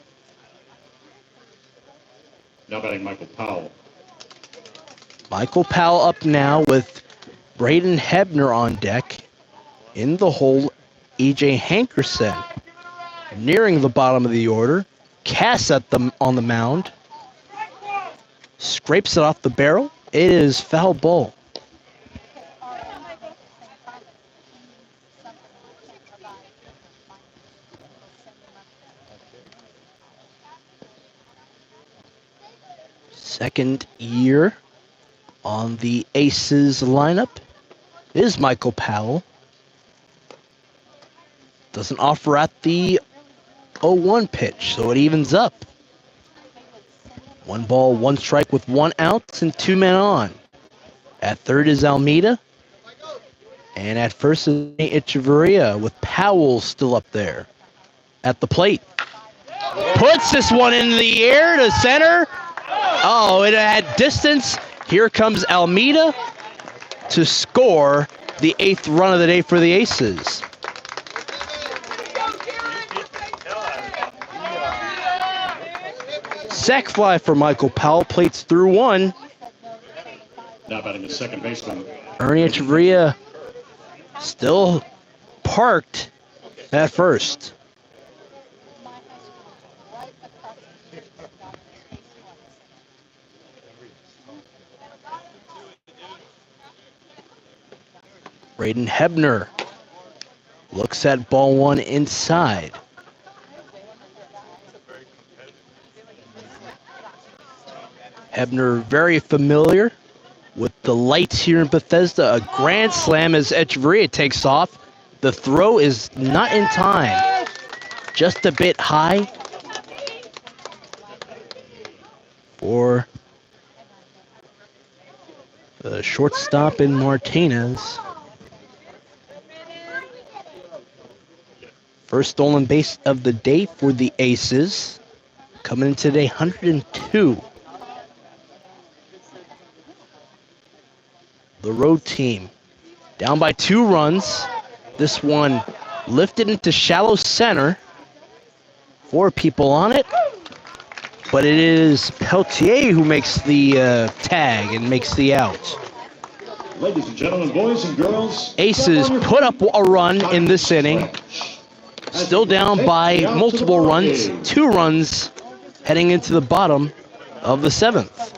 Now batting Michael Powell. Michael Powell up now with Braden Hebner on deck. In the hole, E.J. Hankerson nearing the bottom of the order. Cass on the mound. Scrapes it off the barrel. It is foul ball. Second year on the Aces lineup is Michael Powell. Doesn't offer at the 0-1 pitch, so it evens up. 1 ball, 1 strike with 1 out and 2 men on. At third is Almeida. And at first is Echeverria with Powell still up there at the plate. Puts this one in the air to center. Oh, it had distance. Here comes Almeida to score the 8th run of the day for the Aces. Sac fly for Michael Powell, plates through 1. Now batting the second baseman. Ernie Echeverria still parked at first. Braden Hebner looks at ball 1 inside. Hebner very familiar with the lights here in Bethesda. A grand slam as Echeverria takes off. The throw is not in time. Just a bit high for the shortstop in Martinez. First stolen base of the day for the Aces. Coming in today, 102. The road team down by 2 runs. This one lifted into shallow center. 4 people on it. But it is Peltier who makes the tag and makes the out. Ladies and gentlemen, boys and girls. Aces put up a run in this inning. Still down by multiple runs. 2 runs heading into the bottom of the 7th.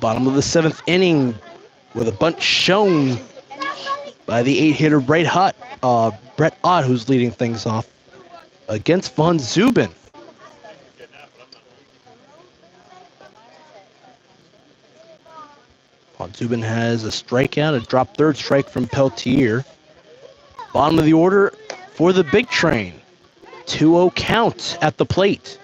Bottom of the 7th inning with a bunt shown by the 8-hitter Brett Ott, who's leading things off against Von Zubin. Von Zubin has a strikeout, a drop third strike from Peltier. Bottom of the order for the Big Train. 2-0 count at the plate.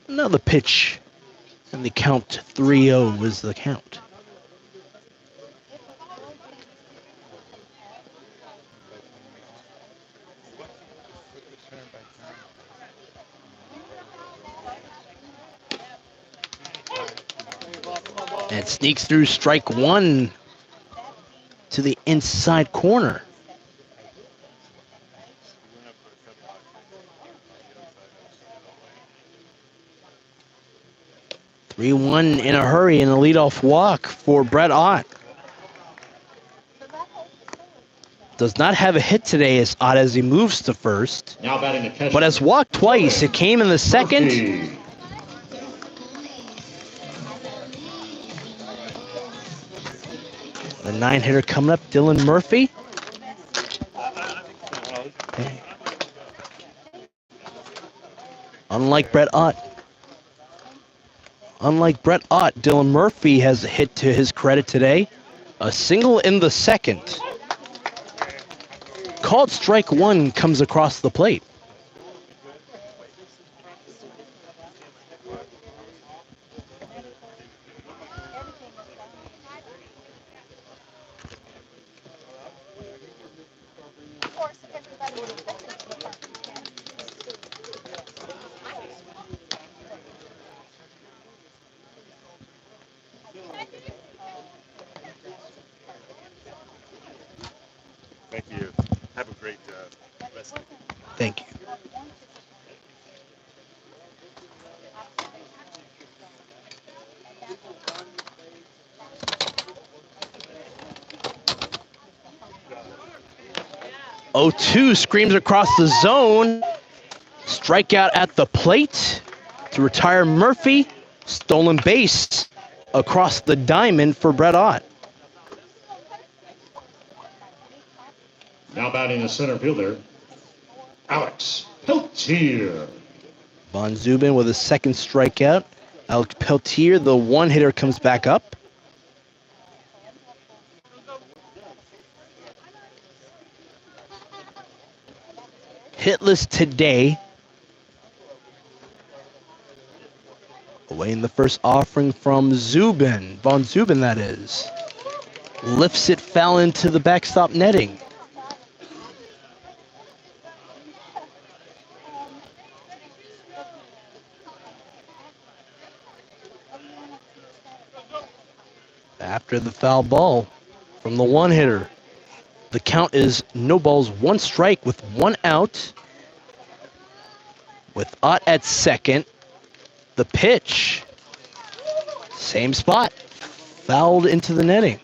Another pitch, and the count 3-0 is the count. And sneaks through strike one to the inside corner. Three-one in a hurry and a leadoff walk for Brett Ott. Does not have a hit today as Ott as he moves to first, Now batting the catcher. but has walked twice. It came in the second. Murphy. The 9-hitter coming up, Dylan Murphy. Unlike Brett Ott, Dylan Murphy has a hit to his credit today. A single in the second. Called strike one comes across the plate. Thank you. Have a great rest. Thank you. Oh, 2 screams across the zone. Strikeout at the plate to retire Murphy. Stolen base across the diamond for Brett Ott. Now batting the center fielder, Alex Peltier. Von Zubin with a second strikeout. Alex Peltier, the one-hitter, comes back up. Hitless today. Away in the first offering from Zubin. Von Zubin, that is. Lifts it foul into the backstop netting. After the foul ball from the one-hitter. The count is no balls, 1 strike with 1 out. With Ott at second. The pitch. Same spot. Fouled into the netting.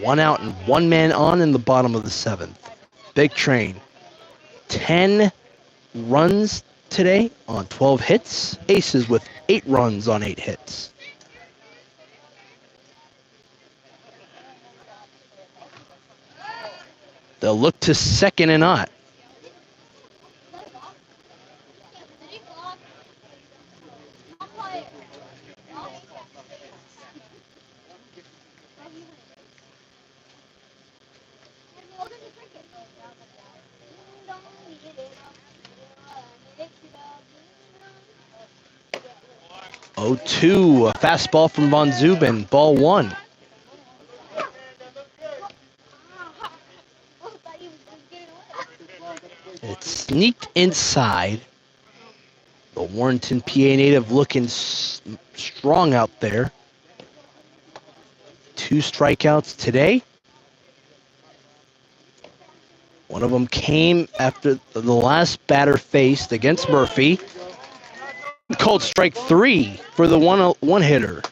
One out and 1 man on in the bottom of the 7th. Big Train. 10 runs today on 12 hits. Aces with 8 runs on 8 hits. They'll look to second and Ott. Oh, 2, a fastball from Von Zubin, ball 1. It sneaked inside. The Warrenton, PA native looking strong out there. 2 strikeouts today. One of them came after the last batter faced against Murphy. Called strike 3 for the one hitter.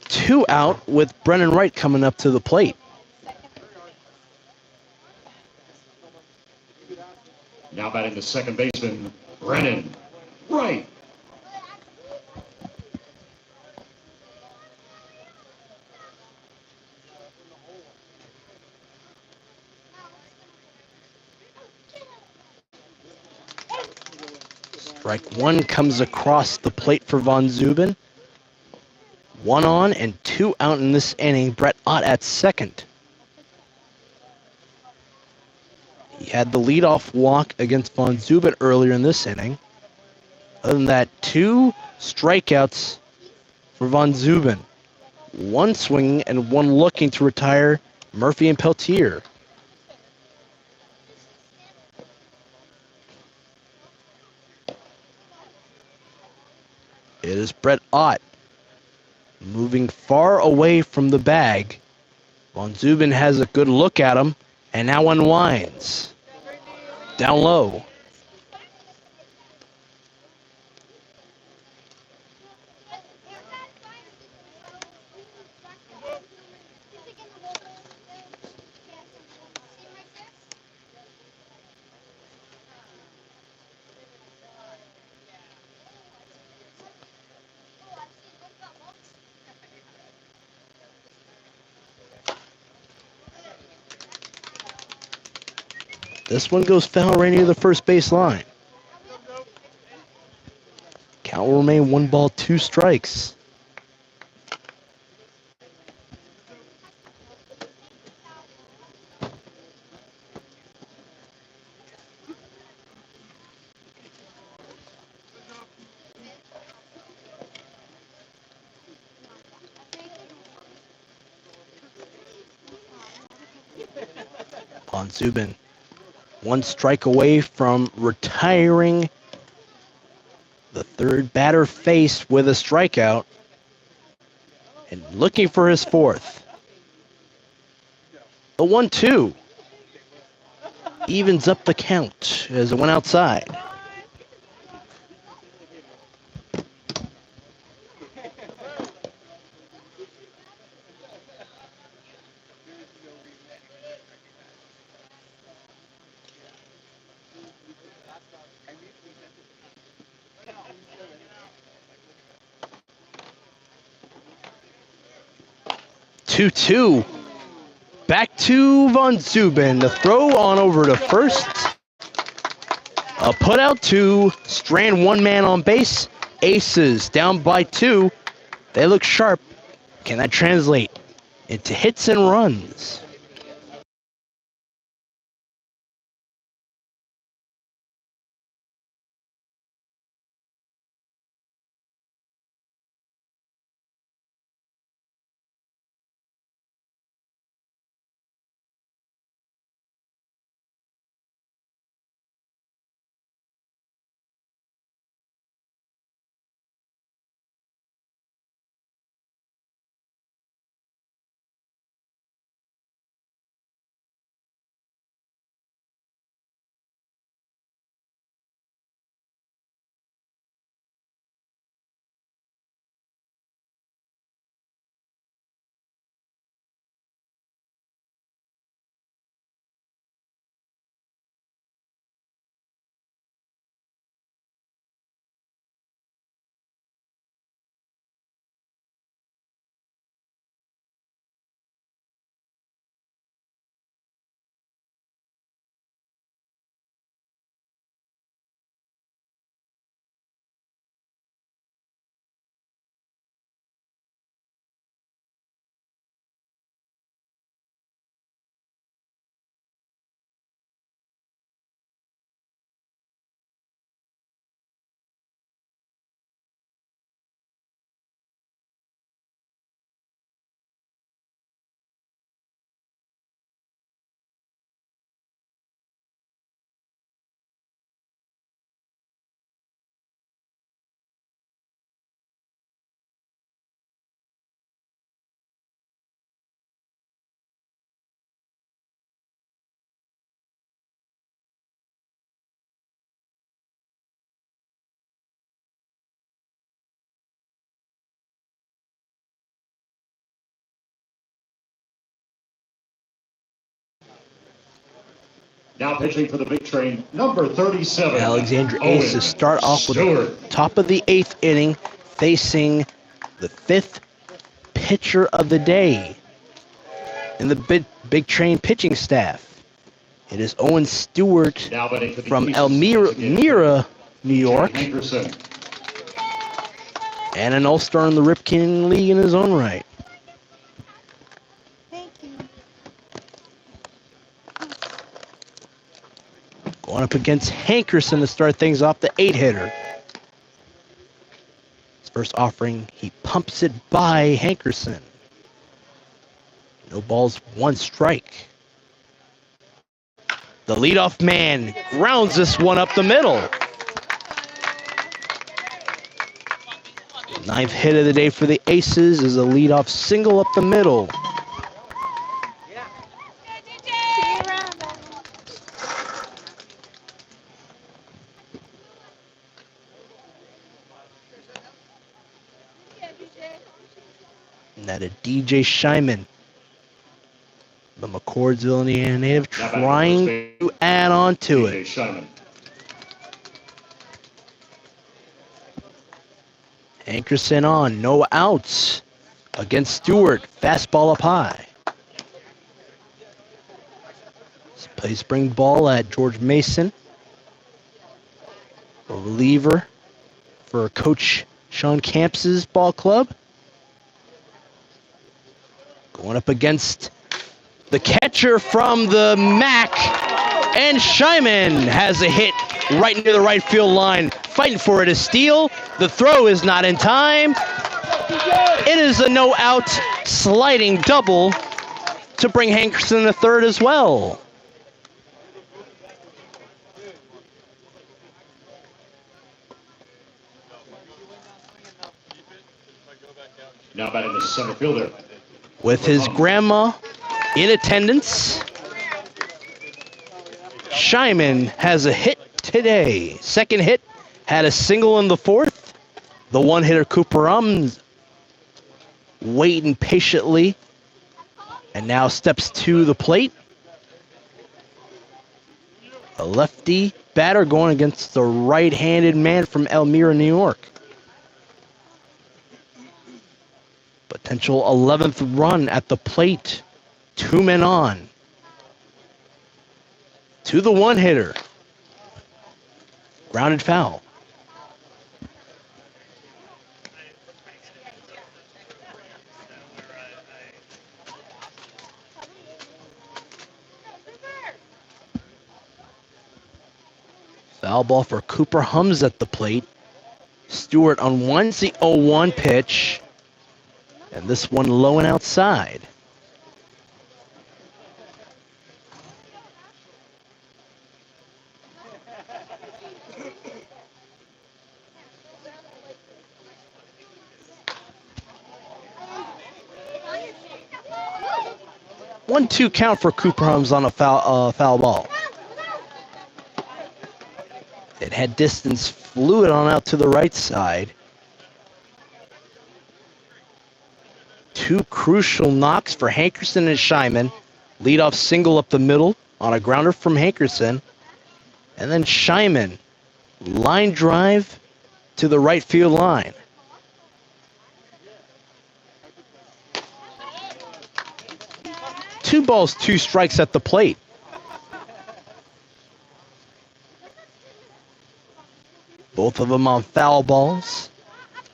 2 out with Brennan Wright coming up to the plate. Now batting the second baseman, Brennan Wright. Strike 1 comes across the plate for Von Zubin. 1 on and 2 out in this inning. Brett Ott at second. He had the leadoff walk against Von Zubin earlier in this inning. Other than that, 2 strikeouts for Von Zubin. 1 swinging and 1 looking to retire Murphy and Peltier. It is Brett Ott moving far away from the bag. Von Zubin has a good look at him and now unwinds. Down low. This one goes foul right near the first base line. Count will remain 1 ball, 2 strikes. Von Zubin, 1 strike away from retiring the third batter faced with a strikeout and looking for his 4th. The 1-2 evens up the count as it went outside. Two. Back to Von Zubin. The throw on over to first. A put out 2. Strand 1 man on base. Aces down by 2. They look sharp. Can that translate into hits and runs? Now pitching for the big train, number 37. Alexandria Owen Aces start off with Stewart. the top of the 8th inning, facing the 5th pitcher of the day in the big train pitching staff. It is Owen Stewart Now batting for the from Aces, Almira, New York, Hankerson. and an all-star in the Rip King League in his own right. Thank you. Going up against Hankerson to start things off, the 8-hitter. His first offering, he pumps it by Hankerson. No balls, 1 strike. The leadoff man grounds this one up the middle. 9th hit of the day for the Aces is a leadoff single up the middle. And that a DJ Scheinman, the McCordsville, Indiana native, trying to add on to it. Scheinman. Hankerson on, no outs against Stewart. Fastball up high. Play spring ball at George Mason. A reliever for Coach Sean Camps's ball club. Going up against the catcher from the MAC. And Scheinman has a hit right near the right field line. Fighting for it, a steal. The throw is not in time. It is a no-out sliding double to bring Hankerson to third as well. Now batting the center fielder. With his grandma in attendance, Scheinman has a hit today. Second hit, had a single in the 4th. The one-hitter Cooper waiting patiently and now steps to the plate. A lefty batter going against the right-handed man from Elmira, New York. Potential 11th run at the plate. 2 men on. To the one-hitter. Grounded foul. Foul ball for Cooper Hums at the plate. Stewart unwinds the 0-1 pitch. And this one low and outside. One-two count for Cooper Hums on a foul ball. It had distance, flew it on out to the right side. 2 crucial knocks for Hankerson and Scheinman. Leadoff single up the middle on a grounder from Hankerson. And then Scheinman, line drive to the right field line. Two balls, 2 strikes at the plate. Both of them on foul balls.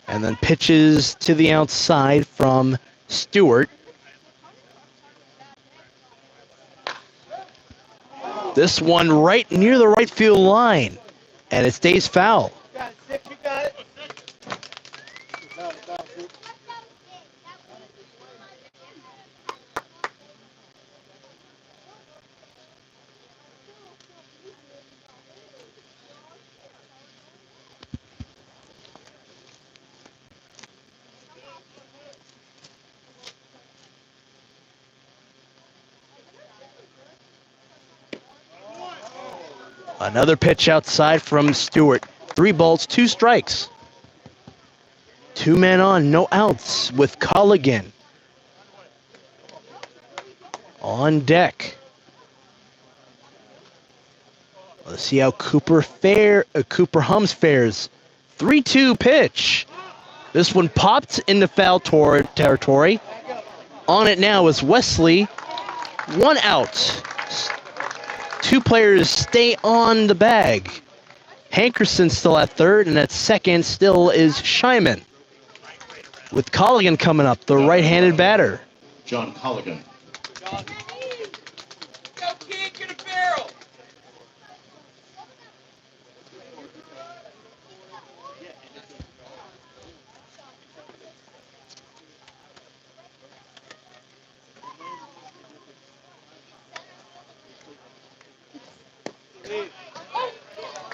And then pitches to the outside from Stewart. This one right near the right field line. And it stays foul. You got it. Another pitch outside from Stewart. 3 balls, 2 strikes. 2 men on, no outs with Culligan on deck. Let's see how Cooper Hums fares. 3-2 pitch. This one popped into foul territory. On it now is Wesley. 1 out. 2 players stay on the bag. Hankerson still at third, and at second still is Shyman. With Colligan coming up, the right-handed batter. John Colligan.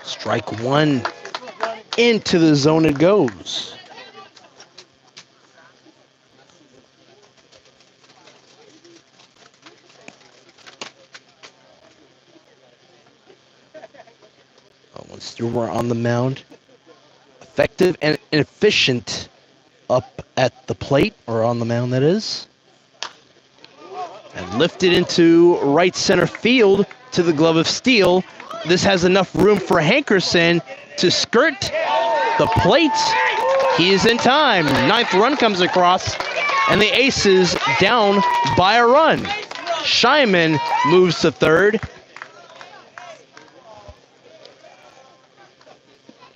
Strike 1. Into the zone it goes. Owen Stewart on the mound. Effective and efficient up at the plate, or on the mound that is. And lifted into right center field to the glove of steel. This has enough room for Hankerson to skirt the plate. He is in time. 9th run comes across, and the Aces down by a run. Shyman moves to third.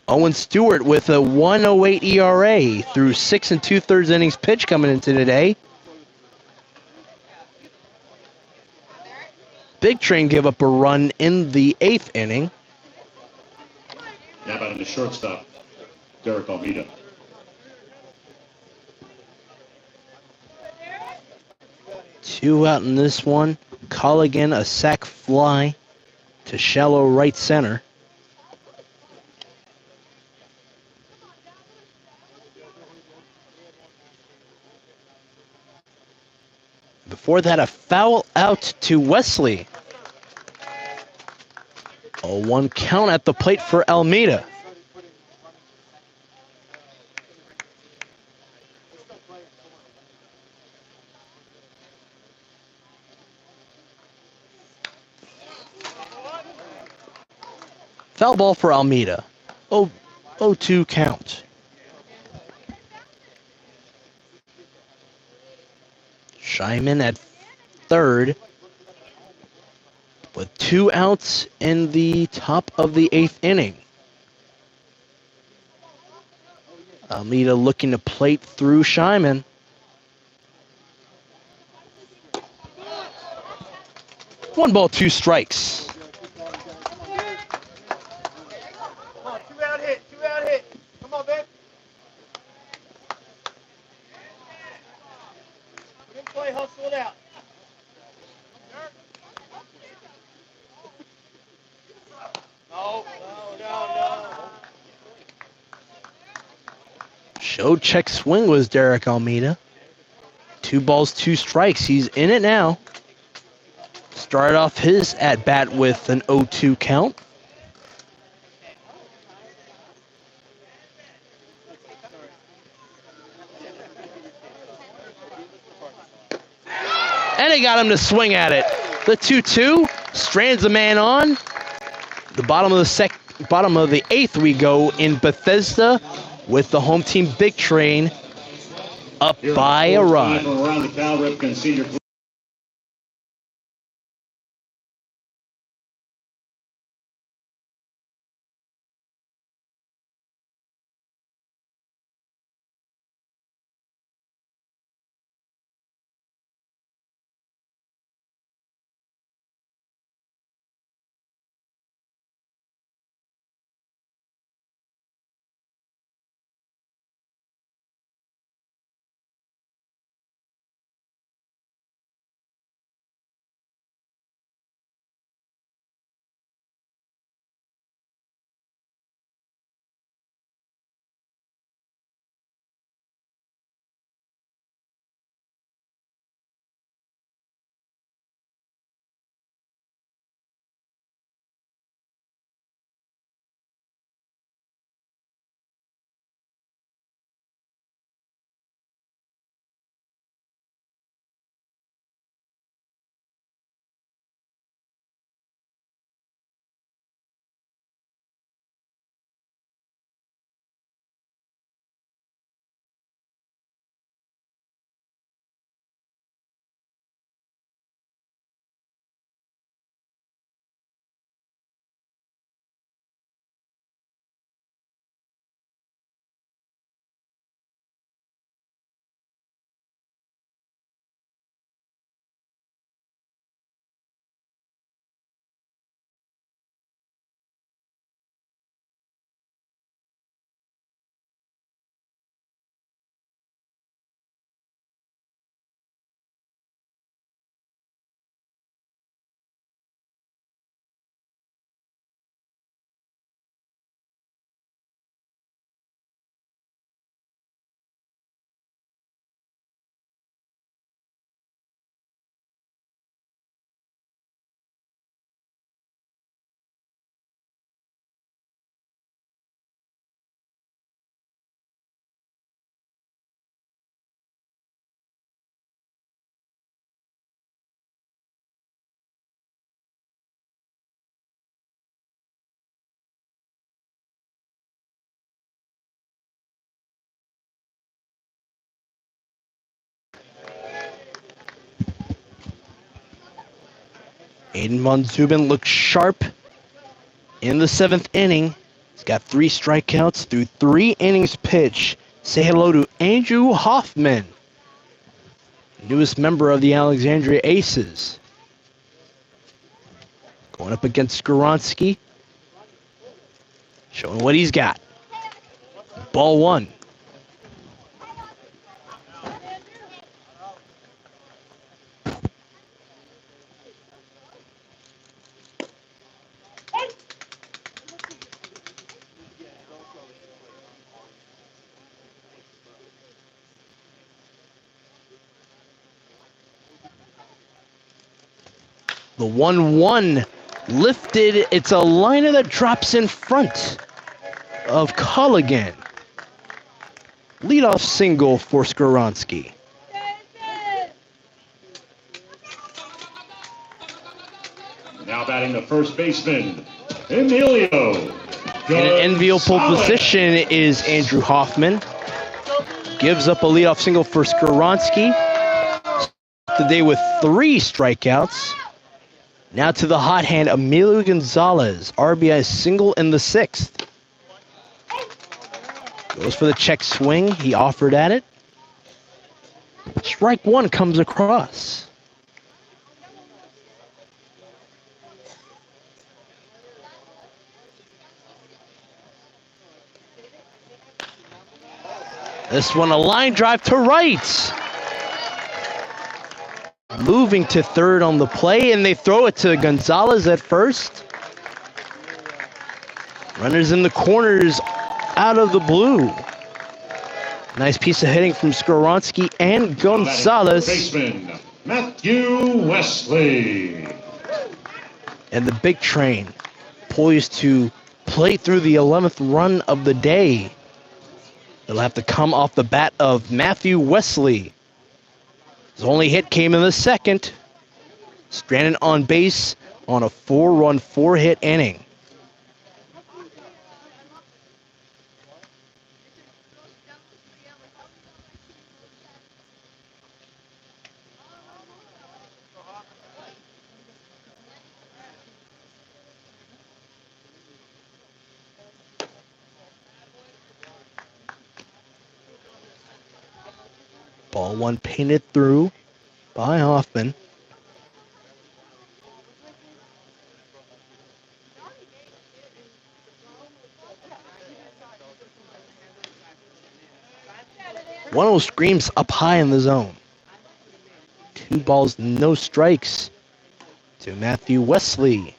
Owen Stewart with a 1.08 ERA through 6 2/3 innings pitch coming into today. Big Train gave up a run in the 8th inning. Now batting the shortstop, Derek Almeida. Two out in this one. Colligan, a sac fly to shallow right center. Before that, a foul out to Wesley. A 1 count at the plate for Almeida. Foul ball for Almeida. 0-2 count. Shyman at third with 2 outs in the top of the 8th inning. Almeida looking to plate through Shyman. One ball, 2 strikes. Two out hit. Come on, babe. Good play, hustle it out. No. Showed check swing was Derek Almeida. 2 balls, 2 strikes. He's in it now. Started off his at-bat with an 0-2 count. And he got him to swing at it. The 2-2 strands the man on. The bottom of the 8th we go in Bethesda with the home team Big Train up by a run. Around the Cal Ripken Senior Aiden Von Zubin looks sharp in the 7th inning. He's got 3 strikeouts through 3 innings pitched. Say hello to Andrew Hoffman, newest member of the Alexandria Aces. Going up against Skoronski, showing what he's got. Ball 1. The 1-1 lifted. It's a liner that drops in front of Culligan. Leadoff single for Skoronski. Now batting the first baseman, Emilio. In an enviable position is Andrew Hoffman. Gives up a leadoff single for Skoronski. Today with 3 strikeouts. Now to the hot hand, Emilio Gonzalez. RBI single in the 6th. Goes for the check swing. He offered at it. Strike 1 comes across. This one a line drive to right. Moving to third on the play, and they throw it to Gonzalez at first. Runners in the corners out of the blue. Nice piece of hitting from Skoronski and Gonzalez. Baseman, Matthew Wesley. And the big train poised to play through the 11th run of the day. It'll have to come off the bat of Matthew Wesley. His only hit came in the 2nd. Stranded on base on a 4-run, 4-hit inning. Ball 1 painted through by Hoffman. One of those screams up high in the zone. 2 balls, no strikes to Matthew Wesley.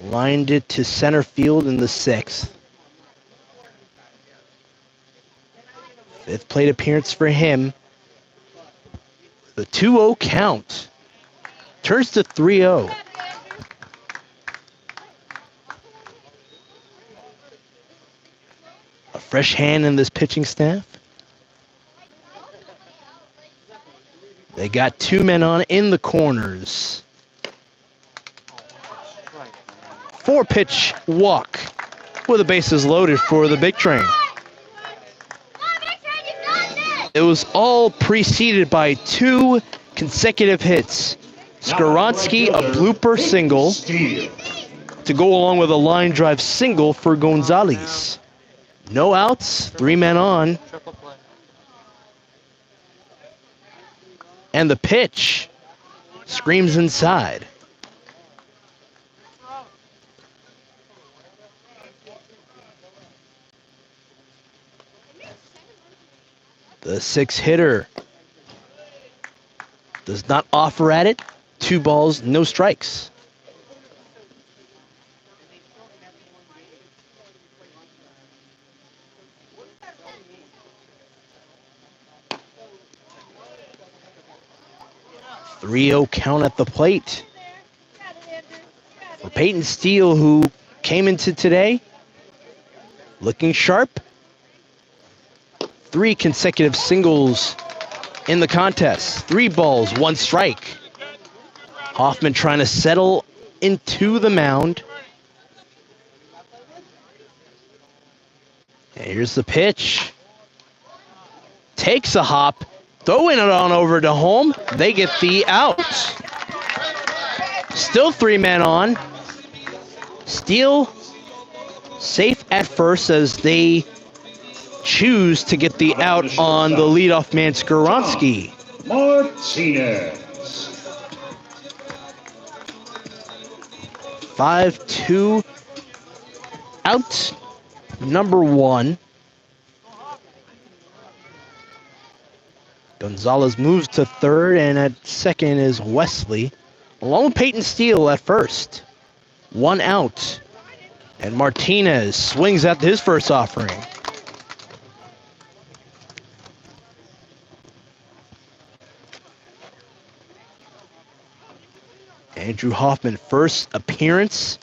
Lined it to center field in the 6th. 5th plate appearance for him. The 2-0 count turns to 3-0. A fresh hand in this pitching staff. They got 2 men on in the corners. 4-pitch walk with the bases loaded for the big train. It was all preceded by 2 consecutive hits. Skoronski, a blooper single to go along with a line drive single for Gonzalez. No outs, 3 men on. And the pitch screams inside. The 6-hitter does not offer at it. 2 balls, no strikes. .30 count at the plate for Peyton Steele, who came into today looking sharp. 3 consecutive singles in the contest. 3 balls, 1 strike. Hoffman trying to settle into the mound. And here's the pitch. Takes a hop, throwing it on over to home. They get the out. Still 3 men on. Steele safe at first as they choose to get the out on the leadoff man, Skaronski. Martinez. 5-2 out, number 1. Gonzalez moves to third, and at second is Wesley, along with Peyton Steele at first. 1 out, and Martinez swings at his first offering. Andrew Hoffman, first appearance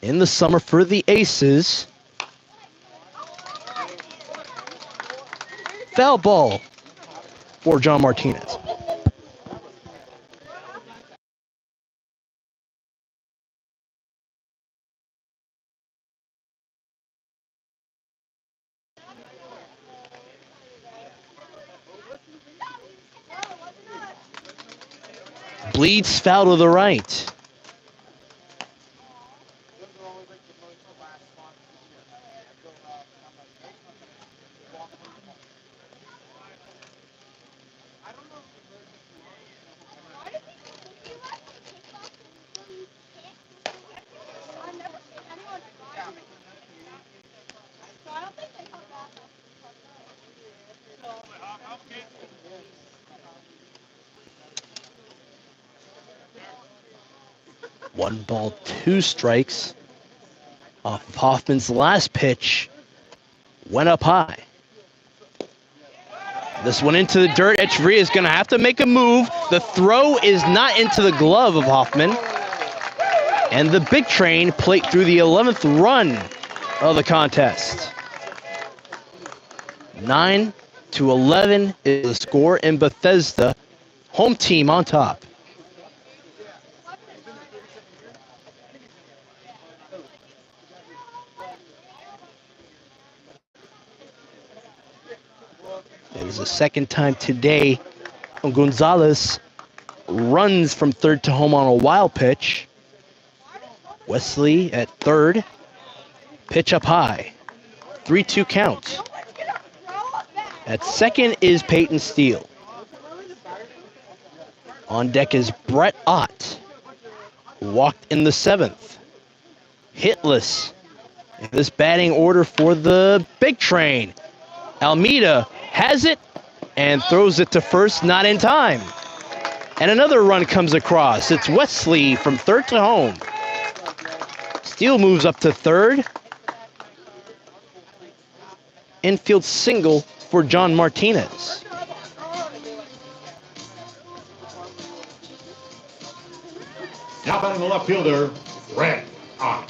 in the summer for the Aces. Foul ball for John Martinez. Bleeds foul to the right. One ball, 2 strikes. Off Hoffman's last pitch, went up high. This one into the dirt. Echeverria is going to have to make a move. The throw is not into the glove of Hoffman. And the big train plate through the 11th run of the contest. 9-11 is the score in Bethesda. Home team on top. It is the second time today Gonzalez runs from third to home on a wild pitch. Wesley at third. Pitch up high. 3-2 count. At second is Peyton Steele. On deck is Brett Ott, who walked in the 7th. Hitless in this batting order for the big train. Almeida has it and throws it to first, not in time. And another run comes across. It's Wesley from third to home. Steele moves up to third. Infield single for John Martinez. Now batting the left fielder, Brett Ott.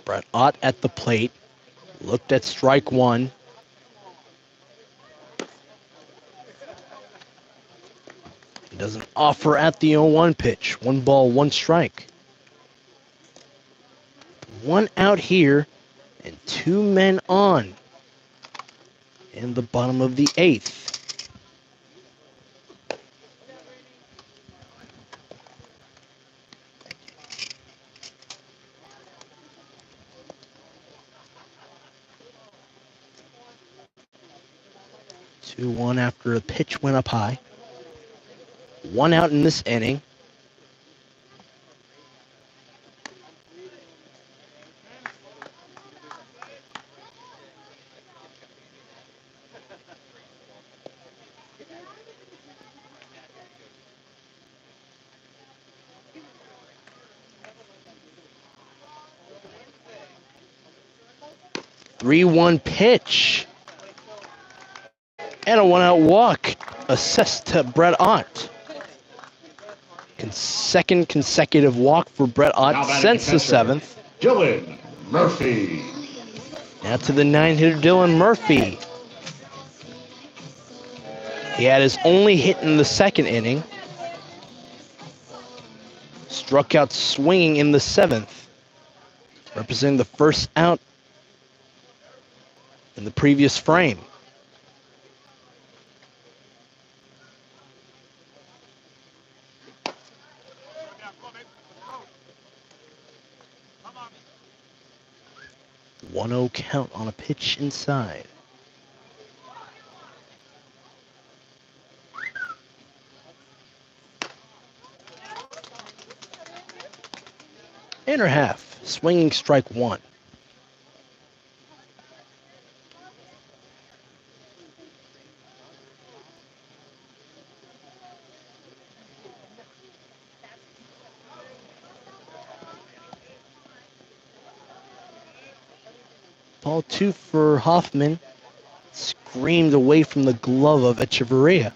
Brett Ott at the plate. Looked at strike one. He doesn't offer at the 0-1 pitch. 1 ball, 1 strike. 1 out here and 2 men on in the bottom of the 8th. Two one after a pitch went up high. 1 out in this inning. 3-1 pitch. And a 1-out walk. Assessed to Brett Ott. Second consecutive walk for Brett Now Ott batting since the catcher, 7th. Dylan Murphy. Now to the 9-hitter Dylan Murphy. He had his only hit in the 2nd inning. Struck out swinging in the 7th. Representing the first out in the previous frame. One 1-0 count on a pitch inside. Inner half, swinging strike 1. Ball 2 for Hoffman. Screamed away from the glove of Echeverria.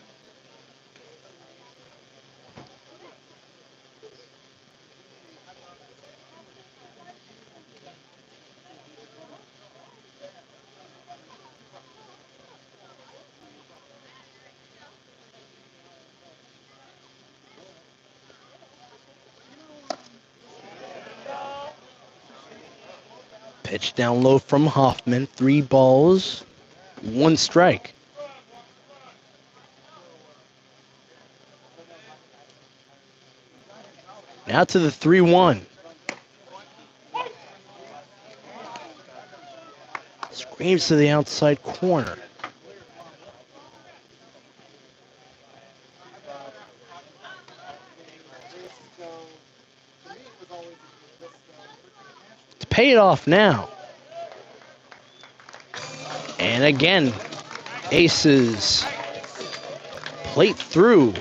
Pitch down low from Hoffman. 3 balls, 1 strike. Now to the 3-1. Screams to the outside corner. To pay it off now. And again, aces. Plate through.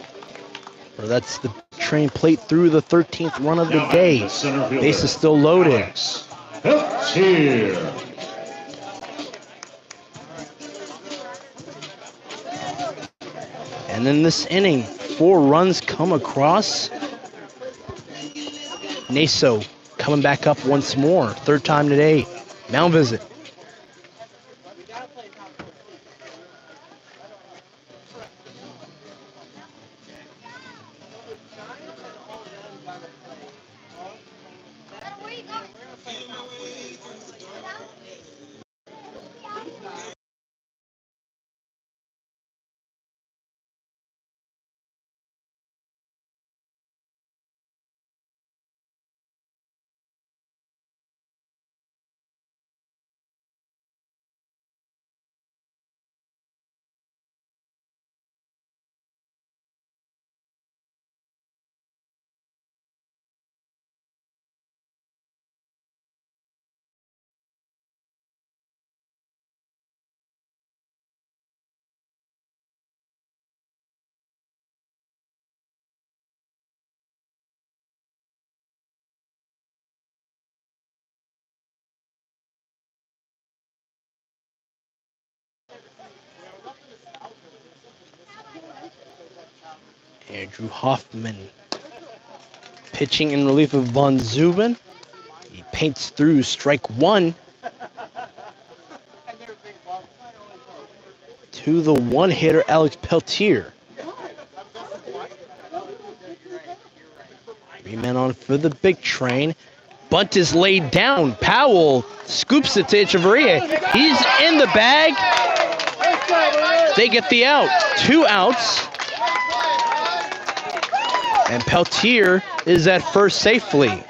Or that's the train plate through the 13th run of the Now day. batting the center fielder, Base is still loaded. Alex Peltier. And in this inning, 4 runs come across. Naso coming back up once more. 3rd time today. Mound visit. Andrew Hoffman pitching in relief of Von Zuben. He paints through strike 1 to the 1-hitter Alex Peltier. 3 men on for the big train. Bunt is laid down. Powell scoops it to Echeverria. He's in the bag. They get the out. 2 outs. And Peltier is at first safely.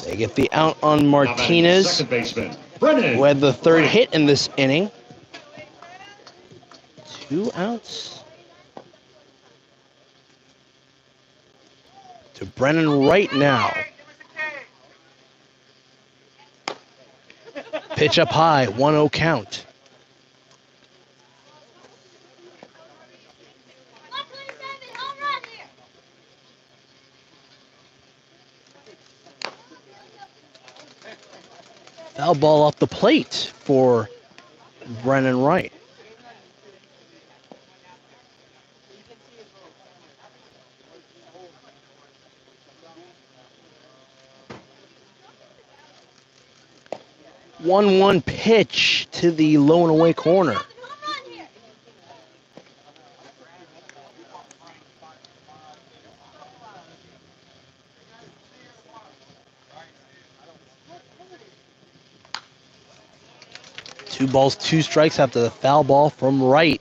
They get the out on Martinez, Second baseman, Brennan. who had the 3rd hit in this inning. 2 outs. To Brennan right now. Pitch up high, 1-0 count. Foul ball off the plate for Brennan Wright. One pitch to the low and away corner. Two balls, two strikes after the foul ball from Wright.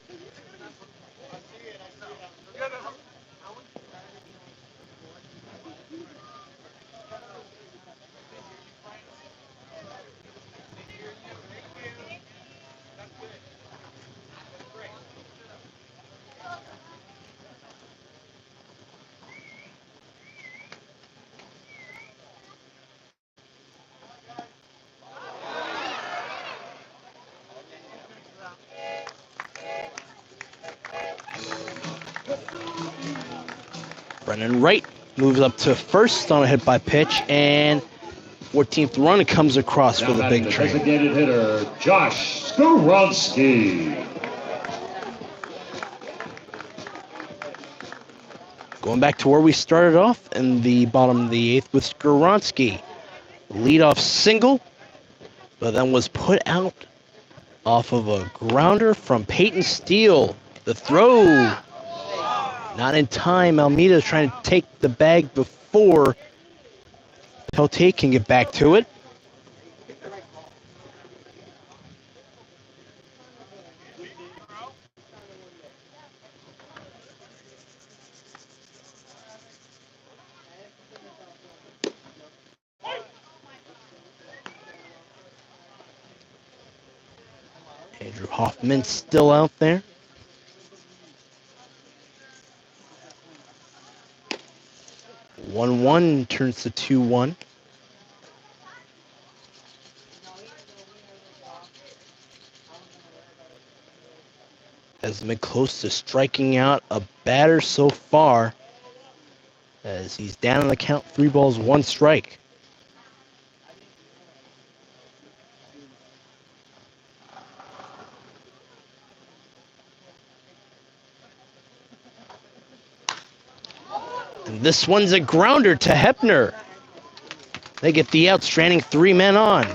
Brennan Wright moves up to first on a hit by pitch, and 14th run comes across for the big train. Designated hitter, Josh Skoronsky. Going back to where we started off in the bottom of the 8th with Skoronsky. Leadoff single, but then was put out off of a grounder from Peyton Steele. The throw, not in time. Almeida's trying to take the bag before Peltier can get back to it. Andrew Hoffman still out there. One turns to 2-1. Has been close to striking out a batter so far, as he's down on the count, 3 balls, 1 strike. And this one's a grounder to Hepner. They get the out, stranding 3 men on.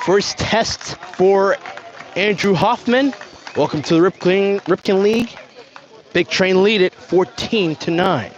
First test for Andrew Hoffman. Welcome to the Ripken League. Big Train lead it 14-9.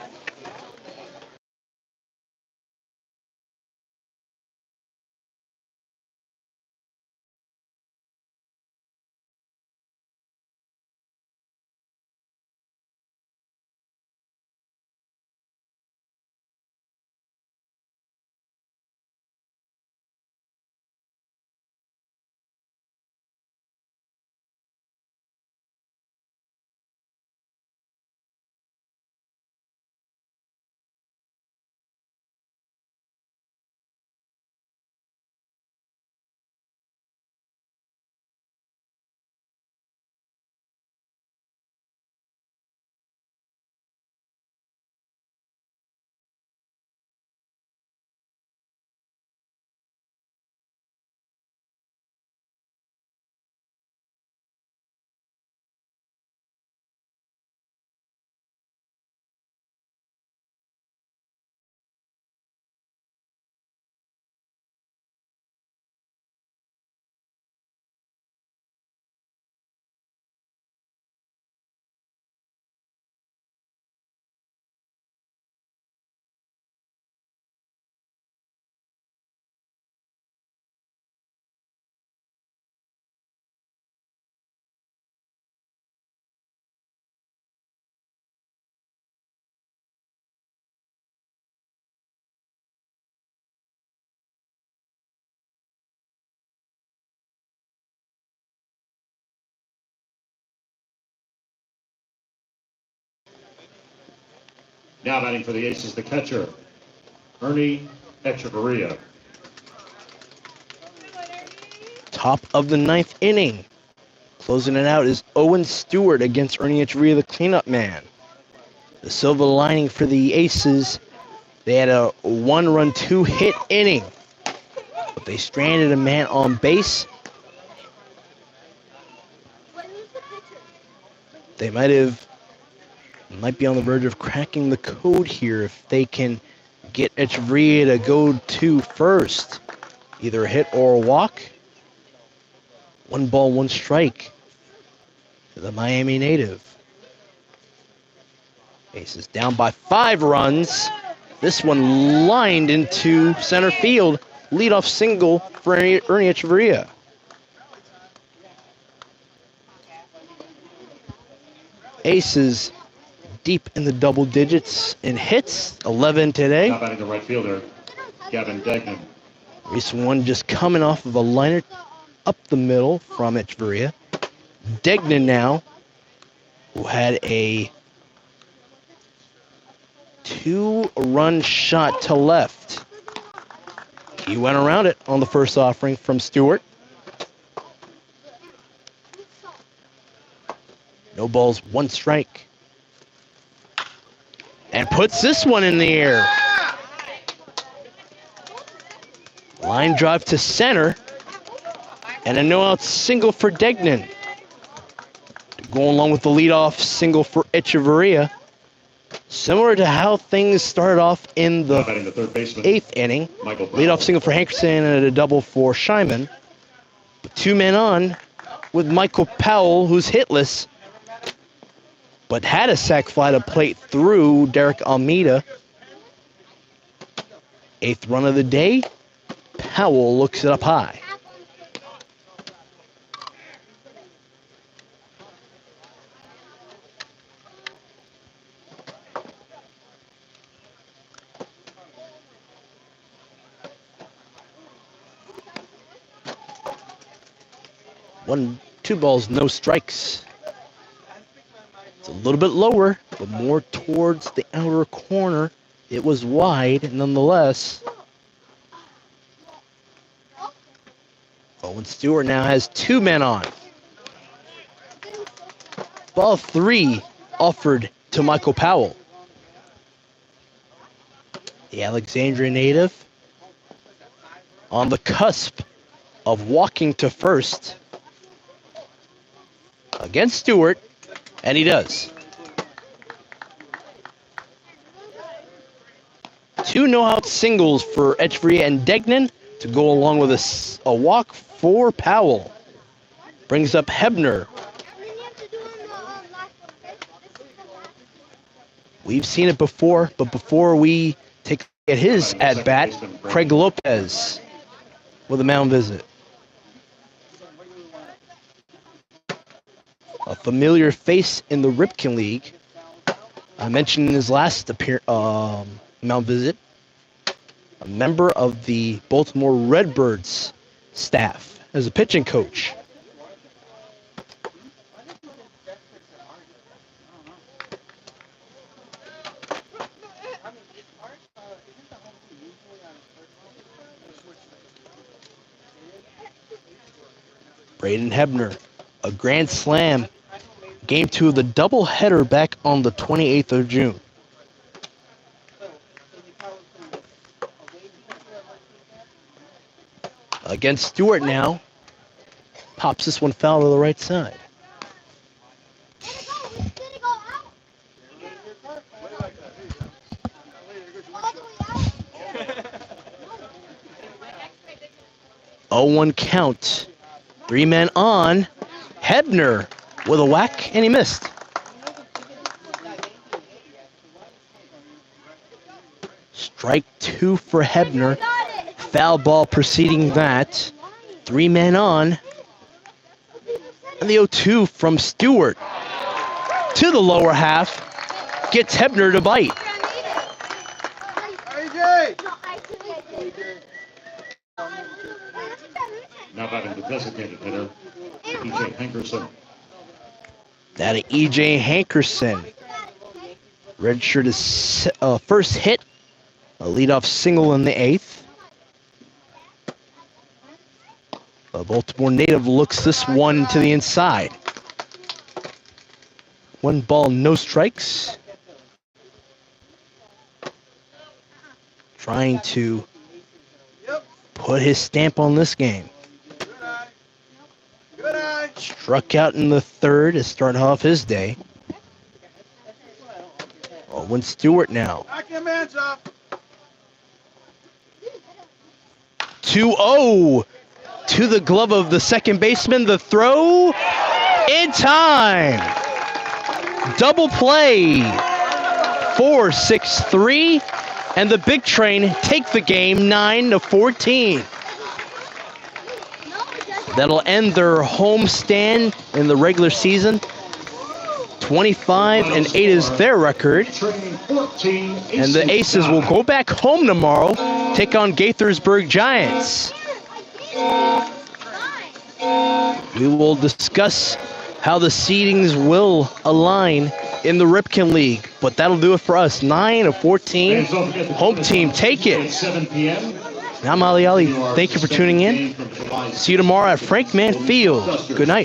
Now batting for the Aces, the catcher, Ernie Echeverria. Top of the 9th inning. Closing it out is Owen Stewart against Ernie Echeverria, the cleanup man. The silver lining for the Aces, they had a 1-run, 2-hit inning. but they stranded a man on base. They might be on the verge of cracking the code here if they can get Echeverria to go to first. Either a hit or a walk. 1 ball, 1 strike to the Miami native. Aces down by 5 runs. This one lined into center field. Leadoff single for Ernie Echeverria. Aces deep in the double digits in hits, 11 today. Now batting the right fielder, Gavin Degnan. Recent one just coming off of a liner up the middle from Echeverria. Degnan now, who had a 2-run shot to left. He went around it on the first offering from Stewart. No balls, 1 strike. And puts this one in the air. Line drive to center. And a no-out single for Degnan. Going along with the leadoff single for Echeverria. Similar to how things started off in the 8th inning. Leadoff single for Hankerson and a double for Scheinman. 2 men on with Michael Powell, who's hitless, but had a sac fly to plate through Derek Almeida. 8th run of the day. Powell looks it up high. Two balls, no strikes. It's a little bit lower, but more towards the outer corner. It was wide, nonetheless. Owen Stewart now has 2 men on. Ball 3 offered to Michael Powell. The Alexandria native on the cusp of walking to first against Stewart, and he does. 2 no-out singles for Echeverria and Degnan to go along with a walk for Powell. Brings up Hebner. We've seen it before, but before we take at his at-bat, Craig Lopez with a mound visit. A familiar face in the Ripken League. I mentioned in his last mound visit, a member of the Baltimore Redbirds staff as a pitching coach. Braden Hebner, a grand slam. Game 2 of the doubleheader back on the 28th of June. Against Stewart now. Pops this one foul to the right side. Oh, 1 count. 3 men on. Hebner with a whack, and he missed. Strike 2 for Hebner. Foul ball preceding that. 3 men on. And the 0-2 from Stewart to the lower half gets Hebner to bite. Now batting the designated hitter, E.J. Hankerson. That E.J. Hankerson. Redshirt his first hit. A leadoff single in the 8th. The Baltimore native looks this one to the inside. 1 ball, no strikes. Trying to put put his stamp on this game. Struck out in the third to start off his day. Owen Stewart now. 2-0 to the glove of the second baseman. The throw in time. Double play. 4-6-3. And the Big Train take the game 9-14. That'll end their homestand in the regular season. 25-8 is their record. And the Aces will go back home tomorrow, take on Gaithersburg Giants. We will discuss how the seedings will align in the Ripken League. But that'll do it for us. 9-14. Home team, take it. 7 p.m. I'm Ali Ali. Thank you for tuning in. See you tomorrow at Frank Mann Field. Good night.